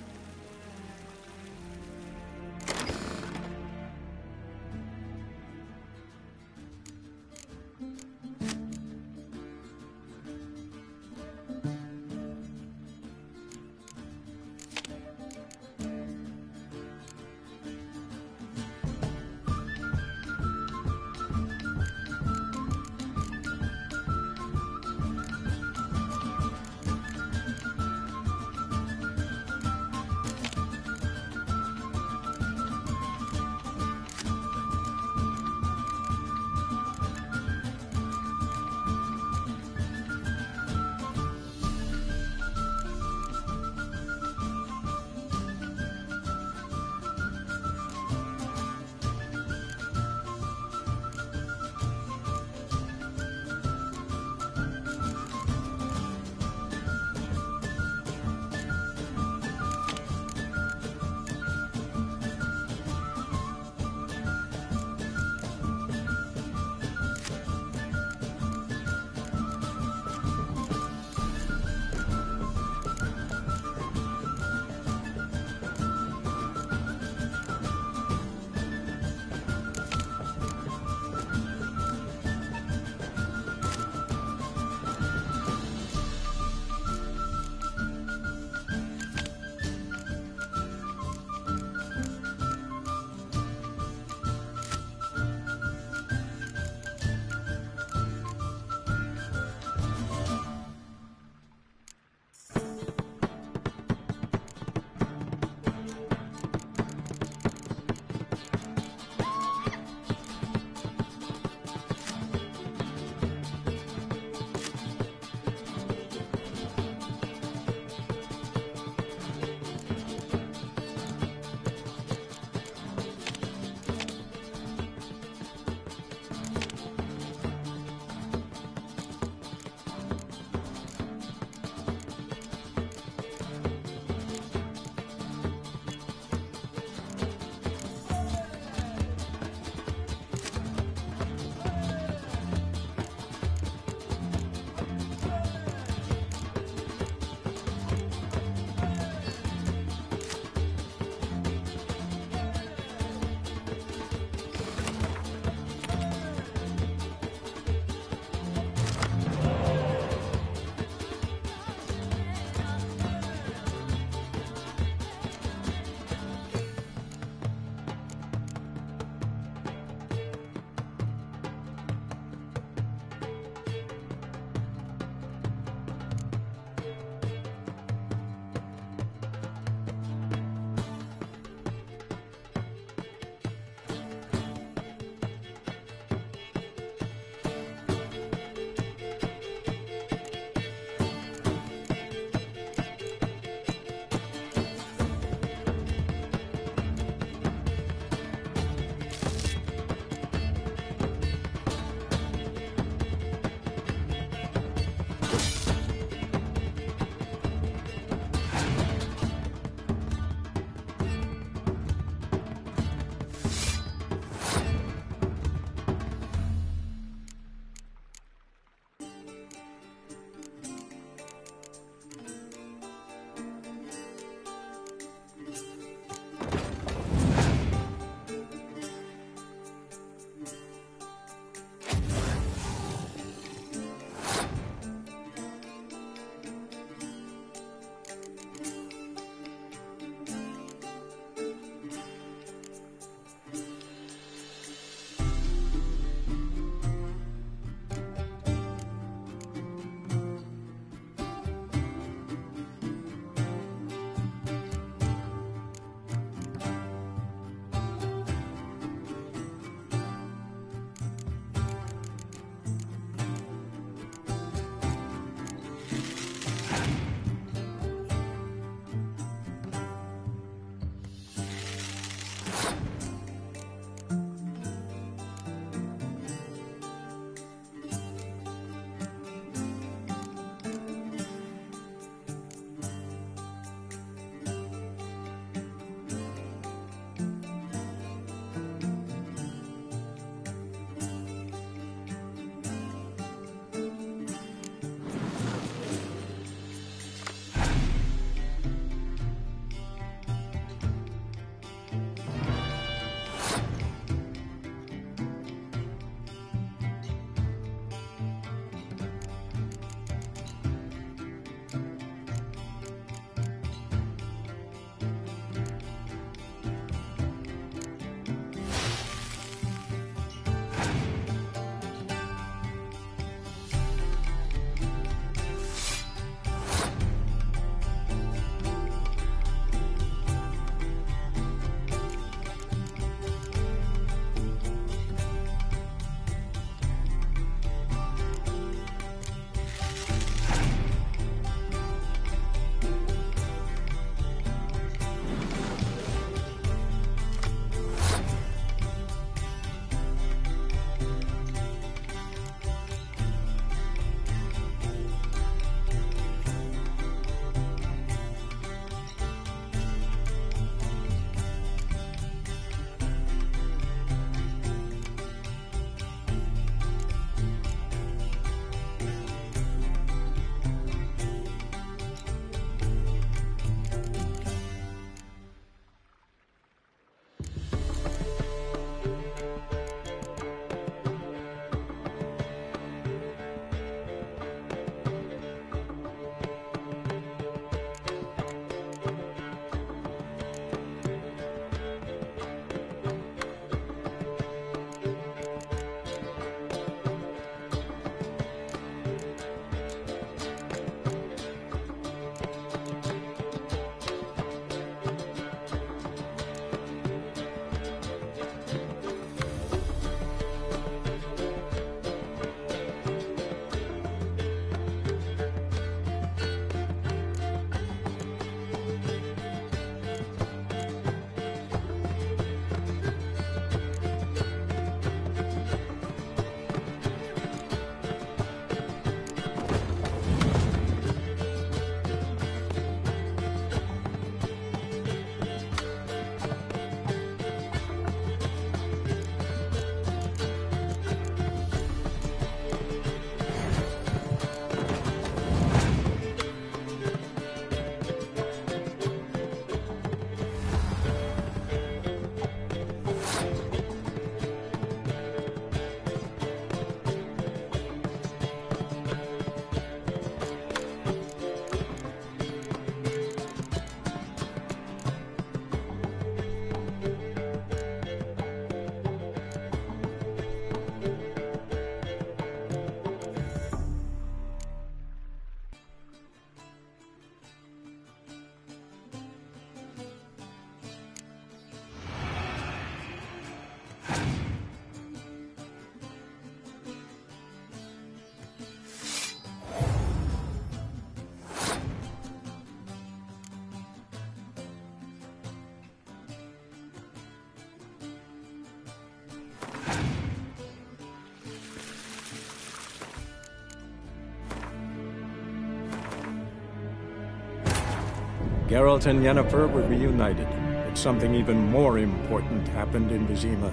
G: Geralt and Yennefer were reunited, but something even more important happened in Vizima.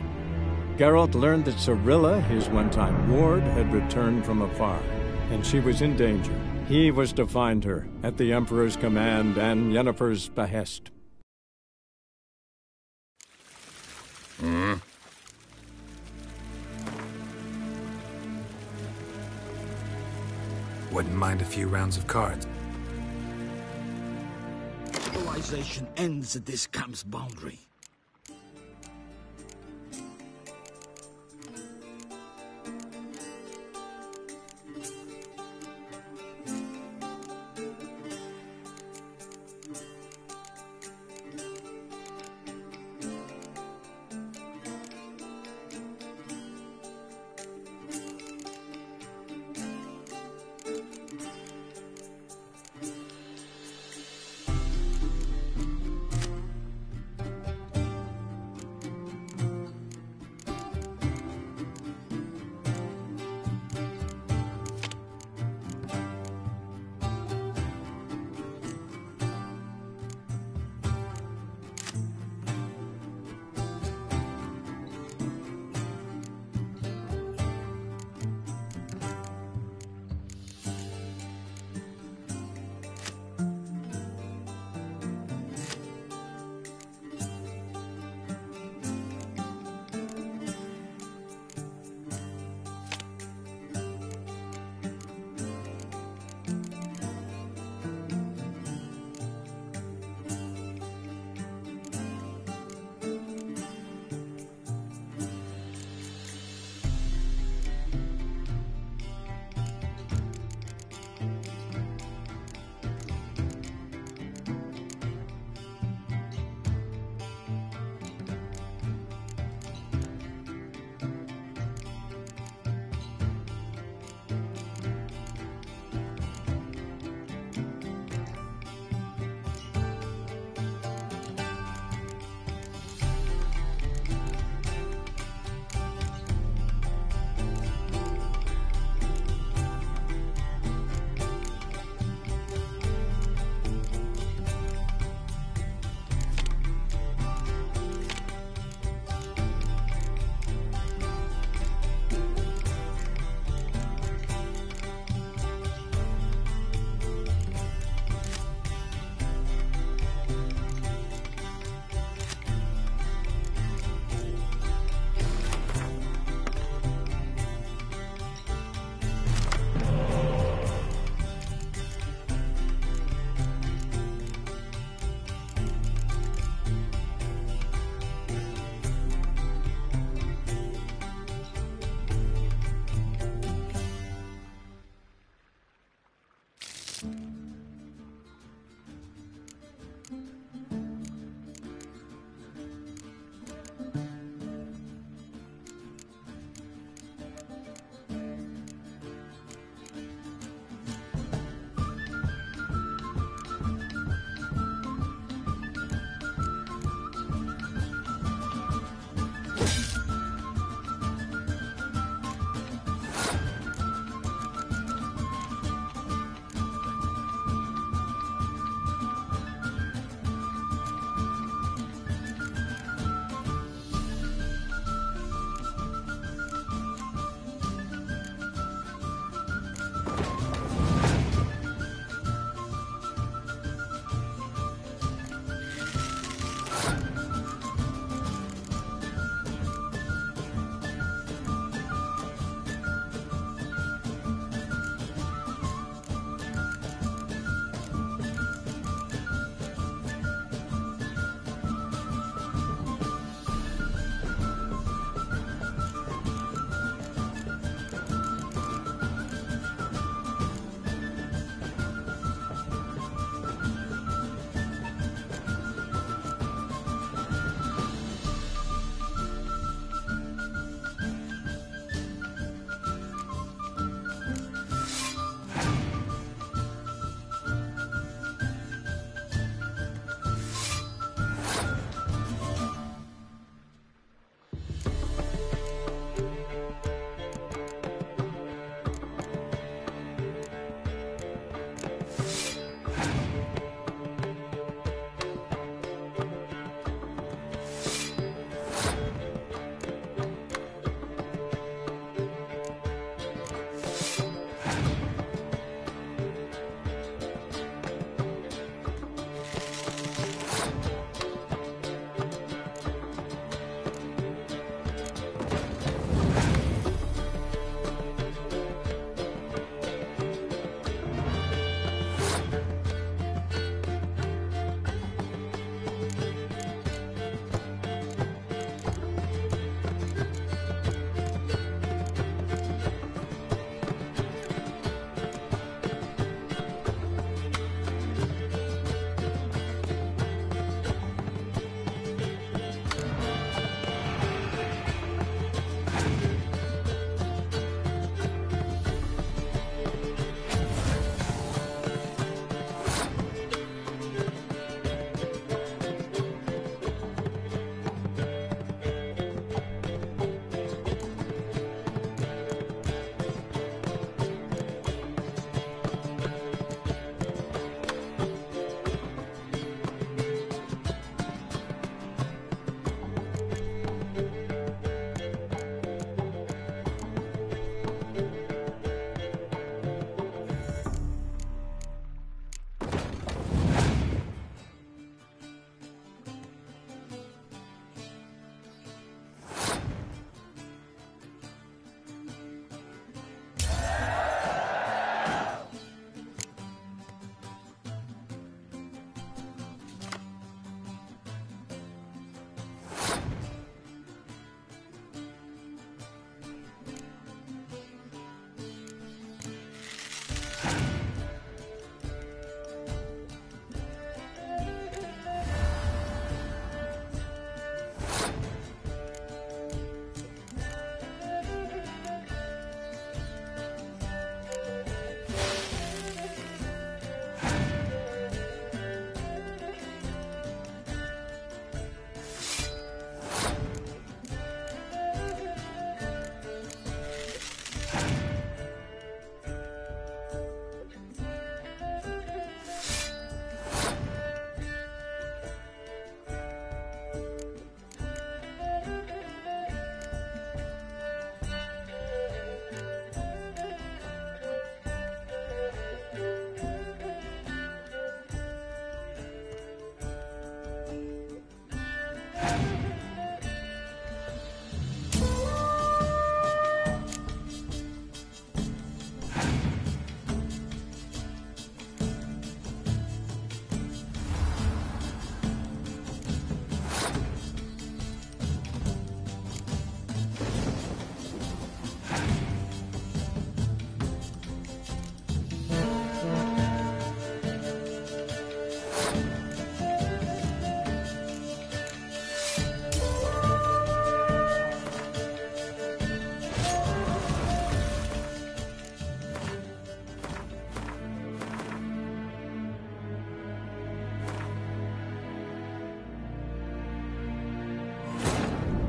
G: Geralt learned that Cirilla, his one-time ward, had returned from afar, and she was in danger. He was to find her, at the Emperor's command and Yennefer's behest.
S: Wouldn't mind a few rounds of cards.
V: Civilization ends at this camp's boundary.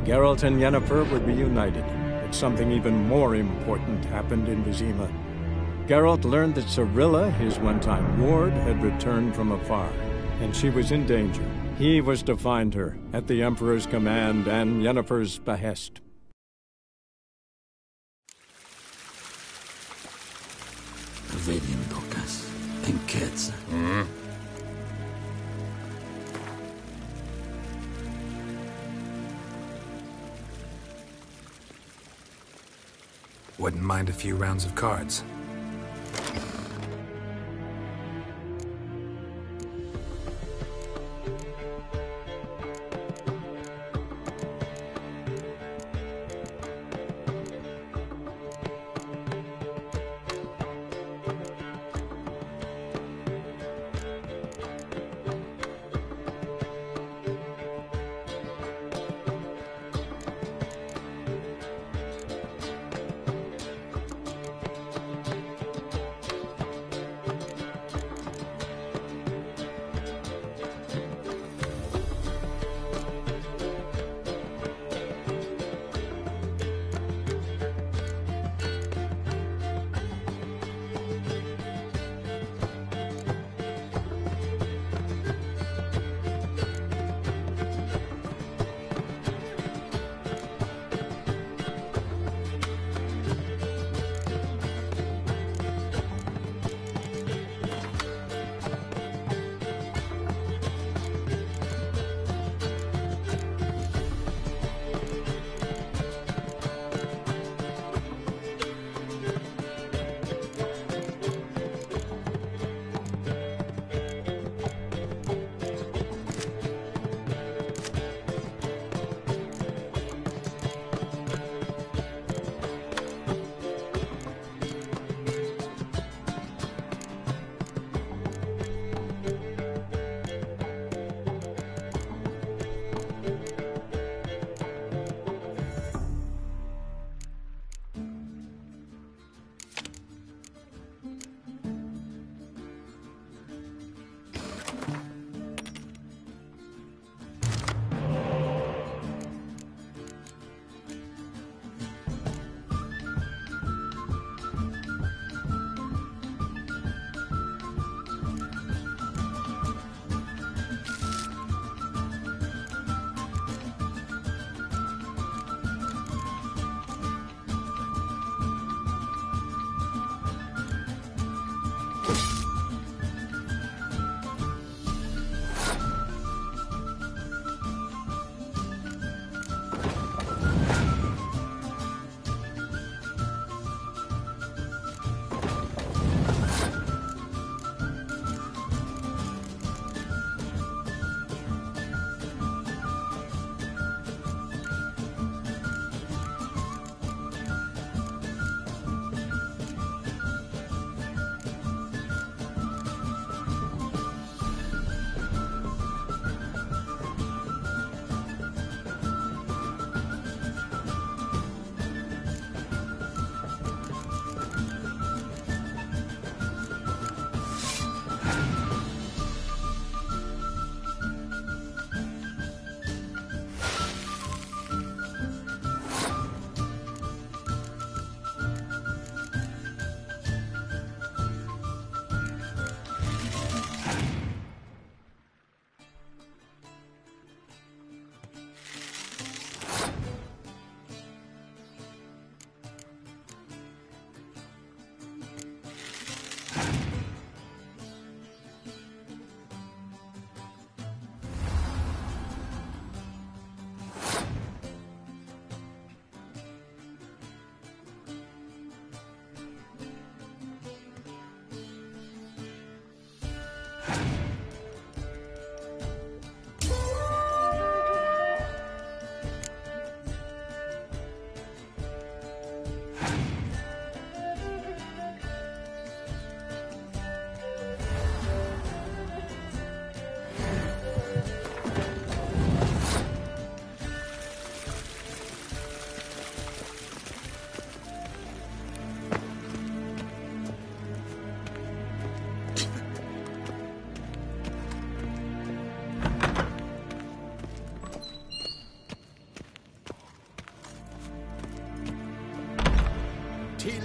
G: Geralt and Yennefer would be united, but something even more important happened in Vizima. Geralt learned that Cirilla, his one-time ward, had returned from afar, and she was in danger. He was to find her, at the Emperor's command and Yennefer's behest.
A: Vediam docas, enquete.
S: Wouldn't mind a few rounds of cards.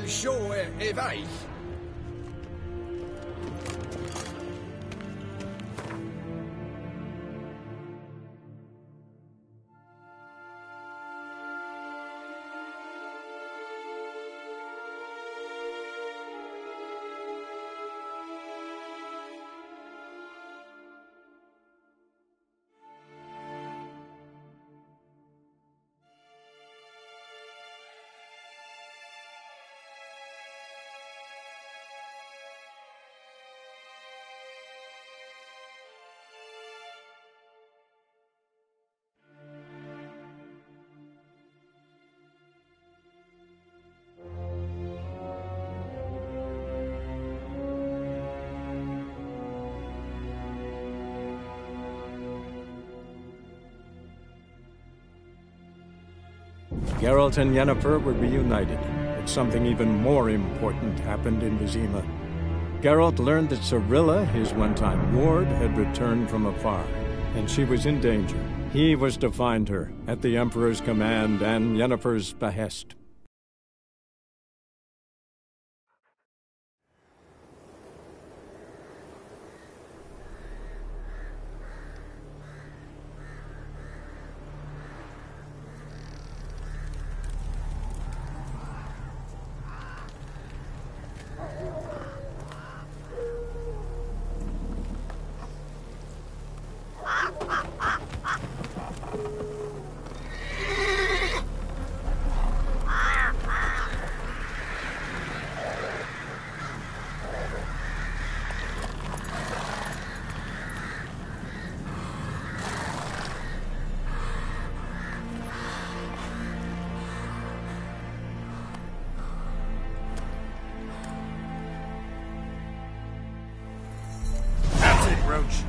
D: sure if I...
G: Geralt and Yennefer were reunited, but something even more important happened in Vizima. Geralt learned that Cirilla, his one-time ward, had returned from afar, and she was in danger. He was to find her, at the Emperor's command and Yennefer's behest.
D: Roach.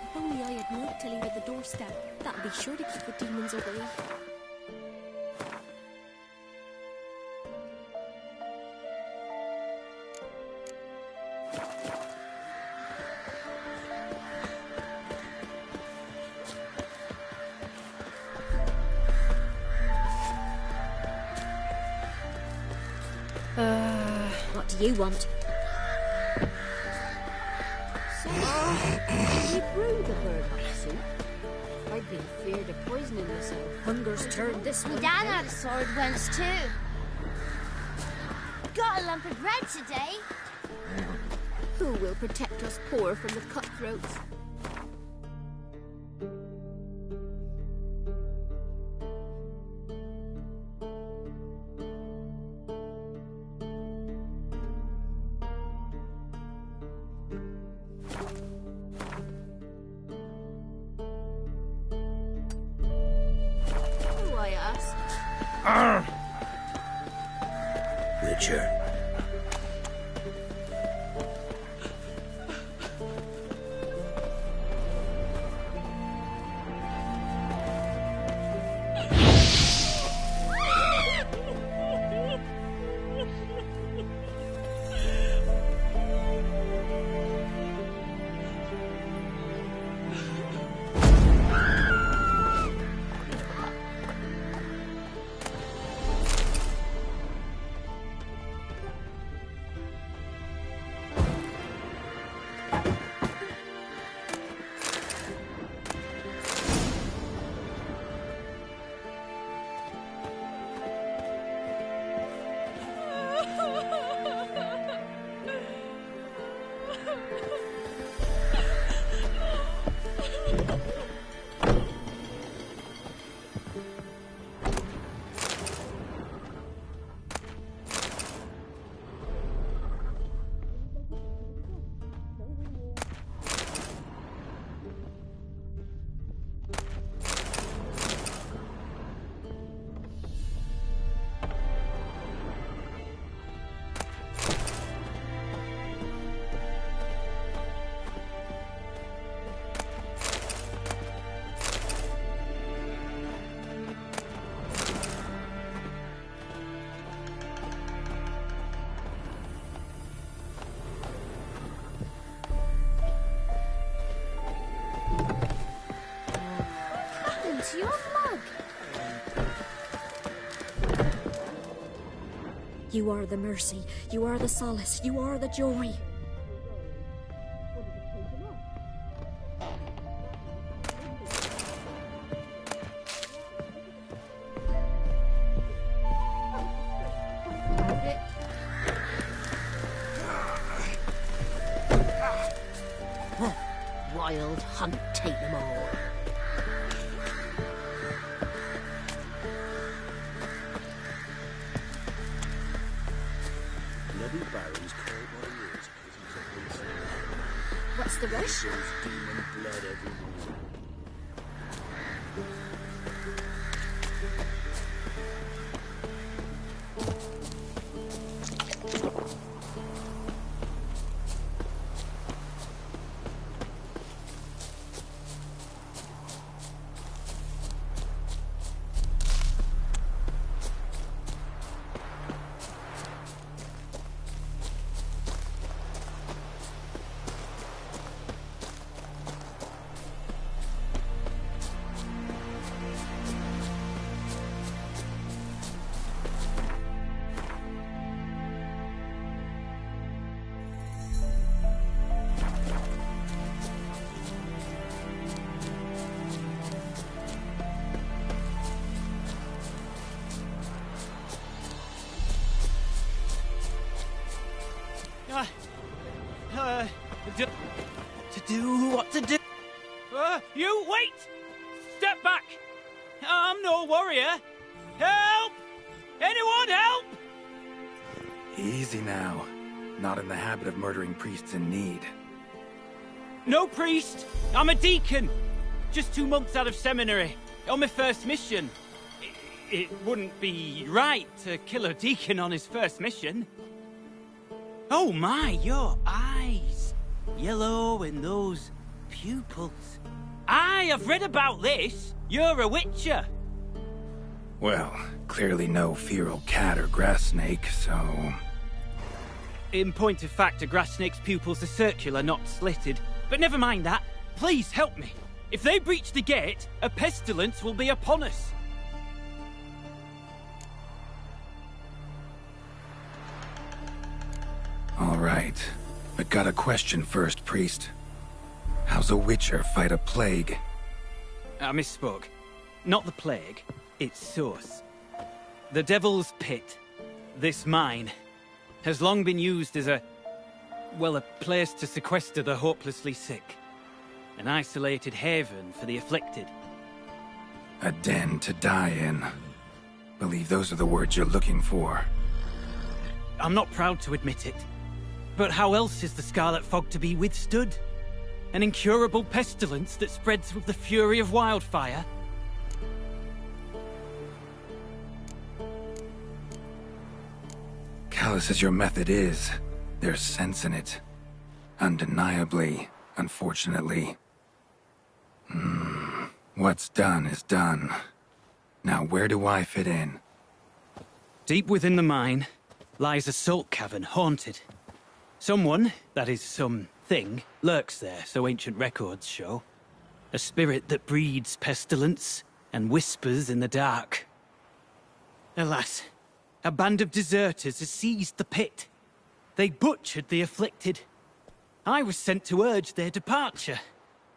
N: If only I had milk to leave at the doorstep. That'd be sure to keep the demons away.
D: do you want?
Q: So, you brew the bird soup? I'd been feared of poisoning myself. Hunger's turned this
D: My
Q: one.
D: dad had a sword once too. Got a lump of bread today.
Q: Who will protect us poor from the cutthroats? Who, I ask?
M: Witcher.
D: To your mug. You are the mercy, you are the solace, you are the joy.
Q: Wild hunt, take them all.
D: What's the rush?
B: Demon blood everywhere.
U: What to do? You wait! Step back! I'm no warrior. Help! Anyone help!
S: Easy now. Not in the habit of murdering priests in need.
U: No priest. I'm a deacon. Just 2 months out of seminary. On my first mission. It wouldn't be right to kill a deacon on his first mission. Oh my, your eyes. Yellow and those pupils. I have read about this. You're a witcher.
S: Well, clearly no feral cat or grass snake, so...
U: In point of fact, a grass snake's pupils are circular, not slitted. But never mind that. Please help me. If they breach the gate, a pestilence will be upon us.
S: right. But got a question first, priest. How's a witcher fight a plague?
U: I misspoke. Not the plague, its source. The Devil's Pit, this mine, has long been used as a place to sequester the hopelessly sick. An isolated haven for the afflicted.
S: A den to die in. Believe those are the words you're looking for.
U: I'm not proud to admit it, but how else is the Scarlet Fog to be withstood? An incurable pestilence that spreads with the fury of wildfire?
S: Callous as your method is, there's sense in it. Undeniably, unfortunately. What's done is done. Now where do I fit in?
U: Deep within the mine lies a salt cavern haunted. Someone, that is something, lurks there, so ancient records show. A spirit that breeds pestilence and whispers in the dark. Alas, a band of deserters has seized the pit. They butchered the afflicted. I was sent to urge their departure.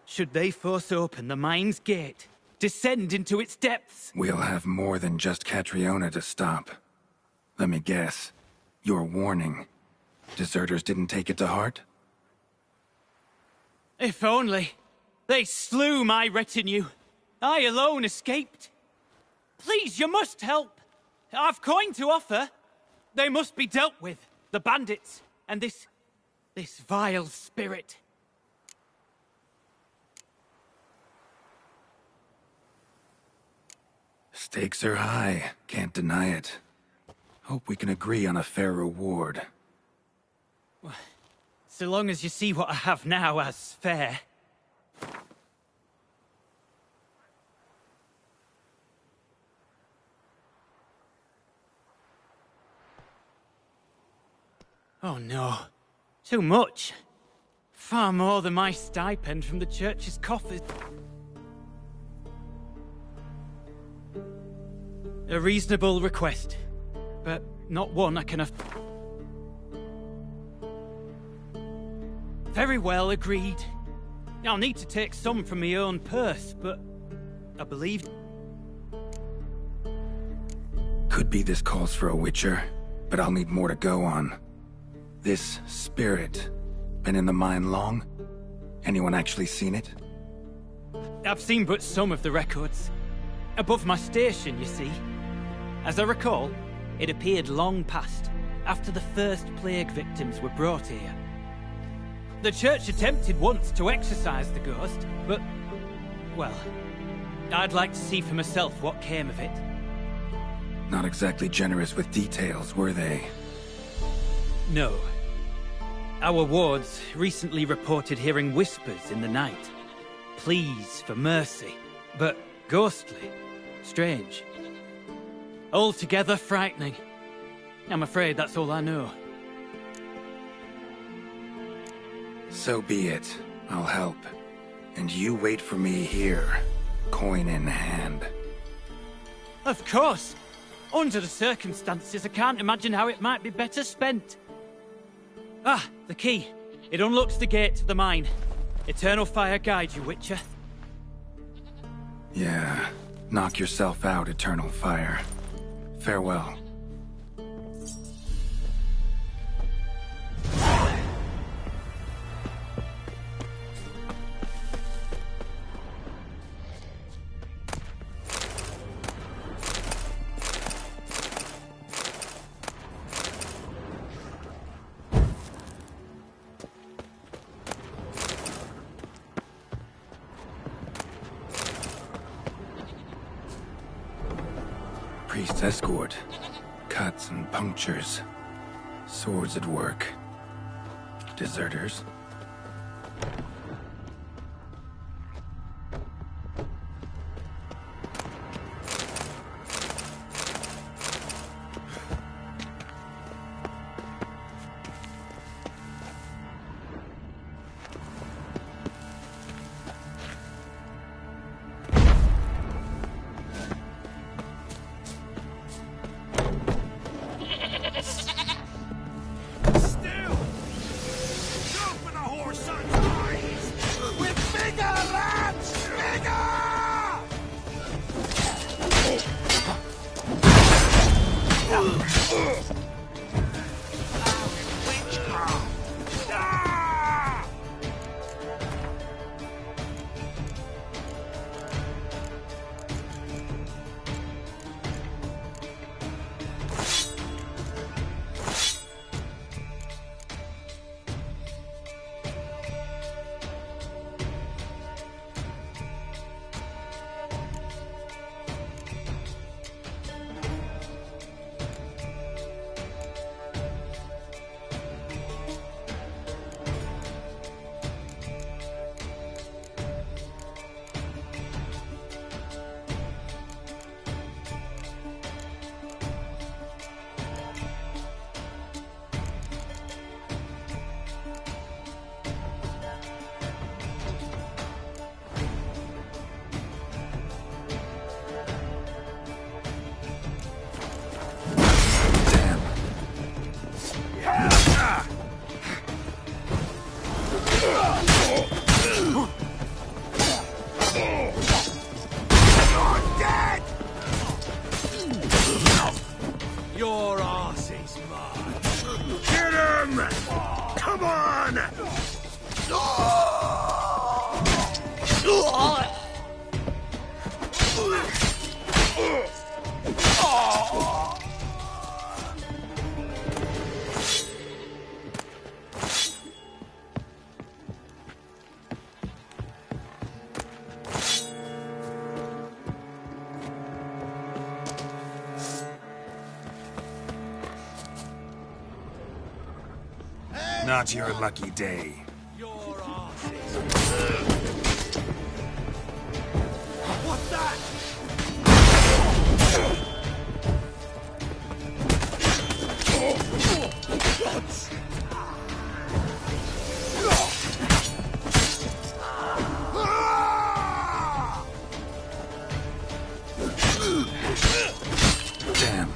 U: Should they force open the mine's gate, descend into its depths?
S: We'll have more than just Catriona to stop. Let me guess. Your warning. Deserters didn't take it to heart?
U: If only. They slew my retinue. I alone escaped. Please, you must help. I've coin to offer. They must be dealt with. The bandits and this vile spirit.
S: Stakes are high. Can't deny it. Hope we can agree on a fair reward.
U: So long as you see what I have now as fair. Oh no. Too much. Far more than my stipend from the church's coffers. A reasonable request, but not one I can afford. Very well, agreed. I'll need to take some from my own purse, but I believe...
S: Could be this calls for a witcher, but I'll need more to go on. This spirit, been in the mine long? Anyone actually seen it?
U: I've seen but some of the records. Above my station, you see. As I recall, it appeared long past, after the first plague victims were brought here. The church attempted once to exorcise the ghost, but... well, I'd like to see for myself what came of it.
S: Not exactly generous with details, were they?
U: No. Our wards recently reported hearing whispers in the night. Pleas for mercy, but ghostly, strange. Altogether frightening. I'm afraid that's all I know.
S: So be it. I'll help. And you wait for me here, coin in hand.
U: Of course! Under the circumstances, I can't imagine how it might be better spent. Ah, the key. It unlocks the gate to the mine. Eternal fire guide you, Witcher.
S: Yeah. Knock yourself out, Eternal Fire. Farewell. Priest's escort. Cuts and punctures. Swords at work. Deserters.
K: Your arse is mine. Get him! Come on!
C: Not your lucky day.
K: What's that?
C: Damn.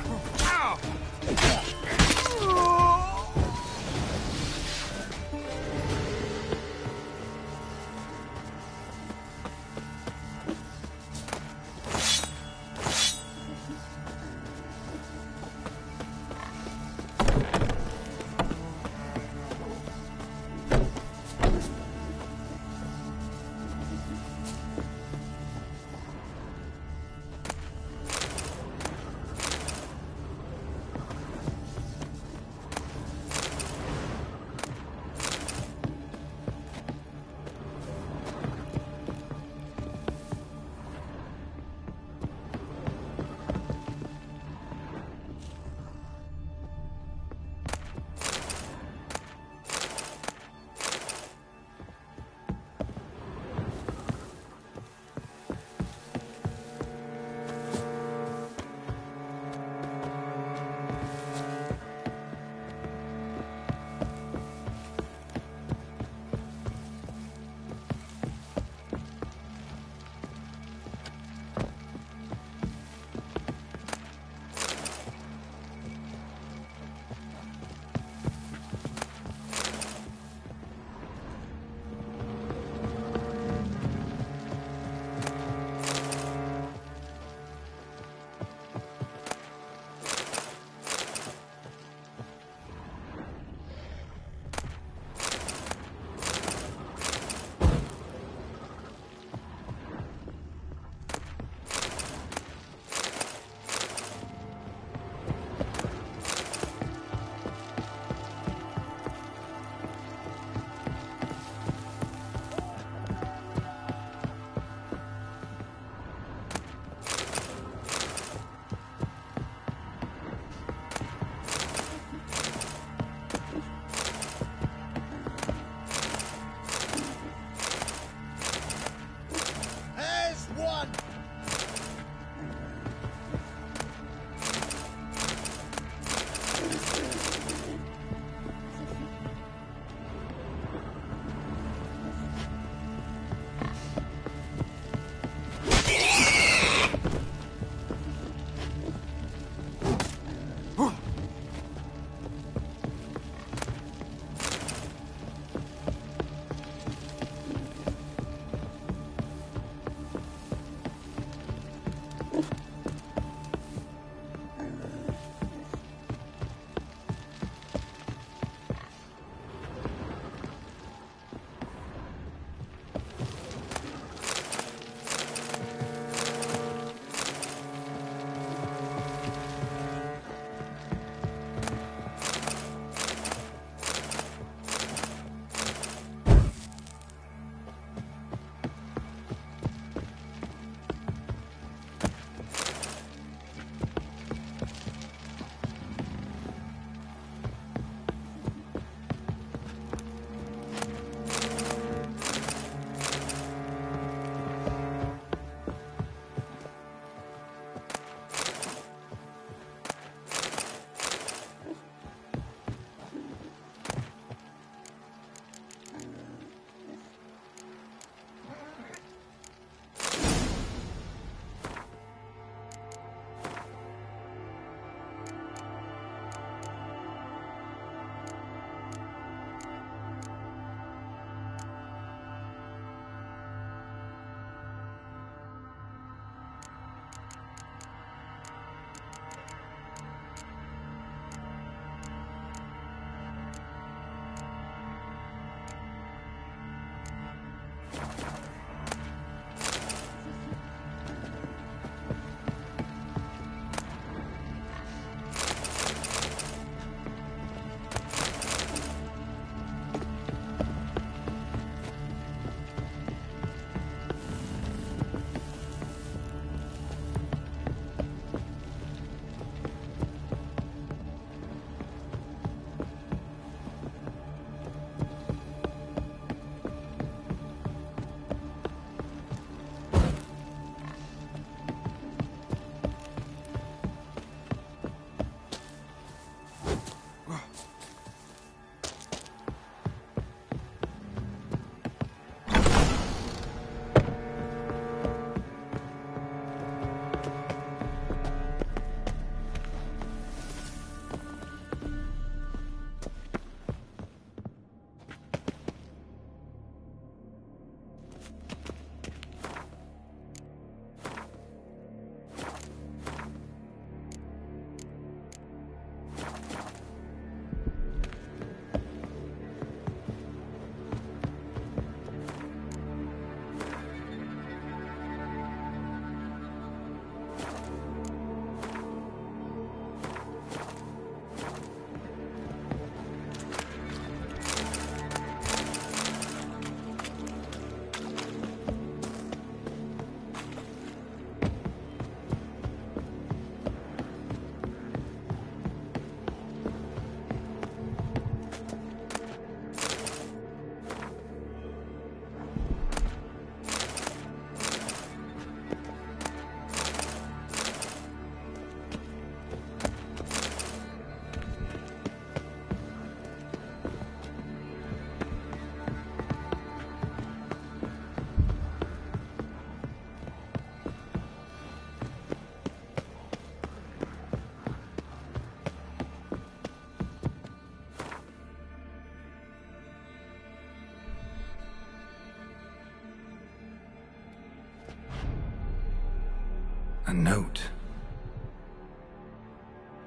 S: A note.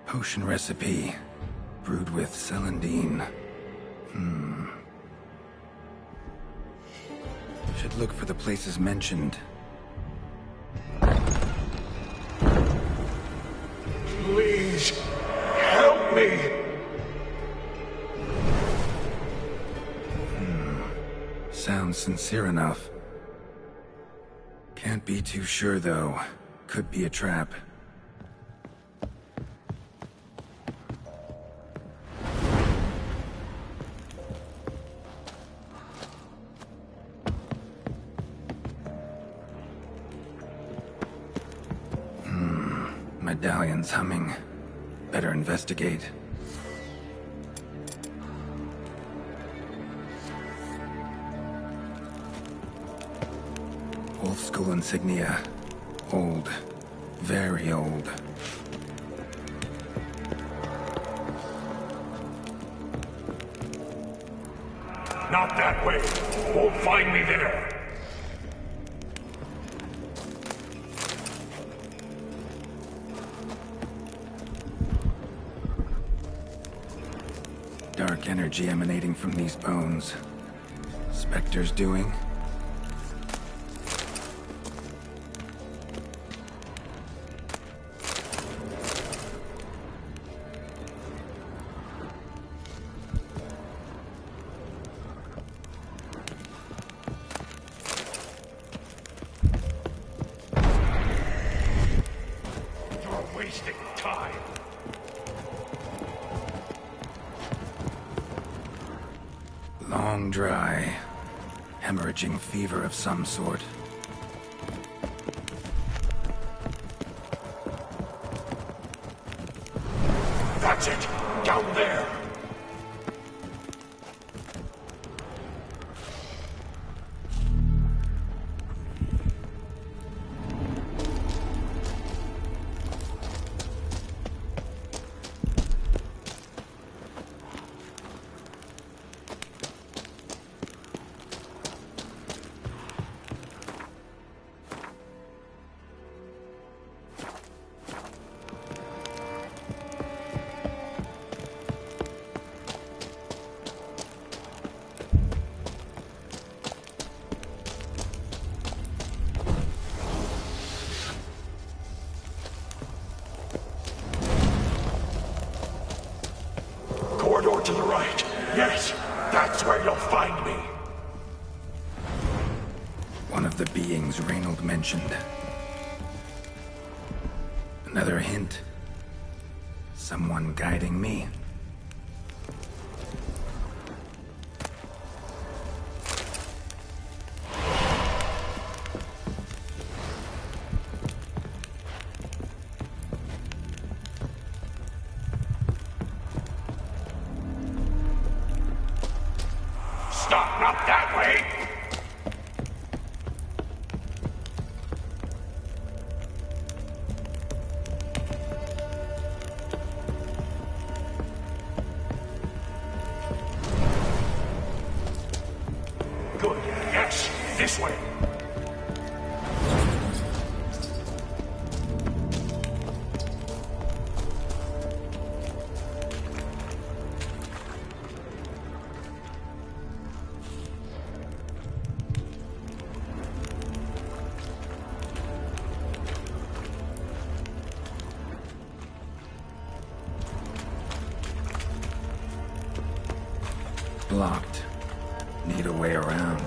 S: Potion recipe. Brewed with celandine. Should look for the places mentioned.
H: Please, help me!
S: Sounds sincere enough. Can't be too sure, though. Could be a trap. Medallion's humming. Better investigate. Old school insignia. Old. Very old.
H: Not that way. Won't find me there.
S: Dark energy emanating from these bones. Spectre's doing?
H: You're wasting time.
S: Long dry. Hemorrhaging fever of some sort.
H: That's it. Down there. Corridor to the right. Yes, that's where you'll find me.
S: One of the beings Reynold mentioned. Another hint. Someone guiding me.
H: Stop, not that way. Good. Yes, this way.
S: Blocked. Need a way around.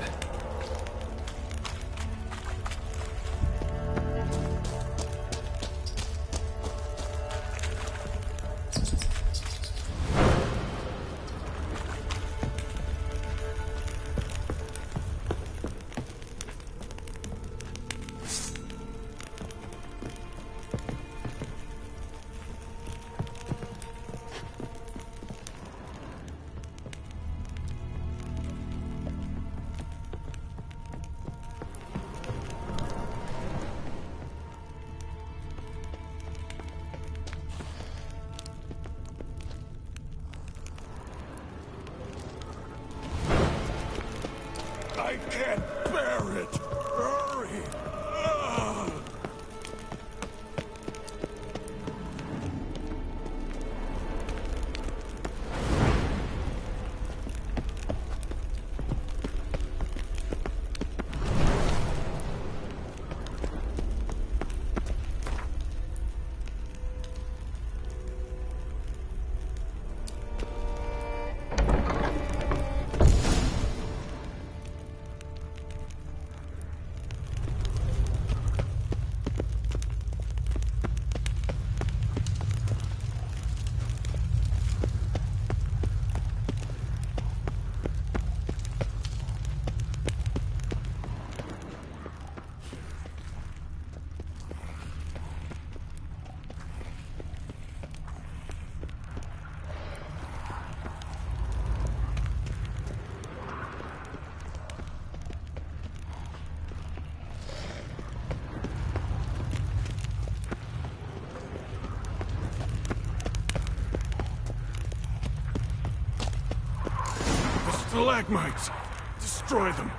H: stalagmites! Destroy them!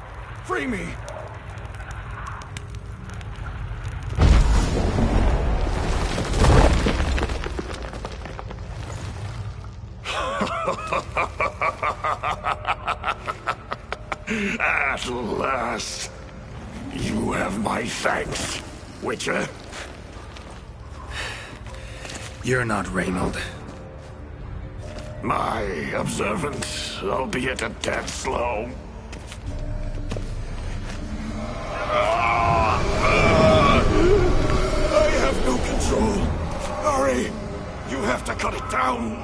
H: Free me!
J: At last, you have my thanks, Witcher.
S: You're not Reynold.
J: My observant, albeit a tad slow. I have no control. Hurry! You have to cut it down.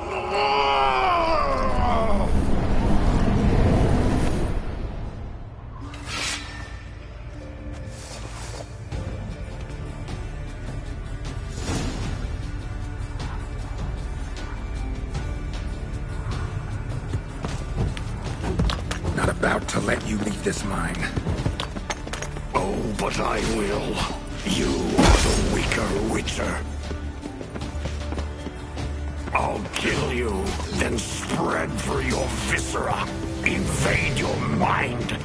S: Not about to let you leave this mine.
J: Oh, but I will. You are the weaker Witcher. I'll kill you, then spread through your viscera. Invade your mind.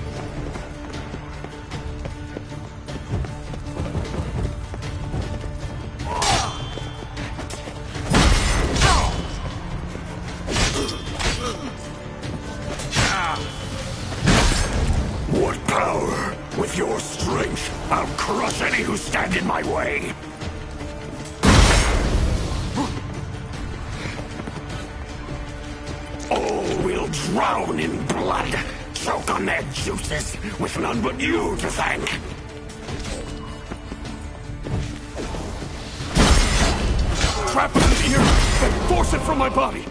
J: What power? With your strength, I'll crush any who stand in my way. All will drown in blood, choke on their juices, with none but you to thank.
H: Trap it in the ear, then force it from my body!